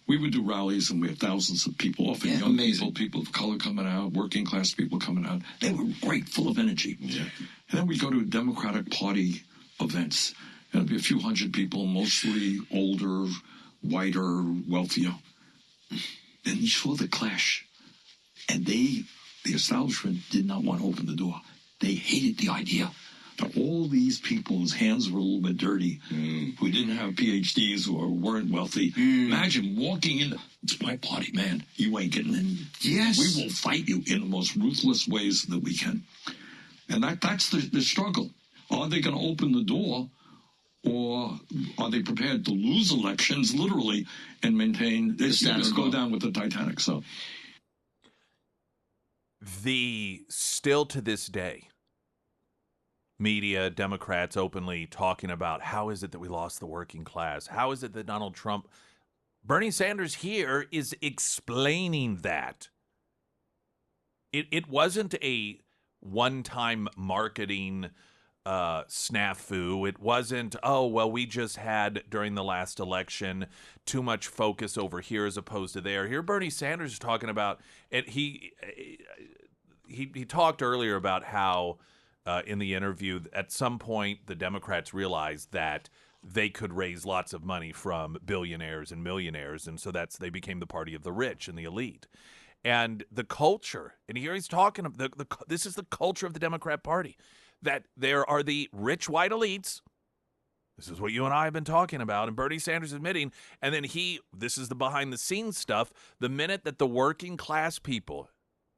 We would do rallies and we had thousands of people, often young people of color coming out, working class people coming out. They were great, full of energy. Yeah. And then we go to Democratic Party events. And it'd be a few hundred people, mostly older, whiter, wealthier. And you saw the clash. And the establishment did not want to open the door. They hated the idea that all these people whose hands were a little bit dirty, who didn't have PhDs or weren't wealthy, imagine walking in. It's my party, man. You ain't getting in. Yes. We will fight you in the most ruthless ways that we can. And that's the struggle. Are they going to open the door, or are they prepared to lose elections, literally, and maintain the status quo? Go down with the Titanic. So, still to this day, media, Democrats openly talking about how is it that we lost the working class? How is it that Donald Trump, Bernie Sanders here is explaining that. It wasn't a one-time marketing snafu. It wasn't, we just had during the last election too much focus over here as opposed to there. Here Bernie Sanders is talking about, and he talked earlier about how in the interview, at some point, the Democrats realized that they could raise lots of money from billionaires and millionaires, and so they became the party of the rich and the elite. And the culture, and here he's talking, this is the culture of the Democrat Party, that there are the rich white elites. This is what you and I have been talking about, and Bernie Sanders admitting, and then this is the behind-the-scenes stuff, the minute that the working class people,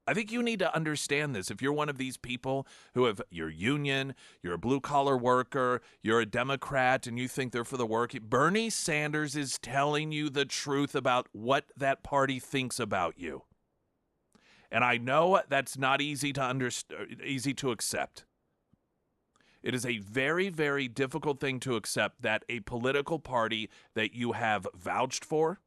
I think you need to understand this. If you're one of these people who have your union, you're a blue-collar worker, you're a Democrat, and you think they're for the working, Bernie Sanders is telling you the truth about what that party thinks about you. And I know that's not easy to accept. It is a very, very difficult thing to accept that a political party that you have vouched for,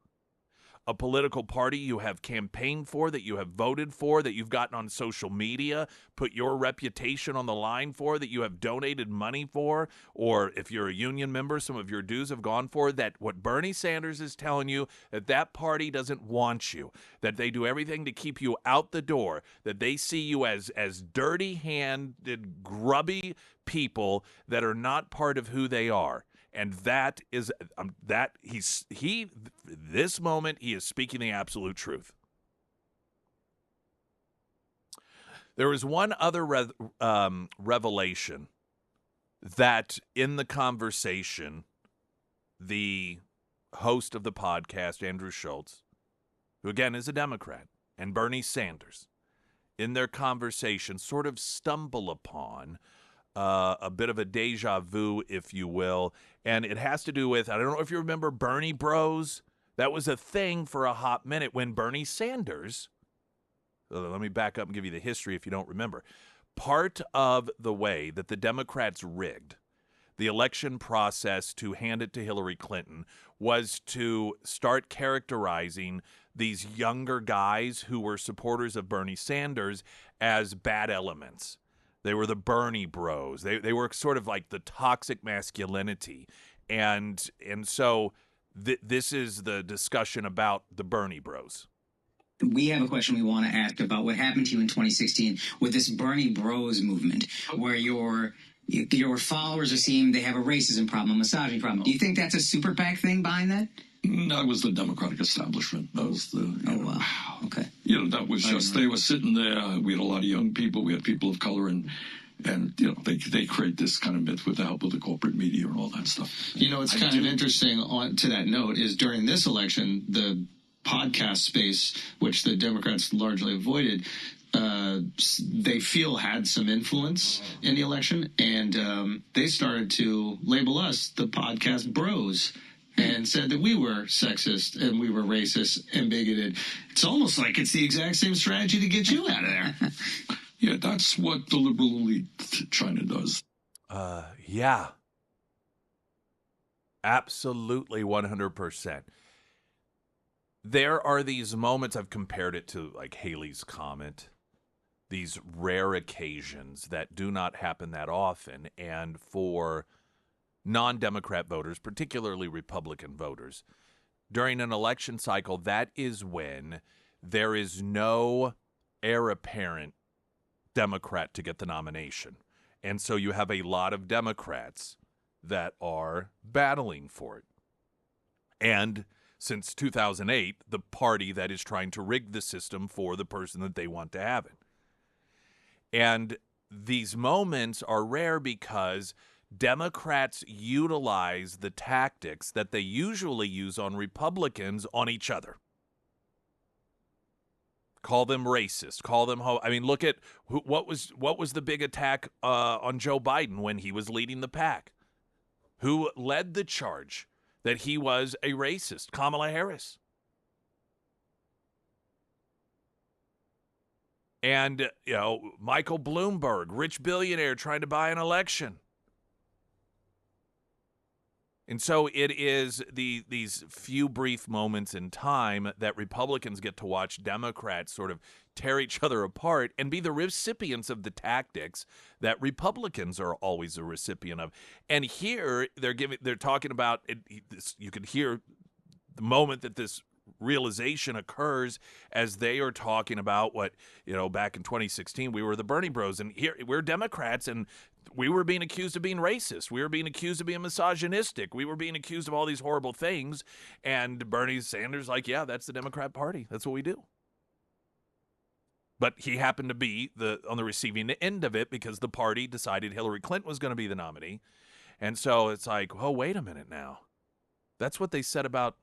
a political party you have campaigned for, that you have voted for, that you've gotten on social media, put your reputation on the line for, that you have donated money for, or if you're a union member, some of your dues have gone for, that what Bernie Sanders is telling you, that party doesn't want you, that they do everything to keep you out the door, that they see you as dirty-handed, grubby people that are not part of who they are. And that is this moment he is speaking the absolute truth. There is one other revelation that in the conversation, the host of the podcast, Andrew Schultz, who again is a Democrat, and Bernie Sanders, in their conversation sort of stumble upon a bit of a deja vu, if you will. And it has to do with, I don't know if you remember Bernie Bros. That was a thing for a hot minute when Bernie Sanders, let me back up and give you the history if you don't remember. part of the way that the Democrats rigged the election process to hand it to Hillary Clinton was to start characterizing these younger guys who were supporters of Bernie Sanders as bad elements. They were the Bernie bros. They were sort of like the toxic masculinity. And so this is the discussion about the Bernie bros. We have a question we want to ask about what happened to you in 2016 with this Bernie Bros movement, where your followers are seeing they have a racism problem, a misogyny problem. Do you think that's a super PAC thing behind that? That was the Democratic establishment. That was the. Wow. Okay. That was just, they were sitting there. We had a lot of young people. We had people of color, and they create this kind of myth with the help of the corporate media and all that stuff. It's kind of interesting to that note is during this election, the podcast space, which the Democrats largely avoided, they feel had some influence in the election, and they started to label us the podcast bros and said that we were sexist and we were racist and bigoted. It's almost like it's the exact same strategy to get you out of there. Yeah, that's what the liberal elite China does. Yeah. Absolutely 100%. There are these moments, I've compared it to like Haley's comment, these rare occasions that do not happen that often. And for non-Democrat voters, particularly Republican voters, during an election cycle, that is when there is no heir apparent Democrat to get the nomination. And so you have a lot of Democrats that are battling for it. And since 2008, the party that is trying to rig the system for the person that they want to have it. And these moments are rare because Democrats utilize the tactics that they usually use on Republicans on each other. Call them racist. Call them look at what was the big attack on Joe Biden when he was leading the pack. Who led the charge that he was a racist? Kamala Harris. And, Michael Bloomberg, rich billionaire trying to buy an election. And so it is these few brief moments in time that Republicans get to watch Democrats sort of tear each other apart and be the recipients of the tactics that Republicans are always a recipient of. And here they're talking about it. You can hear the moment that this realization occurs as they are talking about what, back in 2016, we were the Bernie bros, and here we're Democrats, and we were being accused of being racist. We were being accused of being misogynistic. We were being accused of all these horrible things. And Bernie Sanders, yeah, that's the Democrat Party. That's what we do. But he happened to be on the receiving end of it because the party decided Hillary Clinton was going to be the nominee. And so it's like, oh, wait a minute now. That's what they said about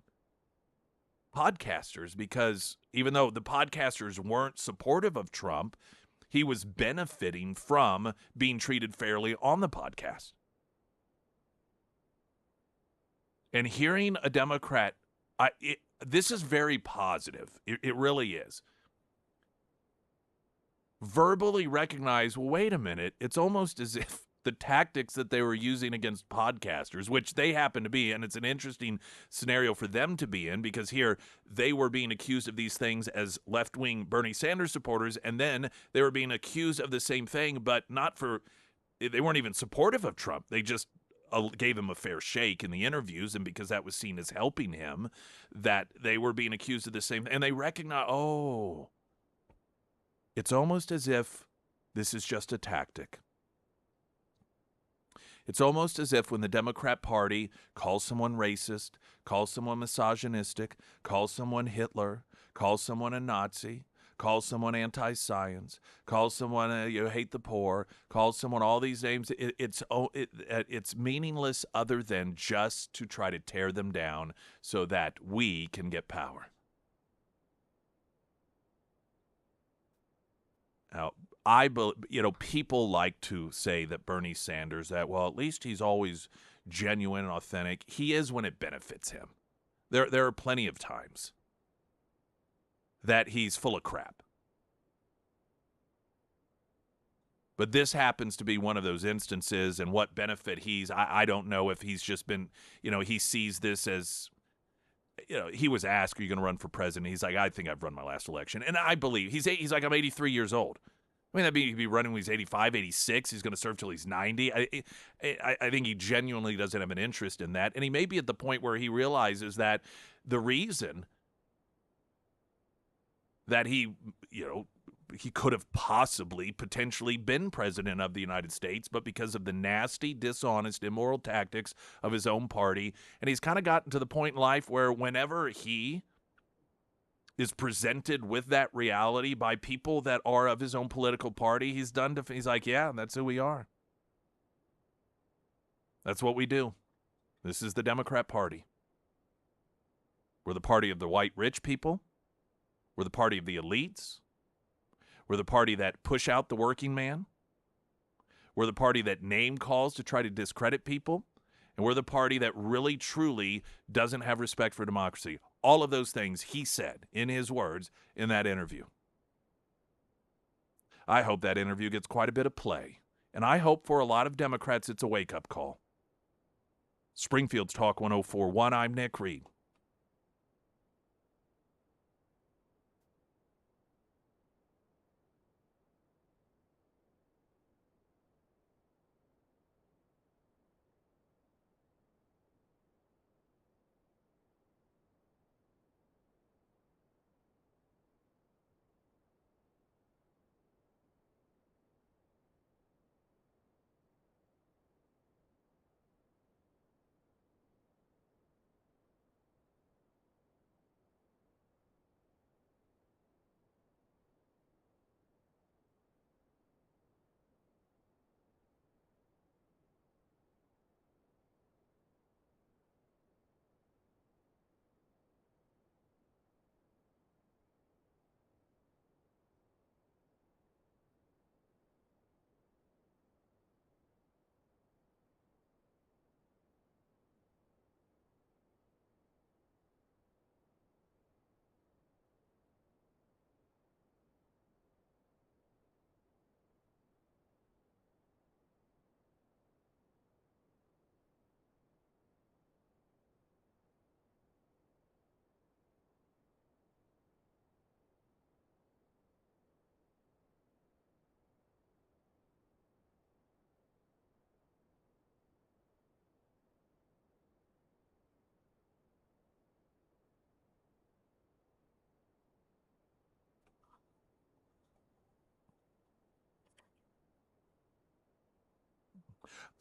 podcasters, because even though the podcasters weren't supportive of Trump, he was benefiting from being treated fairly on the podcast. And hearing a Democrat, this is very positive. It really is. Verbally recognize, well, wait a minute, it's almost as if the tactics that they were using against podcasters, which they happen to be, and it's an interesting scenario for them to be in, because here they were being accused of these things as left-wing Bernie Sanders supporters, and then they were being accused of the same thing, but they weren't even supportive of Trump. They just gave him a fair shake in the interviews, and because that was seen as helping him, that they were being accused of the same thing. And they recognize, it's almost as if this is just a tactic. It's almost as if when the Democrat Party calls someone racist, calls someone misogynistic, calls someone Hitler, calls someone a Nazi, calls someone anti-science, calls someone you hate the poor, calls someone all these names, it's meaningless other than just to try to tear them down so that we can get power. Now, people like to say that Bernie Sanders, at least he's always genuine and authentic. He is when it benefits him. There are plenty of times that he's full of crap. But this happens to be one of those instances, and what benefit I don't know if he's just been, he sees this as, he was asked, are you going to run for president? He's like, I think I've run my last election. And I believe, he's like, I'm 83 years old. I mean, he'd be running when he's 85, 86. He's going to serve till he's 90. I think he genuinely doesn't have an interest in that. And he may be at the point where he realizes that the reason that he could have possibly, potentially been president of the United States, but because of the nasty, dishonest, immoral tactics of his own party. And he's kind of gotten to the point in life where whenever he is presented with that reality by people that are of his own political party, he's like, yeah, that's who we are. That's what we do. This is the Democrat Party. We're the party of the white rich people. We're the party of the elites. We're the party that push out the working man. We're the party that name calls to try to discredit people. And we're the party that really, truly doesn't have respect for democracy. All of those things he said, in his words, in that interview. I hope that interview gets quite a bit of play. And I hope for a lot of Democrats it's a wake-up call. Springfield's Talk 104.1, I'm Nick Reed.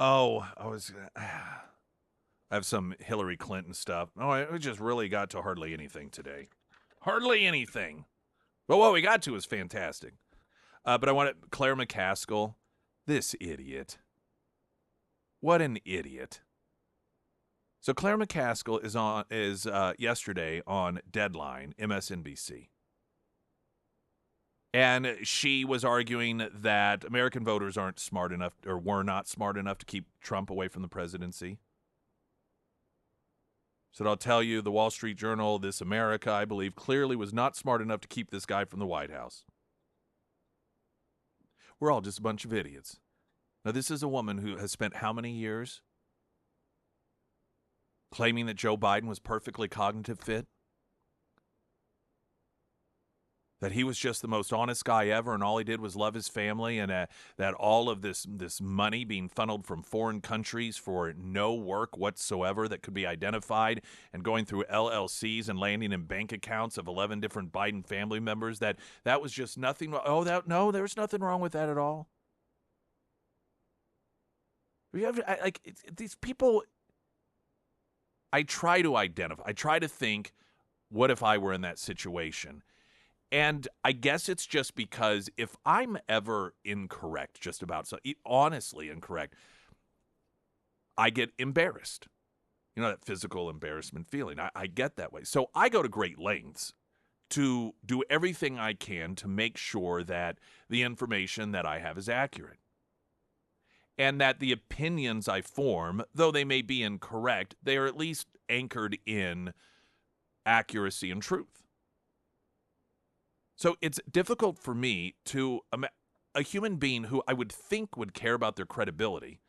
Oh, I have some Hillary Clinton stuff. Oh, it just really got to hardly anything today. Hardly anything. But what we got to is fantastic. But I want Claire McCaskill, this idiot. What an idiot. So Claire McCaskill is yesterday on Deadline, MSNBC. And she was arguing that American voters aren't smart enough, or were not smart enough, to keep Trump away from the presidency. So I'll tell you, the Wall Street Journal, This America, I believe, clearly was not smart enough to keep this guy from the White House. We're all just a bunch of idiots. Now, this is a woman who has spent how many years claiming that Joe Biden was perfectly cognitive fit? That he was just the most honest guy ever, and all he did was love his family, and that all of this money being funneled from foreign countries for no work whatsoever that could be identified, and going through LLCs and landing in bank accounts of 11 different Biden family members, that was just nothing. No, there's nothing wrong with that at all. These people, I try to identify. I try to think, what if I were in that situation? And I guess it's just because if I'm ever incorrect, just about, so honestly incorrect, I get embarrassed. You know, that physical embarrassment feeling. I get that way. So I go to great lengths to do everything I can to make sure that the information that I have is accurate. And that the opinions I form, though they may be incorrect, they are at least anchored in accuracy and truth. So it's difficult for me to a human being who I would think would care about their credibility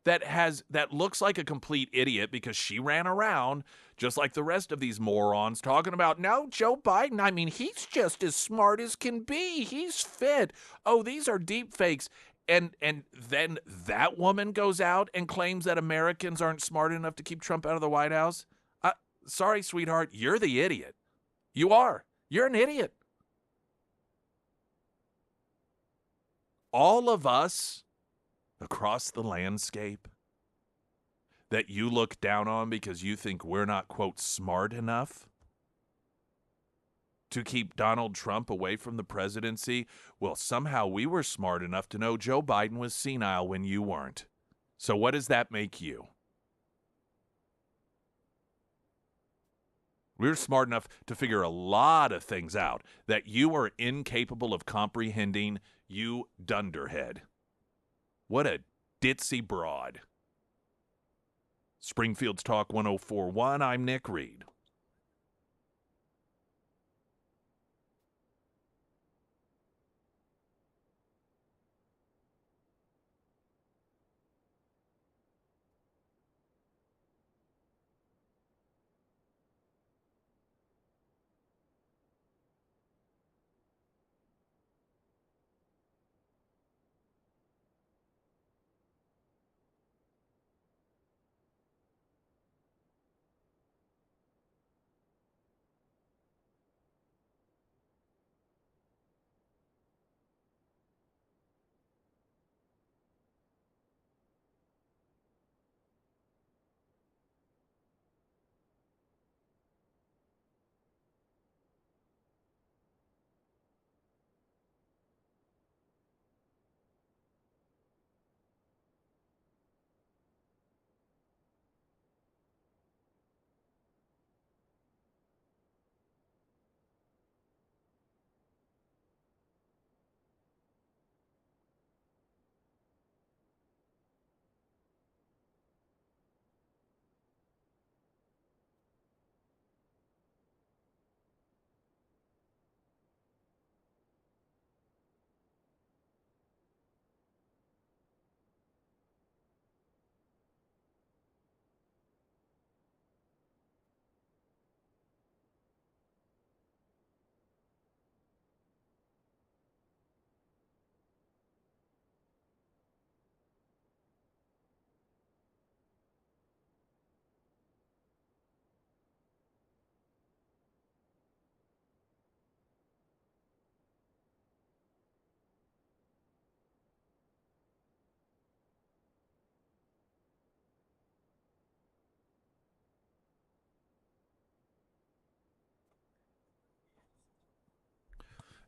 that looks like a complete idiot because she ran around just like the rest of these morons talking about, no, Joe Biden, I mean, he's just as smart as can be. He's fit. Oh, these are deep fakes. And then that woman goes out and claims that Americans aren't smart enough to keep Trump out of the White House. Sorry, sweetheart, you're the idiot. You are. You're an idiot. All of us across the landscape that you look down on because you think we're not, quote, smart enough to keep Donald Trump away from the presidency, well, somehow we were smart enough to know Joe Biden was senile when you weren't. So what does that make you? We're smart enough to figure a lot of things out that you are incapable of comprehending, you dunderhead. What a ditzy broad. Springfield's Talk 104.1, I'm Nick Reed.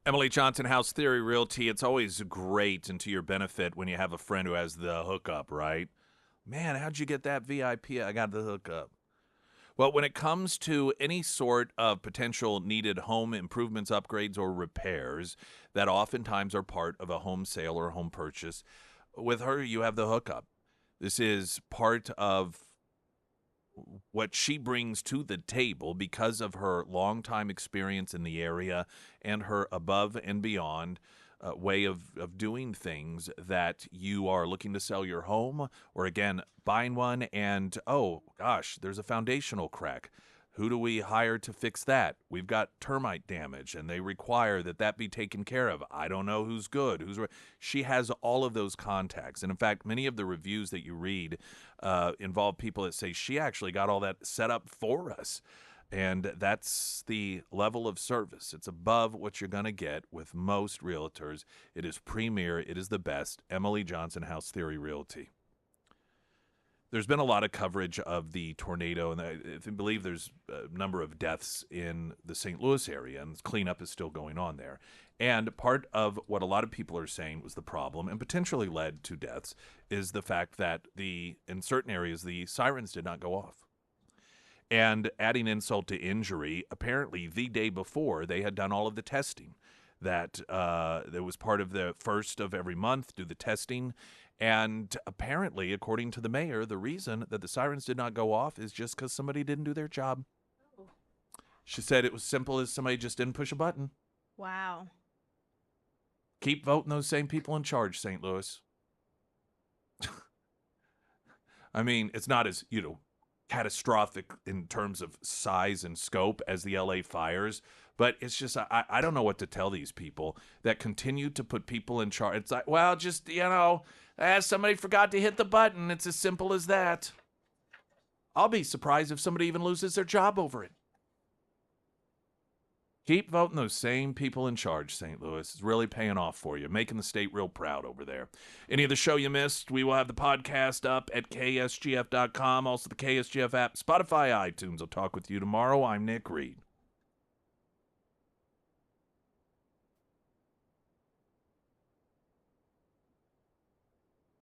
Emily Johnson, House Theory Realty. It's always great and to your benefit when you have a friend who has the hookup, right? Man, how'd you get that VIP? I got the hookup. Well, when it comes to any sort of potential needed home improvements, upgrades, or repairs that oftentimes are part of a home sale or home purchase, with her, you have the hookup. This is part of what she brings to the table because of her longtime experience in the area and her above and beyond way of doing things that you are looking to sell your home or, again, buying one and, oh, gosh, there's a foundational crack. Who do we hire to fix that? We've got termite damage, and they require that be taken care of. I don't know who's good. She has all of those contacts. And, in fact, many of the reviews that you read involve people that say she actually got all that set up for us. And that's the level of service. It's above what you're going to get with most realtors. It is premier. It is the best. Emily Johnson, House Theory Realty. There's been a lot of coverage of the tornado, and I believe there's a number of deaths in the St. Louis area, and cleanup is still going on there. And part of what a lot of people are saying was the problem and potentially led to deaths is the fact that in certain areas, the sirens did not go off. And adding insult to injury, apparently the day before, they had done all of the testing. That was part of the first of every month, do the testing. And apparently, according to the mayor, the reason that the sirens did not go off is just because somebody didn't do their job. Oh. She said it was simple as somebody just didn't push a button. Wow. Keep voting those same people in charge, St. Louis. I mean, it's not as, catastrophic in terms of size and scope as the LA fires, but it's just, I don't know what to tell these people that continue to put people in charge. It's like, well, just, somebody forgot to hit the button. It's as simple as that. I'll be surprised if somebody even loses their job over it. Keep voting those same people in charge, St. Louis. It's really paying off for you, making the state real proud over there. Any of the show you missed, we will have the podcast up at ksgf.com, also the KSGF app, Spotify, iTunes. I'll talk with you tomorrow. I'm Nick Reed.